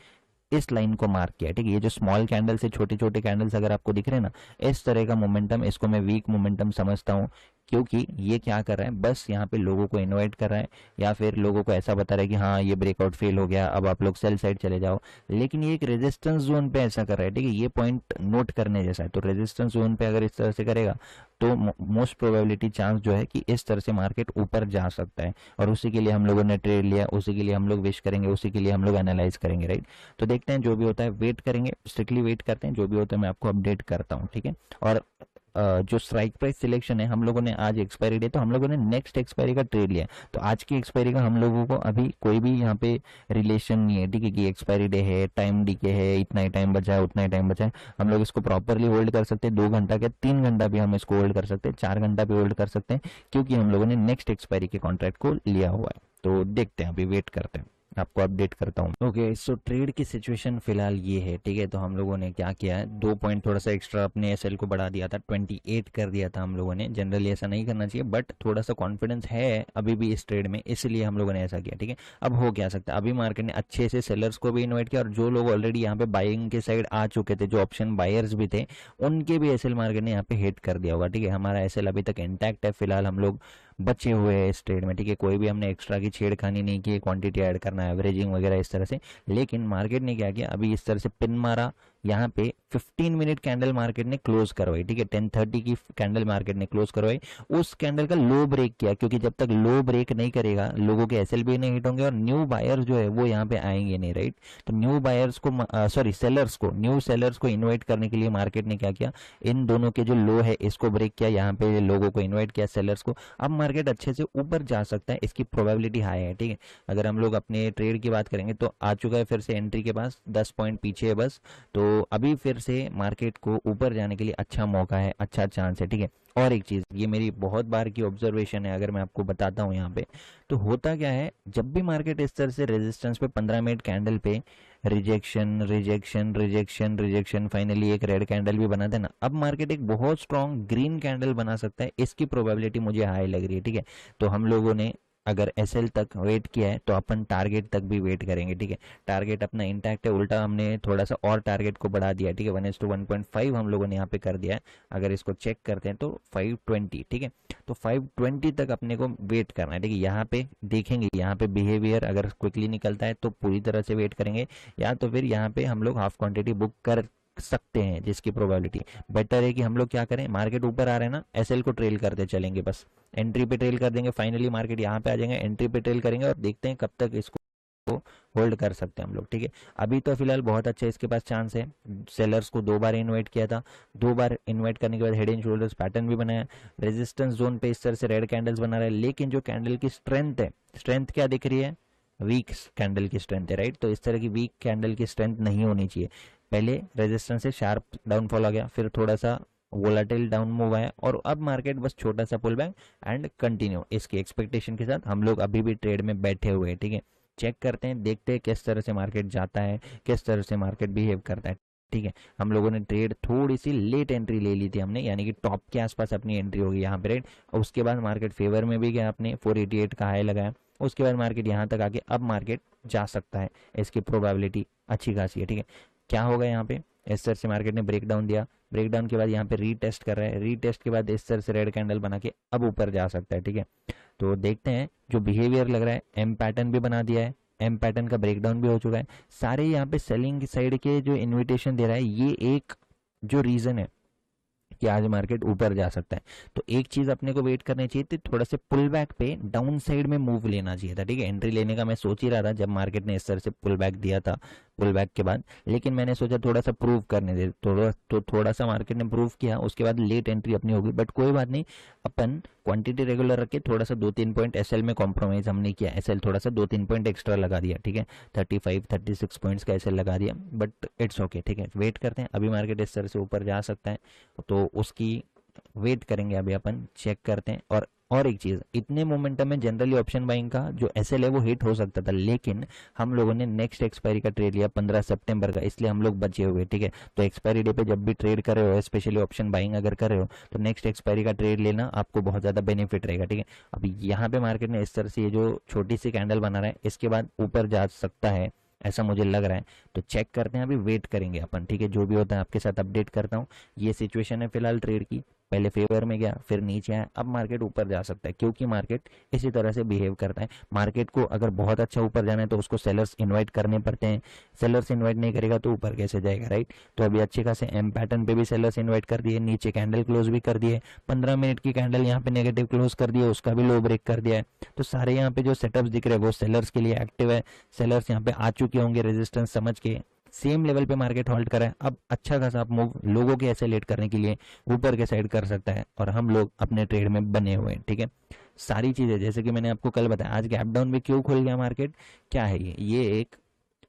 इस लाइन को मार्क किया, ठीक है। ये जो स्मॉल कैंडल से छोटे छोटे कैंडल्स अगर आपको दिख रहे हैं ना, इस तरह का मोमेंटम, इसको मैं वीक मोमेंटम समझता हूँ, क्योंकि ये क्या कर रहा है, बस यहाँ पे लोगों को इनवाइट कर रहा है, या फिर लोगों को ऐसा बता रहा है कि हाँ ये ब्रेकआउट फेल हो गया, अब आप लोग सेल साइड चले जाओ। लेकिन ये एक रेजिस्टेंस जोन पे ऐसा कर रहा है, ठीक है। ये पॉइंट नोट करने जैसा है। तो रेजिस्टेंस जोन पे अगर इस तरह से करेगा तो मोस्ट प्रोबेबिलिटी चांस जो है कि इस तरह से मार्केट ऊपर जा सकता है, और उसी के लिए हम लोगों ने ट्रेड लिया, उसी के लिए हम लोग विश करेंगे, उसी के लिए हम लोग एनालाइज करेंगे, राइट। तो देखते हैं जो भी होता है, वेट करेंगे, स्ट्रिक्टली वेट करते हैं, जो भी होता है मैं आपको अपडेट करता हूँ, ठीक है। और जो स्ट्राइक प्राइस सिलेक्शन है, हम लोगों ने आज एक्सपायरी डे, तो हम लोगों ने नेक्स्ट एक्सपायरी का ट्रेड लिया। तो आज की एक्सपायरी का हम लोगों को अभी कोई भी यहाँ पे रिलेशन नहीं है, ठीक है, कि एक्सपायरी डे है, टाइम डीके है, इतना ही टाइम बचा है, उतना ही टाइम बचा है। हम लोग इसको प्रॉपरली होल्ड कर सकते हैं, 2 घंटा के 3 घंटा भी हम इसको होल्ड कर सकते हैं, 4 घंटा भी होल्ड कर सकते हैं, क्योंकि हम लोगों ने नेक्स्ट एक्सपायरी के कॉन्ट्रैक्ट को लिया हुआ है। तो देखते हैं, अभी वेट करते हैं, आपको अपडेट करता हूँ। ओके, सो ट्रेड की सिचुएशन फिलहाल ये है, ठीक है। तो हम लोगों ने क्या किया है, 2 पॉइंट थोड़ा सा एक्स्ट्रा अपने एसएल को बढ़ा दिया था, 28 कर दिया था हम लोगों ने। जनरली ऐसा नहीं करना चाहिए, बट थोड़ा सा कॉन्फिडेंस है अभी भी इस ट्रेड में, इसलिए हम लोगों ने ऐसा किया, ठीक है। अब हो क्या सकता है, अभी मार्केट ने अच्छे से सेलर्स को भी इन्वाइट किया, और जो लोग ऑलरेडी यहाँ पे बाइंग के साइड आ चुके थे, जो ऑप्शन बायर्स भी थे, उनके भी एसएल मार्केट ने यहाँ पे हिट कर दिया होगा, ठीक है। हमारा एसएल अभी तक इंटैक्ट है, फिलहाल हम लोग बचे हुए हैं इस ट्रेड में, ठीक है। कोई भी हमने एक्स्ट्रा की छेड़खानी नहीं की, क्वांटिटी ऐड करना, एवरेजिंग वगैरह इस तरह से। लेकिन मार्केट ने क्या किया, अभी इस तरह से पिन मारा, यहाँ पे 15 मिनट कैंडल मार्केट ने क्लोज करवाई, ठीक है। 10:30 की कैंडल मार्केट ने क्लोज करवाई, उस कैंडल का लो ब्रेक किया, क्योंकि जब तक लो ब्रेक नहीं करेगा लोगों के एसएल भी नहीं हिट होंगे, और न्यू बायर्स जो है वो यहाँ पे आएंगे नहीं, राइट। तो न्यू बायर्स को सॉरी सेलर्स को, न्यू सेलर्स को इन्वाइट करने के लिए मार्केट ने क्या किया, इन दोनों के जो लो है इसको ब्रेक किया, यहाँ पे लोगों को इन्वाइट किया, सेलर्स को। अब मार्केट अच्छे से ऊपर जा सकता है, इसकी प्रोबेबिलिटी हाई है, ठीक है। अगर हम लोग अपने ट्रेड की बात करेंगे तो आ चुका है फिर से एंट्री के पास, 10 पॉइंट पीछे है बस। तो अभी फिर से मार्केट को ऊपर जाने के लिए अच्छा मौका है, अच्छा चांस है, ठीक है। और एक चीज, ये मेरी बहुत बार की ऑब्जर्वेशन है, अगर मैं आपको बताता हूँ यहाँ पे, तो होता क्या है, जब भी मार्केट इस तरह से रेजिस्टेंस पे 15 मिनट कैंडल पे rejection rejection rejection rejection, finally एक रेड कैंडल भी बना था ना, अब मार्केट एक बहुत स्ट्रॉन्ग ग्रीन कैंडल बना सकता है, इसकी प्रोबेबिलिटी मुझे हाई लग रही है, ठीक है। तो हम लोगों ने अगर एसएल तक वेट किया है तो अपन टारगेट तक भी वेट करेंगे, ठीक है। टारगेट अपना इंटैक्ट है, उल्टा हमने थोड़ा सा और टारगेट को बढ़ा दिया, ठीक है। 1:1.5 हम लोगों ने यहाँ पे कर दिया है। अगर इसको चेक करते हैं तो 520, ठीक है। तो 520 तक अपने को वेट करना है, ठीक है। यहाँ पे देखेंगे, यहाँ पे बिहेवियर अगर क्विकली निकलता है तो पूरी तरह से वेट करेंगे, या तो फिर यहाँ पे हम लोग हाफ क्वांटिटी बुक कर सकते हैं, जिसकी प्रोबेबिलिटी बेटर है कि हम लोग क्या करें, मार्केट ऊपर आ रहे हैं ना, एसएल को ट्रेल करते चलेंगे, बस एंट्री पे ट्रेल कर देंगे, फाइनली मार्केट यहाँ पे आ जाएंगे, एंट्री पे ट्रेल करेंगे, और देखते हैं कब तक इसको होल्ड कर सकते हैं हम लोग, ठीक है। अभी तो फिलहाल बहुत अच्छा इसके पास चांस है। सेलर्स को 2 बार इन्वाइट किया था, 2 बार इन्वाइट करने के बाद हेड एंड शोल्डर्स पैटर्न भी बनाया, रेजिस्टेंस जोन पे इस तरह से रेड कैंडल्स बना रहा है, लेकिन जो कैंडल की स्ट्रेंथ है, स्ट्रेंथ क्या दिख रही है, वीक कैंडल की स्ट्रेंथ है, राइट। तो इस तरह की वीक कैंडल की स्ट्रेंथ नहीं होनी चाहिए। पहले रेजिस्टेंस से शार्प डाउनफॉल आ गया, फिर थोड़ा सा वोलाटाइल डाउन मूव आया, और अब मार्केट बस छोटा सा पुल बैक एंड कंटिन्यू, इसकी एक्सपेक्टेशन के साथ हम लोग अभी भी ट्रेड में बैठे हुए हैं, ठीक है। चेक करते हैं, देखते हैं किस तरह से मार्केट जाता है, किस तरह से मार्केट बिहेव करता है, ठीक है। हम लोगों ने ट्रेड थोड़ी सी लेट एंट्री ले ली थी हमने, यानी कि टॉप के आसपास अपनी एंट्री होगी यहाँ पे, राइट। और उसके बाद मार्केट फेवर में भी गया, आपने 488 का हाई लगाया, उसके बाद मार्केट यहाँ तक आके अब मार्केट जा सकता है, इसकी प्रोबेबिलिटी अच्छी खासी है, ठीक है। क्या होगा यहाँ पे, इस तरह से मार्केट ने ब्रेकडाउन दिया, ब्रेकडाउन के बाद यहाँ पे रीटेस्ट कर रहा है, रीटेस्ट के बाद इस तरह से रेड कैंडल बना के अब ऊपर जा सकता है, ठीक है। तो देखते हैं, जो बिहेवियर लग रहा है, एम पैटर्न भी बना दिया है, एम पैटर्न का ब्रेकडाउन भी हो चुका है, सारे यहाँ पे सेलिंग की साइड के जो इन्विटेशन दे रहा है, ये एक जो रीजन है कि आज मार्केट ऊपर जा सकता है। तो एक चीज अपने को वेट करनी चाहिए थी, थोड़ा से पुल बैक पे डाउन साइड में मूव लेना चाहिए था, ठीक है। एंट्री लेने का मैं सोच ही रहा था जब मार्केट ने इस तरह से पुल बैक दिया था, पुल बैक के बाद, लेकिन मैंने सोचा थोड़ा सा प्रूव करने दे, थोड़ा सा मार्केट ने प्रूव किया, उसके बाद लेट एंट्री अपनी होगी, बट कोई बात नहीं, अपन क्वांटिटी रेगुलर रख के थोड़ा सा 2-3 पॉइंट एसएल में कॉम्प्रोमाइज हमने किया, एसएल थोड़ा सा 2-3 पॉइंट एक्स्ट्रा लगा दिया, ठीक है। 35-36 पॉइंट्स का एसएल लगा दिया, बट इट्स ओके, ठीक है। वेट करते हैं, अभी मार्केट इस तरह से ऊपर जा सकता है, तो उसकी वेट करेंगे, अभी अपन चेक करते हैं। और एक चीज, इतने मोमेंटम में जनरली ऑप्शन बाइंग का जो एसएल है वो हिट हो सकता था, लेकिन हम लोगों ने नेक्स्ट एक्सपायरी का ट्रेड लिया 15 सितंबर का, इसलिए हम लोग बचे हुए, ठीक है। तो एक्सपायरी डे पे जब भी ट्रेड कर रहे हो, स्पेशली ऑप्शन बाइंग अगर कर रहे हो, तो नेक्स्ट एक्सपायरी का ट्रेड लेना आपको बहुत ज्यादा बेनिफिट रहेगा, ठीक है। अभी यहाँ पे मार्केट ने इस तरह से ये जो छोटी सी कैंडल बना रहा है, इसके बाद ऊपर जा सकता है, ऐसा मुझे लग रहा है। तो चेक करते हैं, अभी वेट करेंगे अपन, ठीक है। जो भी होता है आपके साथ अपडेट करता हूँ। ये सिचुएशन है फिलहाल ट्रेड की, पहले फेवर में गया, फिर नीचे आया, अब मार्केट ऊपर जा सकता है, क्योंकि मार्केट इसी तरह से बिहेव करता है। मार्केट को अगर बहुत अच्छा ऊपर जाना है तो उसको सेलर्स इन्वाइट करने पड़ते हैं, सेलर्स इन्वाइट नहीं करेगा तो ऊपर कैसे जाएगा, राइट। तो अभी अच्छे खासे एम पैटर्न पे भी सेलर्स इन्वाइट कर दिए, नीचे कैंडल क्लोज भी कर दिए, 15 मिनट की कैंडल यहाँ पे नेगेटिव क्लोज कर दिए, उसका भी लो ब्रेक कर दिया है। तो सारे यहाँ पे जो सेटअप्स दिख रहे हैं वो सेलर्स के लिए एक्टिव है, सेलर्स यहाँ पे आ चुके होंगे रेजिस्टेंस समझ के, सेम लेवल पे मार्केट होल्ड करा है, अब अच्छा खासा आप मूव लोगों के ऐसे लेट करने के लिए ऊपर के साइड कर सकता है, और हम लोग अपने ट्रेड में बने हुए हैं। ठीक है, सारी चीज़ें जैसे कि मैंने आपको कल बताया, आज गैप डाउन में क्यों खुल गया मार्केट, क्या है ये एक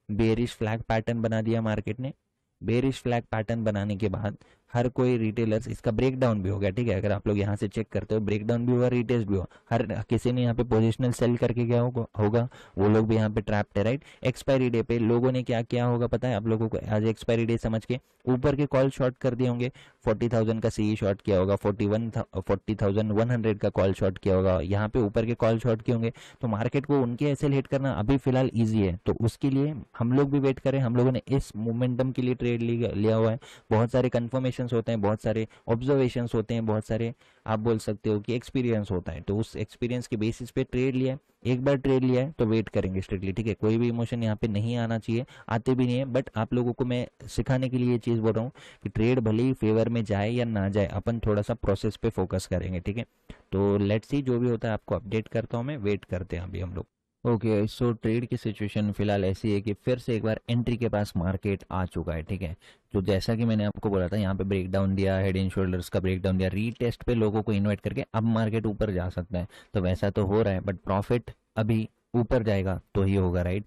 बेरिश फ्लैग पैटर्न बना दिया मार्केट ने। बेरिश फ्लैग पैटर्न बनाने के बाद हर कोई रिटेलर्स, इसका ब्रेक डाउन भी हो गया। ठीक है, अगर आप लोग यहाँ से चेक करते हो, ब्रेक डाउन भी हुआ, रिटेस्ट भी हुआ, हर किसी ने यहाँ पे पोजिशनल सेल करके गया होगा, वो लोग भी यहाँ पे ट्रैप्ड है, राइट। एक्सपायरी डे पे लोगों ने क्या किया होगा पता है आप लोगों को, आज एक्सपायरी डे समझ के ऊपर के कॉल शॉर्ट कर दिए होंगे, 40,000 का सीई शॉर्ट किया होगा, 40,100 का कॉल शॉर्ट किया होगा, यहाँ पे ऊपर के कॉल शॉर्ट किए होंगे। तो मार्केट को उनके ऐसे हिट करना अभी फिलहाल ईजी है, तो उसके लिए हम लोग भी वेट करें। हम लोगों ने इस मोमेंटम के लिए ट्रेड लिया हुआ है। बहुत सारे कन्फर्मेशंस होते हैं, बहुत सारे ऑब्जर्वेशंस होते हैं, बहुत सारे आप बोल सकते हो कि एक्सपीरियंस होता है, तो उस एक्सपीरियंस के बेसिस पे ट्रेड लिया है। एक बार ट्रेड लिया है तो वेट करेंगे स्ट्रिक्टली। ठीक है, कोई भी इमोशन यहाँ पे नहीं आना चाहिए, आते भी नहीं है, बट आप लोगों को मैं सिखाने के लिए ये चीज़ बोल रहा हूँ कि ट्रेड भले ही फेवर में जाए या ना जाए, अपन थोड़ा सा प्रोसेस पे फोकस करेंगे। ठीक है, तो लेट्स सी जो भी होता है आपको अपडेट करता हूँ मैं, वेट करते हैं अभी हम लोग। ओके, सो ट्रेड की सिचुएशन फिलहाल ऐसी है कि फिर से एक बार एंट्री के पास मार्केट आ चुका है। ठीक है, तो जैसा कि मैंने आपको बोला था, यहाँ पे ब्रेक डाउन दिया, हेड एंड शोल्डर्स का ब्रेक डाउन दिया, रीटेस्ट पे लोगों को इन्वाइट करके अब मार्केट ऊपर जा सकता है, तो वैसा तो हो रहा है, बट प्रॉफिट अभी ऊपर जाएगा तो ही होगा, राइट।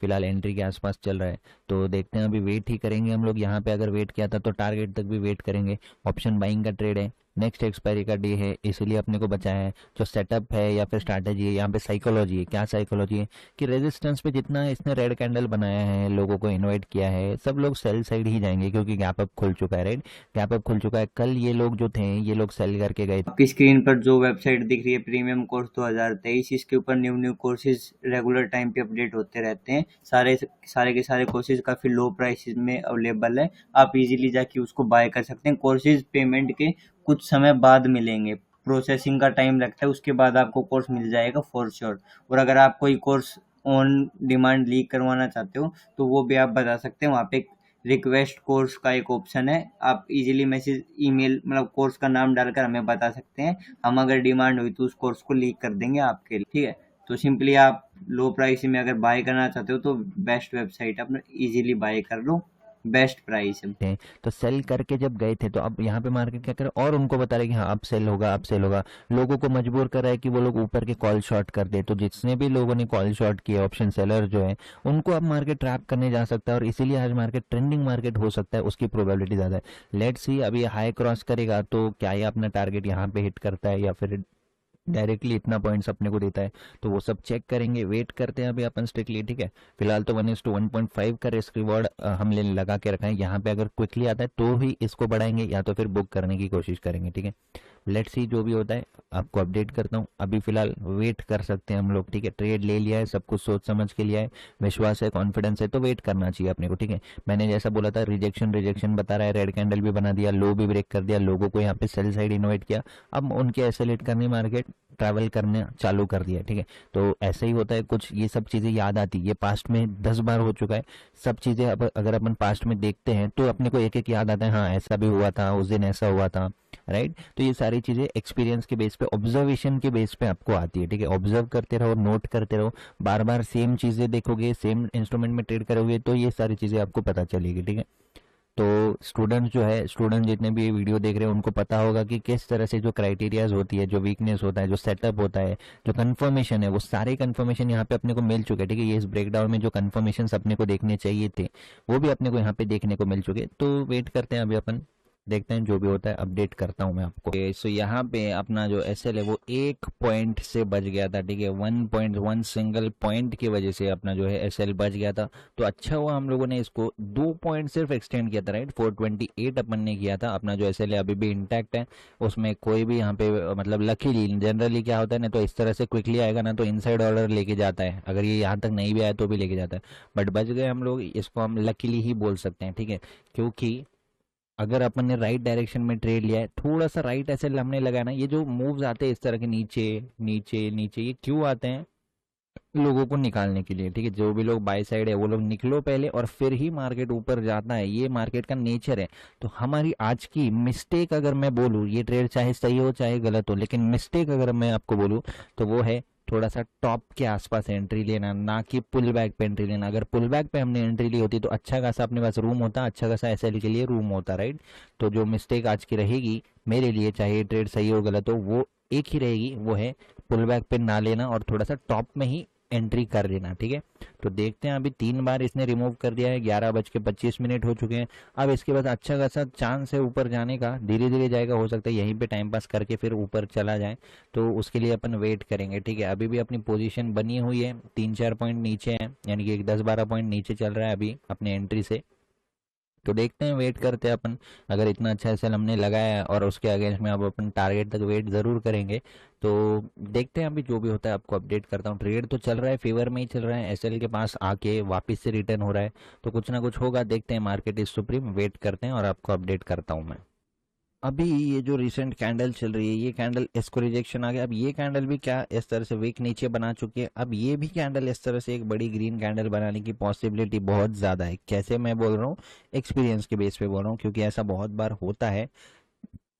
फिलहाल एंट्री के आसपास चल रहा है, तो देखते हैं, अभी वेट ही करेंगे हम लोग। यहाँ पे अगर वेट किया था तो टारगेट तक भी वेट करेंगे। ऑप्शन बाइंग का ट्रेड है, नेक्स्ट एक्सपायरी का डे है, इसलिए अपने को बचाया है। जो सेटअप है या फिर स्ट्रैटेजी है, यहाँ पे साइकोलॉजी है। क्या साइकोलॉजी है कि रेजिस्टेंस पे जितना इसने रेड कैंडल बनाया है, लोगों को इनवाइट किया है, सब लोग सेल साइड ही जाएंगे, क्योंकि गैप अप खुल चुका है, राइट। गैप अप खुल चुका है, कल ये लोग जो थे ये लोग सेल करके गए। आपकी स्क्रीन पर जो वेबसाइट दिख रही है प्रीमियम कोर्स 2023, इसके ऊपर न्यू कोर्सेज रेगुलर टाइम पे अपडेट होते रहते हैं। सारे सारे के सारे कोर्सेज काफ़ी लो प्राइसेस में अवेलेबल है, आप इजीली जाके उसको बाय कर सकते हैं। कोर्सेज पेमेंट के कुछ समय बाद मिलेंगे, प्रोसेसिंग का टाइम लगता है, उसके बाद आपको कोर्स मिल जाएगा फॉर श्योर। और अगर आप कोई कोर्स ऑन डिमांड लीक करवाना चाहते हो तो वो भी आप बता सकते हैं, वहाँ पे रिक्वेस्ट कोर्स का एक ऑप्शन है, आप इजीली मैसेज ईमेल मतलब कोर्स का नाम डालकर हमें बता सकते हैं, हम अगर डिमांड हुई तो उस कोर्स को लीक कर देंगे आपके लिए। ठीक है, तो सिंपली आप लो प्राइस में अगर बाय करना चाहते हो तो बेस्ट वेबसाइट अपना इजीली बाय कर लो, बेस्ट प्राइस है। थे, तो सेल करके जब गए थे, तो अब यहाँ पे मार्केट क्या करे, और उनको बता रहे कि हाँ अब सेल होगा, अब सेल होगा। लोगों को मजबूर कर रहा है कि वो लोग ऊपर के कॉल शॉर्ट कर दे, तो जितने भी लोगों ने कॉल शॉर्ट किए, ऑप्शन सेलर जो है, उनको अब मार्केट ट्रैप करने जा सकता है, और इसीलिए आज मार्केट ट्रेंडिंग मार्केट हो सकता है, उसकी प्रोबेबिलिटी ज़्यादा है। लेट्स सी अभी हाई क्रॉस करेगा तो क्या ये अपना टारगेट यहाँ पे हिट करता है, या फिर डायरेक्टली इतना पॉइंट्स अपने को देता है, तो वो सब चेक करेंगे, वेट करते हैं अभी अपन स्ट्रिक्टली। ठीक है, फिलहाल तो 1:1.5 का रिस्क रिवॉर्ड हमने लगा के रखा है। यहाँ पे अगर क्विकली आता है तो ही इसको बढ़ाएंगे, या तो फिर बुक करने की कोशिश करेंगे। ठीक है, लेट्स सी जो भी होता है आपको अपडेट करता हूँ। अभी फिलहाल वेट कर सकते हैं हम लोग। ठीक है, ट्रेड ले लिया है, सब कुछ सोच समझ के लिया है, विश्वास है, कॉन्फिडेंस है, तो वेट करना चाहिए अपने को। ठीक है, मैंने जैसा बोला था, रिजेक्शन रिजेक्शन बता रहा है, रेड कैंडल भी बना दिया, लो भी ब्रेक कर दिया, लोगों को यहाँ पे सेल साइड इन्वाइट किया, अब उनके एसेलेट करने मार्केट ट्रैवल करने चालू कर दिया। ठीक है, तो ऐसे ही होता है कुछ, ये सब चीज़ें याद आती, ये पास्ट में 10 बार हो चुका है। सब चीज़ें अब अगर अपन पास्ट में देखते हैं तो अपने को एक एक याद आता है, हाँ ऐसा भी हुआ था, उस दिन ऐसा हुआ था, राइट। तो ये सारी चीज़ें एक्सपीरियंस के बेस पे, ऑब्जर्वेशन के बेस पे आपको आती है। ठीक है, ऑब्जर्व करते रहो, नोट करते रहो, बार बार सेम चीज़ें देखोगे, सेम इंस्ट्रूमेंट में ट्रेड करोगे, तो ये सारी चीज़ें आपको पता चलेगी। ठीक है, तो स्टूडेंट्स जो है, स्टूडेंट जितने भी ये वीडियो देख रहे हैं उनको पता होगा कि किस तरह से जो क्राइटेरियाज होती है, जो वीकनेस होता है, जो सेटअप होता है, जो कंफर्मेशन है, वो सारे कंफर्मेशन यहाँ पे अपने को मिल चुके हैं। ठीक है, ये इस ब्रेकडाउन में जो कंफर्मेशन अपने को देखने चाहिए थे वो भी अपने को यहाँ पे देखने को मिल चुके, तो वेट करते हैं अभी अपन, देखते हैं जो भी होता है अपडेट करता हूँ मैं आपको। सो यहाँ पे अपना जो एसएल है वो 1 पॉइंट से बच गया था। ठीक है, 1.1 सिंगल पॉइंट की वजह से अपना जो है एसएल बच गया था, तो अच्छा हुआ हम लोगों ने इसको 2 पॉइंट सिर्फ एक्सटेंड किया था, राइट। 428 अपन ने किया था, अपना जो एसएल है अभी भी इंटैक्ट है, उसमें कोई भी यहाँ पे मतलब लकीली जनरली क्या होता है ना, तो इस तरह से क्विकली आएगा ना तो इनसाइड ऑर्डर लेके जाता है, अगर ये यहाँ तक नहीं भी आया तो भी लेके जाता है, बट बच गए हम लोग, इसको हम लकीली ही बोल सकते हैं। ठीक है, क्योंकि अगर अपन ने राइट डायरेक्शन में ट्रेड लिया है, थोड़ा सा राइट ऐसे हमने लगाया ना, ये जो मूव्स आते हैं इस तरह के नीचे नीचे नीचे, ये क्यों आते हैं, लोगों को निकालने के लिए। ठीक है, जो भी लोग बाय साइड है वो लोग निकलो पहले, और फिर ही मार्केट ऊपर जाता है, ये मार्केट का नेचर है। तो हमारी आज की मिस्टेक अगर मैं बोलूँ, ये ट्रेड चाहे सही हो चाहे गलत हो, लेकिन मिस्टेक अगर मैं आपको बोलूँ तो वो है थोड़ा सा टॉप के आसपास एंट्री लेना, ना कि पुल बैक पे एंट्री लेना। अगर पुल बैक पे हमने एंट्री ली होती तो अच्छा खासा अपने पास रूम होता, अच्छा खासा एसएल के लिए रूम होता, राइट। तो जो मिस्टेक आज की रहेगी मेरे लिए, चाहे ट्रेड सही हो गलत हो, वो एक ही रहेगी, वो है पुल बैक पे ना लेना और थोड़ा सा टॉप में ही एंट्री कर लेना, ठीक है। तो देखते हैं, अभी 3 बार इसने रिमूव कर दिया है, 11:25 हो चुके हैं। अब इसके बाद अच्छा खासा चांस है ऊपर जाने का, धीरे धीरे जाएगा, हो सकता है यहीं पे टाइम पास करके फिर ऊपर चला जाए, तो उसके लिए अपन वेट करेंगे, ठीक है। अभी भी अपनी पोजीशन बनी हुई है, 3-4 पॉइंट नीचे है, यानी कि 10-12 पॉइंट नीचे चल रहा है अभी अपने एंट्री से। तो देखते हैं, वेट करते हैं अपन। अगर इतना अच्छा एसएल हमने लगाया है और उसके अगेंस्ट में अब अपन टारगेट तक वेट ज़रूर करेंगे, तो देखते हैं अभी जो भी होता है आपको अपडेट करता हूँ। ट्रेड तो चल रहा है, फेवर में ही चल रहा है, एसएल के पास आके वापस से रिटर्न हो रहा है, तो कुछ ना कुछ होगा, देखते हैं। मार्केट इज सुप्रीम, वेट करते हैं और आपको अपडेट करता हूँ मैं। अभी ये जो रिसेंट कैंडल चल रही है, ये कैंडल इसको रिजेक्शन आ गया। अब ये कैंडल भी क्या इस तरह से वीक नीचे बना चुकी है, अब ये भी कैंडल इस तरह से एक बड़ी ग्रीन कैंडल बनाने की पॉसिबिलिटी बहुत ज़्यादा है। कैसे मैं बोल रहा हूँ, एक्सपीरियंस के बेस पे बोल रहा हूँ, क्योंकि ऐसा बहुत बार होता है।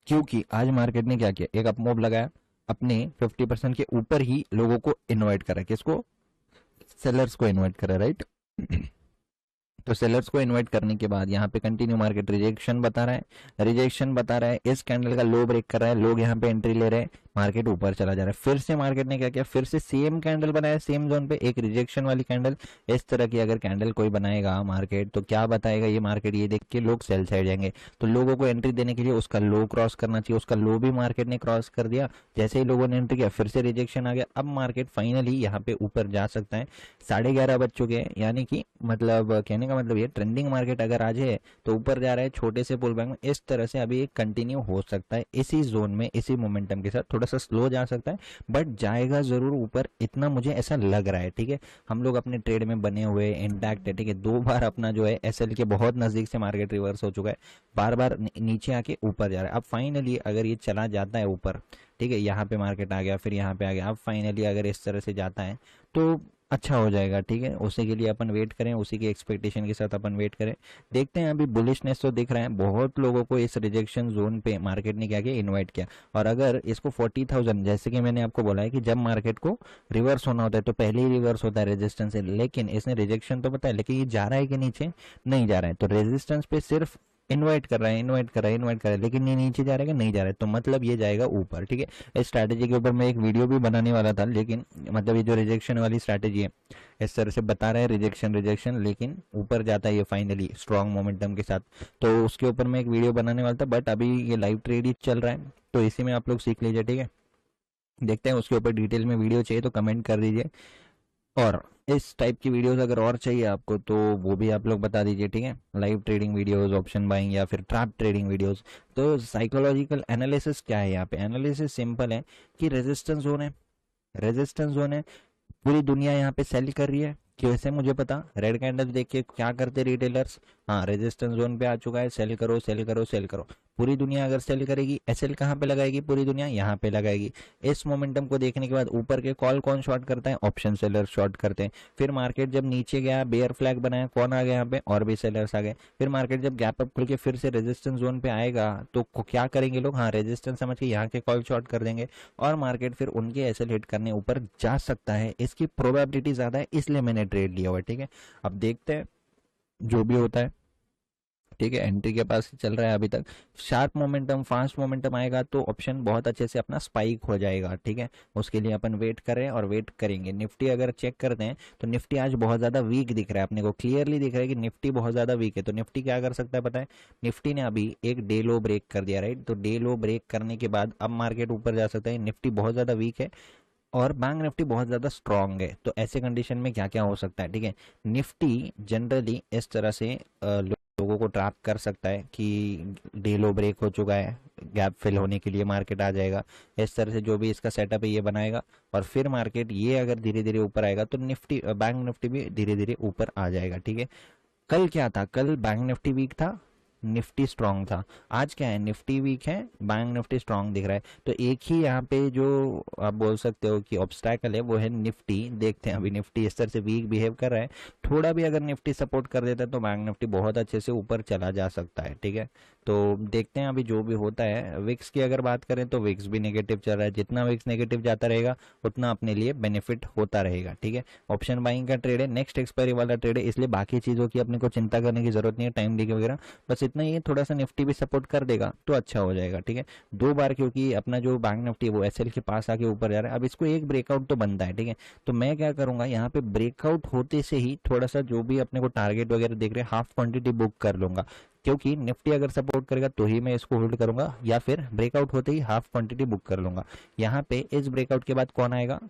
क्योंकि आज मार्केट ने क्या किया, एक अप मूव लगाया, अपने 50% के ऊपर ही लोगों को इन्वाइट करा, किसको, सेलर्स को इन्वाइट करा, राइट। तो सेलर्स को इनवाइट करने के बाद यहाँ पे कंटिन्यू मार्केट रिजेक्शन बता रहा है, रिजेक्शन बता रहा है, इस कैंडल का लो ब्रेक कर रहा है, लोग यहाँ पे एंट्री ले रहे हैं, मार्केट ऊपर चला जा रहा है। फिर से मार्केट ने क्या किया, फिर से सेम कैंडल बनाया, सेम जोन पे एक रिजेक्शन वाली कैंडल। इस तरह की अगर कैंडल कोई बनाएगा मार्केट, तो क्या बताएगा ये मार्केट, ये देख के लोग सेल साइड जाएंगे। तो लोगों को एंट्री देने के लिए उसका लो क्रॉस करना चाहिए, उसका लो भी मार्केट ने क्रॉस कर दिया। जैसे ही लोगों ने एंट्री किया, फिर से रिजेक्शन आ गया, अब मार्केट फाइनली यहाँ पे ऊपर जा सकता है। 11:30 बज चुके हैं, यानी कि मतलब कहने का मतलब ये, ट्रेंडिंग मार्केट अगर आज है तो ऊपर जा रहा है छोटे से पुल बैक में, इस तरह से अभी एक कंटिन्यू हो सकता है इसी जोन में, इसी मोमेंटम के साथ। थोड़ा सा स्लो जा सकता है बट जाएगा जरूर ऊपर, इतना मुझे ऐसा लग रहा है, ठीक है। हम लोग अपने ट्रेड में बने हुए इंटैक्ट है, ठीक है। 2 बार अपना जो है एसएल के बहुत नजदीक से मार्केट रिवर्स हो चुका है, बार बार नीचे आके ऊपर जा रहा है। अब फाइनली अगर ये चला जाता है ऊपर, ठीक है, यहाँ पे मार्केट आ गया, फिर यहाँ पे आ गया, अब फाइनली अगर इस तरह से जाता है तो अच्छा हो जाएगा, ठीक है। उसी के लिए अपन वेट करें, उसी की एक्सपेक्टेशन के साथ अपन वेट करें, देखते हैं। अभी बुलिशनेस तो दिख रहा है, बहुत लोगों को इस रिजेक्शन जोन पे मार्केट ने क्या किया, इनवाइट किया। और अगर इसको 40,000, जैसे कि मैंने आपको बोला है कि जब मार्केट को रिवर्स होना होता है तो पहले ही रिवर्स होता है रेजिस्टेंस से, लेकिन इसने रिजेक्शन तो बताया, लेकिन ये जा रहा है कि नीचे, नहीं जा रहा है। तो रेजिस्टेंस पे सिर्फ इनवाइट कर रहा है, इनवाइट कर रहा है, इनवाइट कर रहा है, लेकिन ये नीचे जा रहा है कि नहीं जा रहा है, तो मतलब ये जाएगा ऊपर, ठीक है। इस स्ट्रैटेजी के ऊपर मैं एक वीडियो भी बनाने वाला था, लेकिन मतलब ये जो रिजेक्शन वाली स्ट्रैटेजी है, इस तरह से बता रहा है रिजेक्शन रिजेक्शन, लेकिन ऊपर जाता है ये फाइनली स्ट्रॉन्ग मोमेंटम के साथ, तो उसके ऊपर मैं एक वीडियो बनाने वाला था। बट अभी ये लाइव ट्रेड ही चल रहा है, तो इसी में आप लोग सीख लीजिए, ठीक है। देखते हैं, उसके ऊपर डिटेल में वीडियो चाहिए तो कमेंट कर दीजिए, और इस टाइप की वीडियोस अगर और चाहिए आपको तो वो भी आप लोग बता दीजिए, ठीक है। Live trading videos, option buying या फिर ट्रैप ट्रेडिंग वीडियोस। तो साइकोलॉजिकल एनालिसिस क्या है यहाँ पे, एनालिसिस सिंपल है कि रेजिस्टेंस जोन है, रेजिस्टेंस जोन है, पूरी दुनिया यहाँ पे सेल कर रही है। कैसे मुझे पता, रेड कैंडल देख के क्या करते रिटेलर्स, हाँ रेजिस्टेंस जोन पे आ चुका है, सेल करो सेल करो सेल करो। पूरी दुनिया अगर सेल करेगी, एसएल कहाँ पे लगाएगी, पूरी दुनिया यहाँ पे लगाएगी। इस मोमेंटम को देखने के बाद ऊपर के कॉल कौन शॉर्ट करता है, ऑप्शन सेलर शॉर्ट करते हैं। फिर मार्केट जब नीचे गया, बेयर फ्लैग बनाया, कौन आ गया यहाँ पे, और भी सेलर्स आ गए। फिर मार्केट जब गैप अप खुल के फिर से रेजिस्टेंस जोन पे आएगा तो क्या करेंगे लोग, हाँ रेजिस्टेंस समझ के यहाँ के कॉल शॉर्ट कर देंगे, और मार्केट फिर उनके एसएल हिट करने ऊपर जा सकता है। इसकी प्रोबेबिलिटी ज्यादा है, इसलिए मैंने ट्रेड लिया हुआ है, ठीक है। अब देखते हैं जो भी होता है, ठीक है। एंट्री के पास चल रहा है अभी तक, शार्प मोमेंटम, फास्ट मोमेंटम आएगा तो ऑप्शन बहुत अच्छे से अपना स्पाइक हो जाएगा, ठीक है। उसके लिए अपन वेट कर रहे हैं और वेट करेंगे। निफ्टी अगर चेक करते हैं तो निफ्टी आज बहुत ज़्यादा वीक दिख रहा है, अपने को क्लियरली दिख रहा है कि निफ्टी बहुत ज़्यादा वीक है। तो निफ्टी क्या कर सकता है पता है, निफ्टी ने अभी एक डे लो ब्रेक कर दिया, राइट। तो डे लो ब्रेक करने के बाद अब मार्केट ऊपर जा सकता है। निफ्टी बहुत ज़्यादा वीक है और बैंक निफ्टी बहुत ज़्यादा स्ट्रांग है, तो ऐसे कंडीशन में क्या क्या हो सकता है, ठीक है। निफ्टी जनरली इस तरह से लोगों को ट्रैप कर सकता है कि डे लो ब्रेक हो चुका है, गैप फिल होने के लिए मार्केट आ जाएगा, इस तरह से जो भी इसका सेटअप है ये बनाएगा, और फिर मार्केट ये अगर धीरे धीरे ऊपर आएगा तो निफ्टी, बैंक निफ्टी भी धीरे धीरे ऊपर आ जाएगा, ठीक है। कल क्या था, कल बैंक निफ्टी वीक था, निफ्टी स्ट्रांग था। आज क्या है, निफ्टी वीक है, बैंक निफ्टी स्ट्रांग दिख रहा है। तो एक ही यहाँ पे जो आप बोल सकते हो कि ऑब्स्टैकल है वो है निफ्टी। देखते हैं अभी निफ्टी इस तरह से वीक बिहेव कर रहा है, थोड़ा भी अगर निफ्टी सपोर्ट कर देता है तो बैंक निफ्टी बहुत अच्छे से ऊपर चला जा सकता है। ठीक है, तो देखते हैं अभी जो भी होता है। विक्स की अगर बात करें तो विक्स भी नेगेटिव चल रहा है, जितना विक्स नेगेटिव जाता रहेगा उतना अपने लिए बेनिफिट होता रहेगा। ठीक है, ऑप्शन बाइंग का ट्रेड है, नेक्स्ट एक्सपायरी वाला ट्रेड है, इसलिए बाकी चीज़ों की अपने को चिंता करने की जरूरत नहीं है, टाइम डी वगैरह। बस इतना ही है, थोड़ा सा निफ्टी भी सपोर्ट कर देगा तो अच्छा हो जाएगा। ठीक है, दो बार क्योंकि अपना जो बैंक निफ्टी है वो एसएल के पास आके ऊपर जा रहा है, अब इसको एक ब्रेकआउट तो बनता है। ठीक है, तो मैं क्या करूंगा, यहाँ पे ब्रेकआउट होते से ही थोड़ा सा जो भी अपने को टारगेट वगैरह देख रहे हैं हाफ क्वांटिटी बुक कर लूंगा, क्योंकि निफ्टी अगर सपोर्ट करेगा तो ही मैं इसको होल्ड करूंगा, या फिर ब्रेकआउट होते ही हाफ क्वांटिटी बुक कर लूंगा। यहाँ पे इस ब्रेकआउट के बाद कौन आएगा,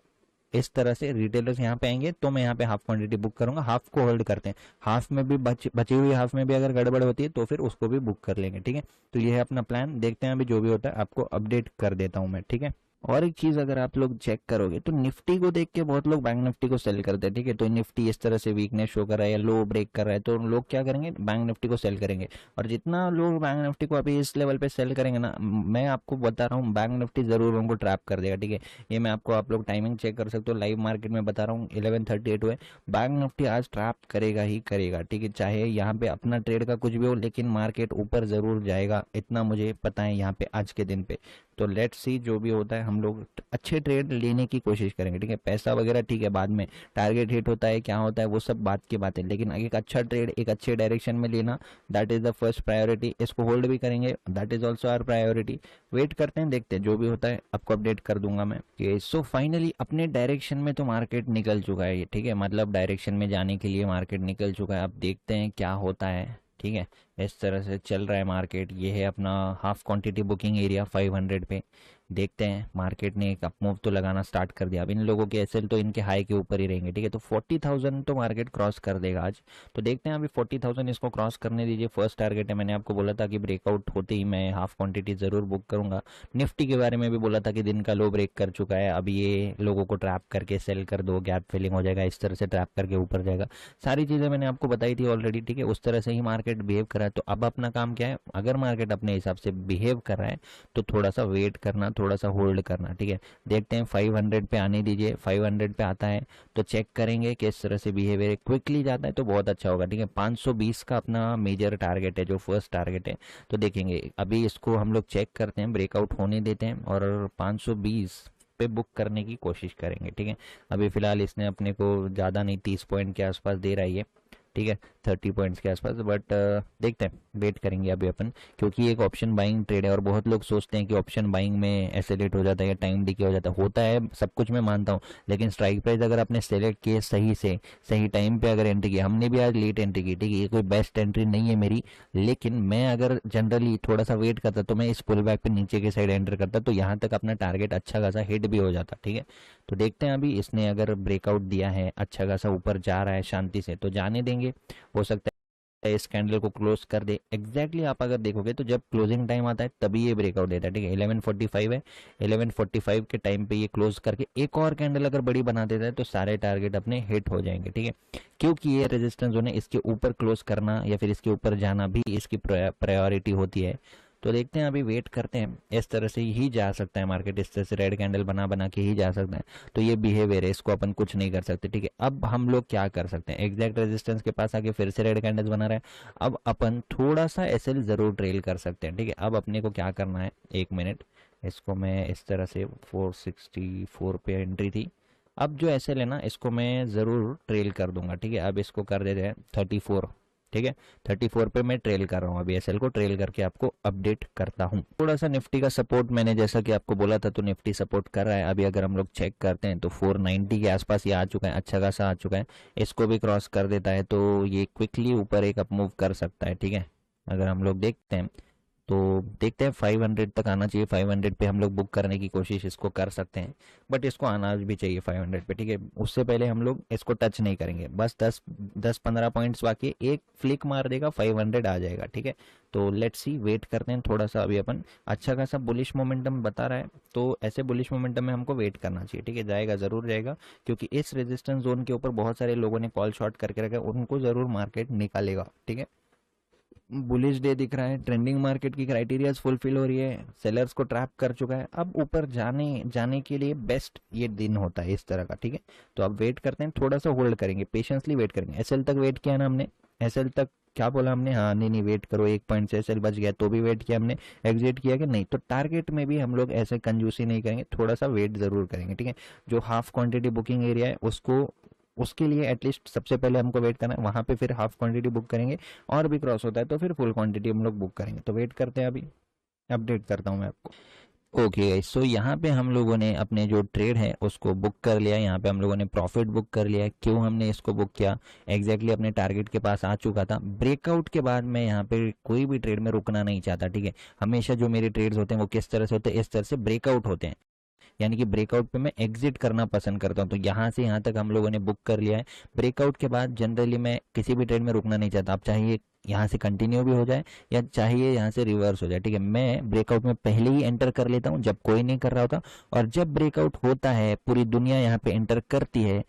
इस तरह से रिटेलर्स यहाँ पे आएंगे तो मैं यहाँ पे हाफ क्वांटिटी बुक करूंगा, हाफ को होल्ड करते हैं। हाफ में भी बची हुई हाफ में भी अगर गड़बड़ होती है तो फिर उसको भी बुक कर लेंगे। ठीक है, तो ये है अपना प्लान, देखते हैं अभी जो भी होता है आपको अपडेट कर देता हूँ मैं। ठीक है, और एक चीज अगर आप लोग चेक करोगे तो निफ्टी को देख के बहुत लोग बैंक निफ्टी को सेल करते हैं। ठीक है, तो निफ्टी इस तरह से वीकनेस शो कर रहा है या लो ब्रेक कर रहा है तो लोग क्या करेंगे, बैंक निफ्टी को सेल करेंगे। और जितना लोग बैंक निफ्टी को अभी इस लेवल पे सेल करेंगे ना, मैं आपको बता रहा हूँ बैंक निफ्टी जरूर उनको ट्रैप कर देगा। ठीक है, ये मैं आपको, आप लोग टाइमिंग चेक कर सकते हो, लाइव मार्केट में बता रहा हूँ 11:38 हुए, बैंक निफ्टी आज ट्रैप करेगा ही करेगा। ठीक है, चाहे यहाँ पे अपना ट्रेड का कुछ भी हो, लेकिन मार्केट ऊपर जरूर जाएगा, इतना मुझे पता है यहाँ पे आज के दिन पे। तो लेट्स सी जो भी होता है, हम लोग अच्छे ट्रेड लेने की कोशिश करेंगे। ठीक है, पैसा वगैरह ठीक है बाद में, टारगेट हिट होता है क्या होता है वो सब बात की बात है, लेकिन एक अच्छा ट्रेड एक अच्छे डायरेक्शन में लेना, that is the first priority. इसको होल्ड भी करेंगे, that is also our priority. Wait करते हैं, देखते हैं जो भी होता है आपको अपडेट कर दूंगा मैं। सो फाइनली अपने डायरेक्शन में तो मार्केट निकल चुका है। ठीक है, मतलब डायरेक्शन में जाने के लिए मार्केट निकल चुका है, अब देखते हैं क्या होता है। ठीक है, इस तरह से चल रहा है मार्केट। ये है अपना हाफ क्वांटिटी बुकिंग एरिया 500 पे। देखते हैं, मार्केट ने एक अपमूव तो लगाना स्टार्ट कर दिया। अब इन लोगों के एसएल तो इनके हाई के ऊपर ही रहेंगे। ठीक है, तो 40,000 तो मार्केट क्रॉस कर देगा आज। तो देखते हैं अभी 40,000 इसको क्रॉस करने दीजिए, फर्स्ट टारगेट है। मैंने आपको बोला था कि ब्रेकआउट होते ही मैं हाफ क्वांटिटी जरूर बुक करूंगा। निफ्टी के बारे में भी बोला था कि दिन का लो ब्रेक कर चुका है, अब ये लोगों को ट्रैप करके सेल कर दो, गैप फिलिंग हो जाएगा, इस तरह से ट्रैप करके ऊपर जाएगा। सारी चीजें मैंने आपको बताई थी ऑलरेडी। ठीक है, उस तरह से ही मार्केट बिहेव कर रहा है। तो अब अपना काम क्या है, अगर मार्केट अपने हिसाब से बिहेव कर रहा है तो थोड़ा सा वेट करना, थोड़ा सा होल्ड करना। ठीक है, देखते हैं 500 पे आने दीजिए, 500 पे आता है तो चेक करेंगे किस तरह से बिहेवियर है। क्विकली जाता है तो बहुत अच्छा होगा। ठीक है, 520 का अपना मेजर टारगेट है, जो फर्स्ट टारगेट है। तो देखेंगे अभी इसको हम लोग चेक करते हैं, ब्रेकआउट होने देते हैं और 520 पे बुक करने की कोशिश करेंगे। ठीक है, अभी फिलहाल इसने अपने को ज़्यादा नहीं 30 पॉइंट के आसपास दे रहा है ये। ठीक है, 30 पॉइंट्स के आसपास, बट देखते हैं, वेट करेंगे अभी अपन, क्योंकि एक ऑप्शन बाइंग ट्रेड है और बहुत लोग सोचते हैं कि ऑप्शन बाइंग में एसेलेट हो जाता है या टाइम डीके हो जाता है। होता है सब कुछ, मैं मानता हूँ, लेकिन स्ट्राइक प्राइस अगर आपने सेलेक्ट किए सही से, सही टाइम पे अगर एंट्री की, हमने भी आज लेट एंट्री की। ठीक है, ये कोई बेस्ट एंट्री नहीं है मेरी, लेकिन मैं अगर जनरली थोड़ा सा वेट करता तो मैं इस पुल बैक पे नीचे के साइड एंटर करता तो यहाँ तक अपना टारगेट अच्छा खासा हिट भी हो जाता। ठीक है, तो देखते हैं अभी इसने अगर ब्रेकआउट दिया है, अच्छा खासा ऊपर जा रहा है शांति से, तो जाने देंगे। हो सकता है इस कैंडल को क्लोज कर दे। एग्जैक्टली आप अगर देखोगे तो जब क्लोजिंग टाइम आता है तभी ये ब्रेकआउट देता है। ठीक है, 11:45 है, 11:45 के टाइम पे ये क्लोज करके एक और कैंडल अगर बड़ी बना देता है तो सारे टारगेट अपने हिट हो जाएंगे। ठीक है, क्योंकि ये रेजिस्टेंस जोन है, इसके ऊपर क्लोज करना या फिर इसके ऊपर जाना भी इसकी प्रायोरिटी होती है। तो देखते हैं, अभी वेट करते हैं। इस तरह से ही जा सकता है मार्केट, इस तरह से रेड कैंडल बना बना के ही जा सकता है। तो ये बिहेवियर है, इसको अपन कुछ नहीं कर सकते। ठीक है, अब हम लोग क्या कर सकते हैं, एग्जैक्ट रेजिस्टेंस के पास आके फिर से रेड कैंडल्स बना रहा है। अब अपन थोड़ा सा एसएल जरूर ट्रेल कर सकते हैं। ठीक है, अब अपने को क्या करना है, एक मिनट, इसको मैं इस तरह से 464 पे एंट्री थी, अब जो एसएल है ना इसको मैं ज़रूर ट्रेल कर दूंगा। ठीक है, अब इसको कर देते हैं 34। ठीक है, 34 पे मैं ट्रेल कर रहा हूँ, अभी एसएल को ट्रेल करके आपको अपडेट करता हूँ। थोड़ा सा निफ्टी का सपोर्ट मैंने जैसा कि आपको बोला था, तो निफ्टी सपोर्ट कर रहा है। अभी अगर हम लोग चेक करते हैं तो 490 के आसपास ये आ चुका है, अच्छा खासा आ चुका है। इसको भी क्रॉस कर देता है तो ये क्विकली ऊपर एक अप मूव कर सकता है। ठीक है, अगर हम लोग देखते हैं तो देखते हैं 500 तक आना चाहिए। 500 पे हम लोग बुक करने की कोशिश इसको कर सकते हैं, बट इसको आना भी चाहिए 500 पे। ठीक है, उससे पहले हम लोग इसको टच नहीं करेंगे, बस 10-15 पॉइंट्स बाकी, एक फ्लिक मार देगा 500 आ जाएगा। ठीक है, तो लेट्स सी, वेट करते हैं थोड़ा सा। अभी अपन अच्छा खासा बुलिश मोमेंटम बता रहा है, तो ऐसे बुलिश मोमेंटम में हमको वेट करना चाहिए। ठीक है, जाएगा जरूर जाएगा, क्योंकि इस रेजिस्टेंस जोन के ऊपर बहुत सारे लोगों ने कॉल शॉर्ट करके रखा है, उनको जरूर मार्केट निकालेगा। ठीक है, बुलिश डे दिख रहा है, ट्रेंडिंग मार्केट की क्राइटेरियाज फुलफिल हो रही है, सेलर्स को ट्रैप कर चुका है, अब ऊपर जाने जाने के लिए बेस्ट ये दिन होता है इस तरह का, ठीक है। तो अब वेट करते हैं, थोड़ा सा होल्ड करेंगे, पेशेंसली वेट करेंगे। एसएल तक वेट किया ना हमने, एसएल तक क्या बोला हमने, हाँ नहीं नहीं वेट करो, 1 पॉइंट से एसएल बच गया तो भी वेट किया हमने, एग्जिट किया कि नहीं। तो टारगेट में भी हम लोग ऐसे कंजूसी नहीं करेंगे, थोड़ा सा वेट जरूर करेंगे, ठीक है। जो हाफ क्वांटिटी बुकिंग एरिया है उसको, उसके लिए एटलीस्ट सबसे पहले हमको वेट करना है, वहां पे फिर हाफ क्वांटिटी बुक करेंगे, और भी क्रॉस होता है तो फिर फुल क्वांटिटी हम लोग बुक करेंगे। तो वेट करते हैं, अभी अपडेट करता हूँ मैं आपको। ओके गाइस, सो यहाँ पे हम लोगों ने अपने जो ट्रेड है उसको बुक कर लिया, यहाँ पे हम लोगों ने प्रॉफिट बुक कर लिया। क्यों हमने इसको बुक किया, एग्जैक्टली अपने टारगेट के पास आ चुका था। ब्रेकआउट के बाद मैं यहाँ पे कोई भी ट्रेड में रुकना नहीं चाहता, ठीक है। हमेशा जो मेरे ट्रेड्स होते हैं वो किस तरह से होते हैं, इस तरह से ब्रेकआउट होते हैं, यानी कि ब्रेकआउट पे मैं एग्जिट करना पसंद करता हूँ। तो यहाँ से यहाँ तक हम लोगों ने बुक कर लिया है। ब्रेकआउट के बाद जनरली मैं किसी भी ट्रेड में रुकना नहीं चाहता, आप चाहिए यहाँ से कंटिन्यू भी हो जाए या चाहिए यहाँ से रिवर्स हो जाए, ठीक है। मैं ब्रेकआउट में पहले ही एंटर कर लेता हूँ जब कोई नहीं कर रहा होता, और जब ब्रेकआउट होता है, पूरी दुनिया यहाँ पे एंटर करती है,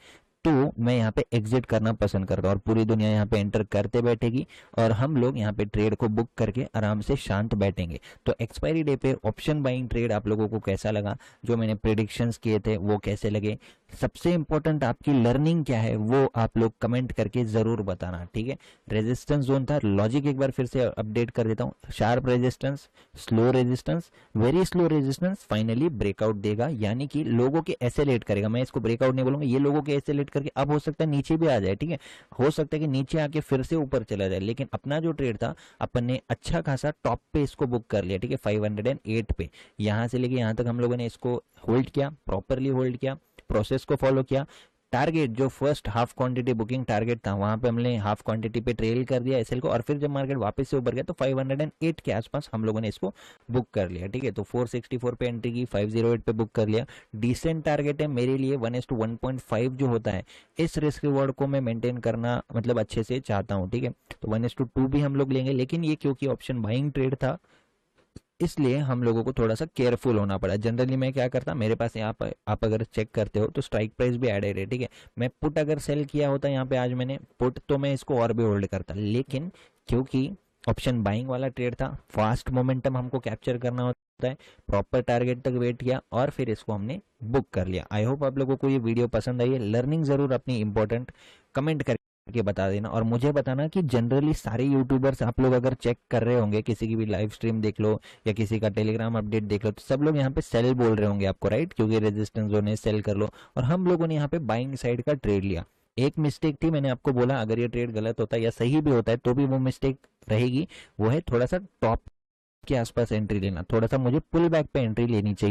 तो मैं यहाँ पे एग्जिट करना पसंद करता हूँ, और पूरी दुनिया यहाँ पे एंटर करते बैठेगी और हम लोग यहाँ पे ट्रेड को बुक करके आराम से शांत बैठेंगे। तो एक्सपायरी डे पे ऑप्शन बाइंग ट्रेड आप लोगों को कैसा लगा, जो मैंने प्रेडिक्शंस किए थे वो कैसे लगे, सबसे इंपॉर्टेंट आपकी लर्निंग क्या है वो आप लोग कमेंट करके जरूर बताना, ठीक है। रेजिस्टेंस जोन था, लॉजिक एक बार फिर से अपडेट कर देता हूँ। Sharp resistance, slow resistance, very slow resistance, finally breakout देगा, यानी कि लोगों के एसेलेट करेगा। मैं इसको ब्रेकआउट नहीं बोलूंगा, ये लोगों के एसेलेट करके अब हो सकता है नीचे भी आ जाए, ठीक है। हो सकता है कि नीचे आके फिर से ऊपर चला जाए, लेकिन अपना जो ट्रेड था अपन ने अच्छा खासा टॉप पे इसको बुक कर लिया, ठीक है, 508 पे। यहां से लेके यहां तक हम लोगों ने इसको होल्ड किया, प्रॉपरली होल्ड किया, प्रोसेस को फॉलो किया। टारगेट जो first half quantity booking target था, वहां पे हमने हाफ क्वांटिटी पे ट्रेल कर दिया एसएल को, और फिर जब मार्केट वापस से ऊपर गया तो 508 के आसपास हम लोगों ने इसको बुक कर लिया, ठीक है। तो 464 पे एंट्री की, 508 पे बुक कर लिया। डिसेंट टारगेट है मेरे लिए, 1:1.5 जो होता है, इस रिस्क रिवॉर्ड को मैं मेंटेन करना मतलब अच्छे से चाहता हूँ, ठीक है। तो 1:2 भी हम लोग लेंगे, लेकिन ये क्योंकि ऑप्शन बाइंग ट्रेड था इसलिए हम लोगों को थोड़ा सा केयरफुल होना पड़ा। जनरली मैं क्या करता, मेरे पास यहाँ पर आप अगर चेक करते हो तो स्ट्राइक प्राइस भी एडेड है, ठीक है। मैं पुट अगर सेल किया होता यहाँ पे आज मैंने पुट, तो मैं इसको और भी होल्ड करता, लेकिन क्योंकि ऑप्शन बाइंग वाला ट्रेड था, फास्ट मोमेंटम हमको कैप्चर करना होता है, प्रॉपर टारगेट तक वेट किया और फिर इसको हमने बुक कर लिया। आई होप आप लोगों को ये वीडियो पसंद आई है। लर्निंग जरूर अपनी इंपॉर्टेंट कमेंट करके बता देना, और मुझे बताना कि जनरली सारे यूट्यूबर्स आप लोग अगर चेक कर रहे होंगे, किसी की भी लाइव स्ट्रीम देख लो या किसी का टेलीग्राम अपडेट देख लो, तो सब लोग यहाँ पे सेल बोल रहे होंगे आपको, राइट, क्योंकि रेजिस्टेंस जोन है, सेल कर लो। और हम लोगों ने यहाँ पे बाइंग साइड का ट्रेड लिया। एक मिस्टेक थी, मैंने आपको बोला अगर ये ट्रेड गलत होता है या सही भी होता है तो भी वो मिस्टेक रहेगी, वो है थोड़ा सा टॉप के आसपास एंट्री लेना, थोड़ा सा मुझे पुल बैक पे एंट्री लेनी चाहिए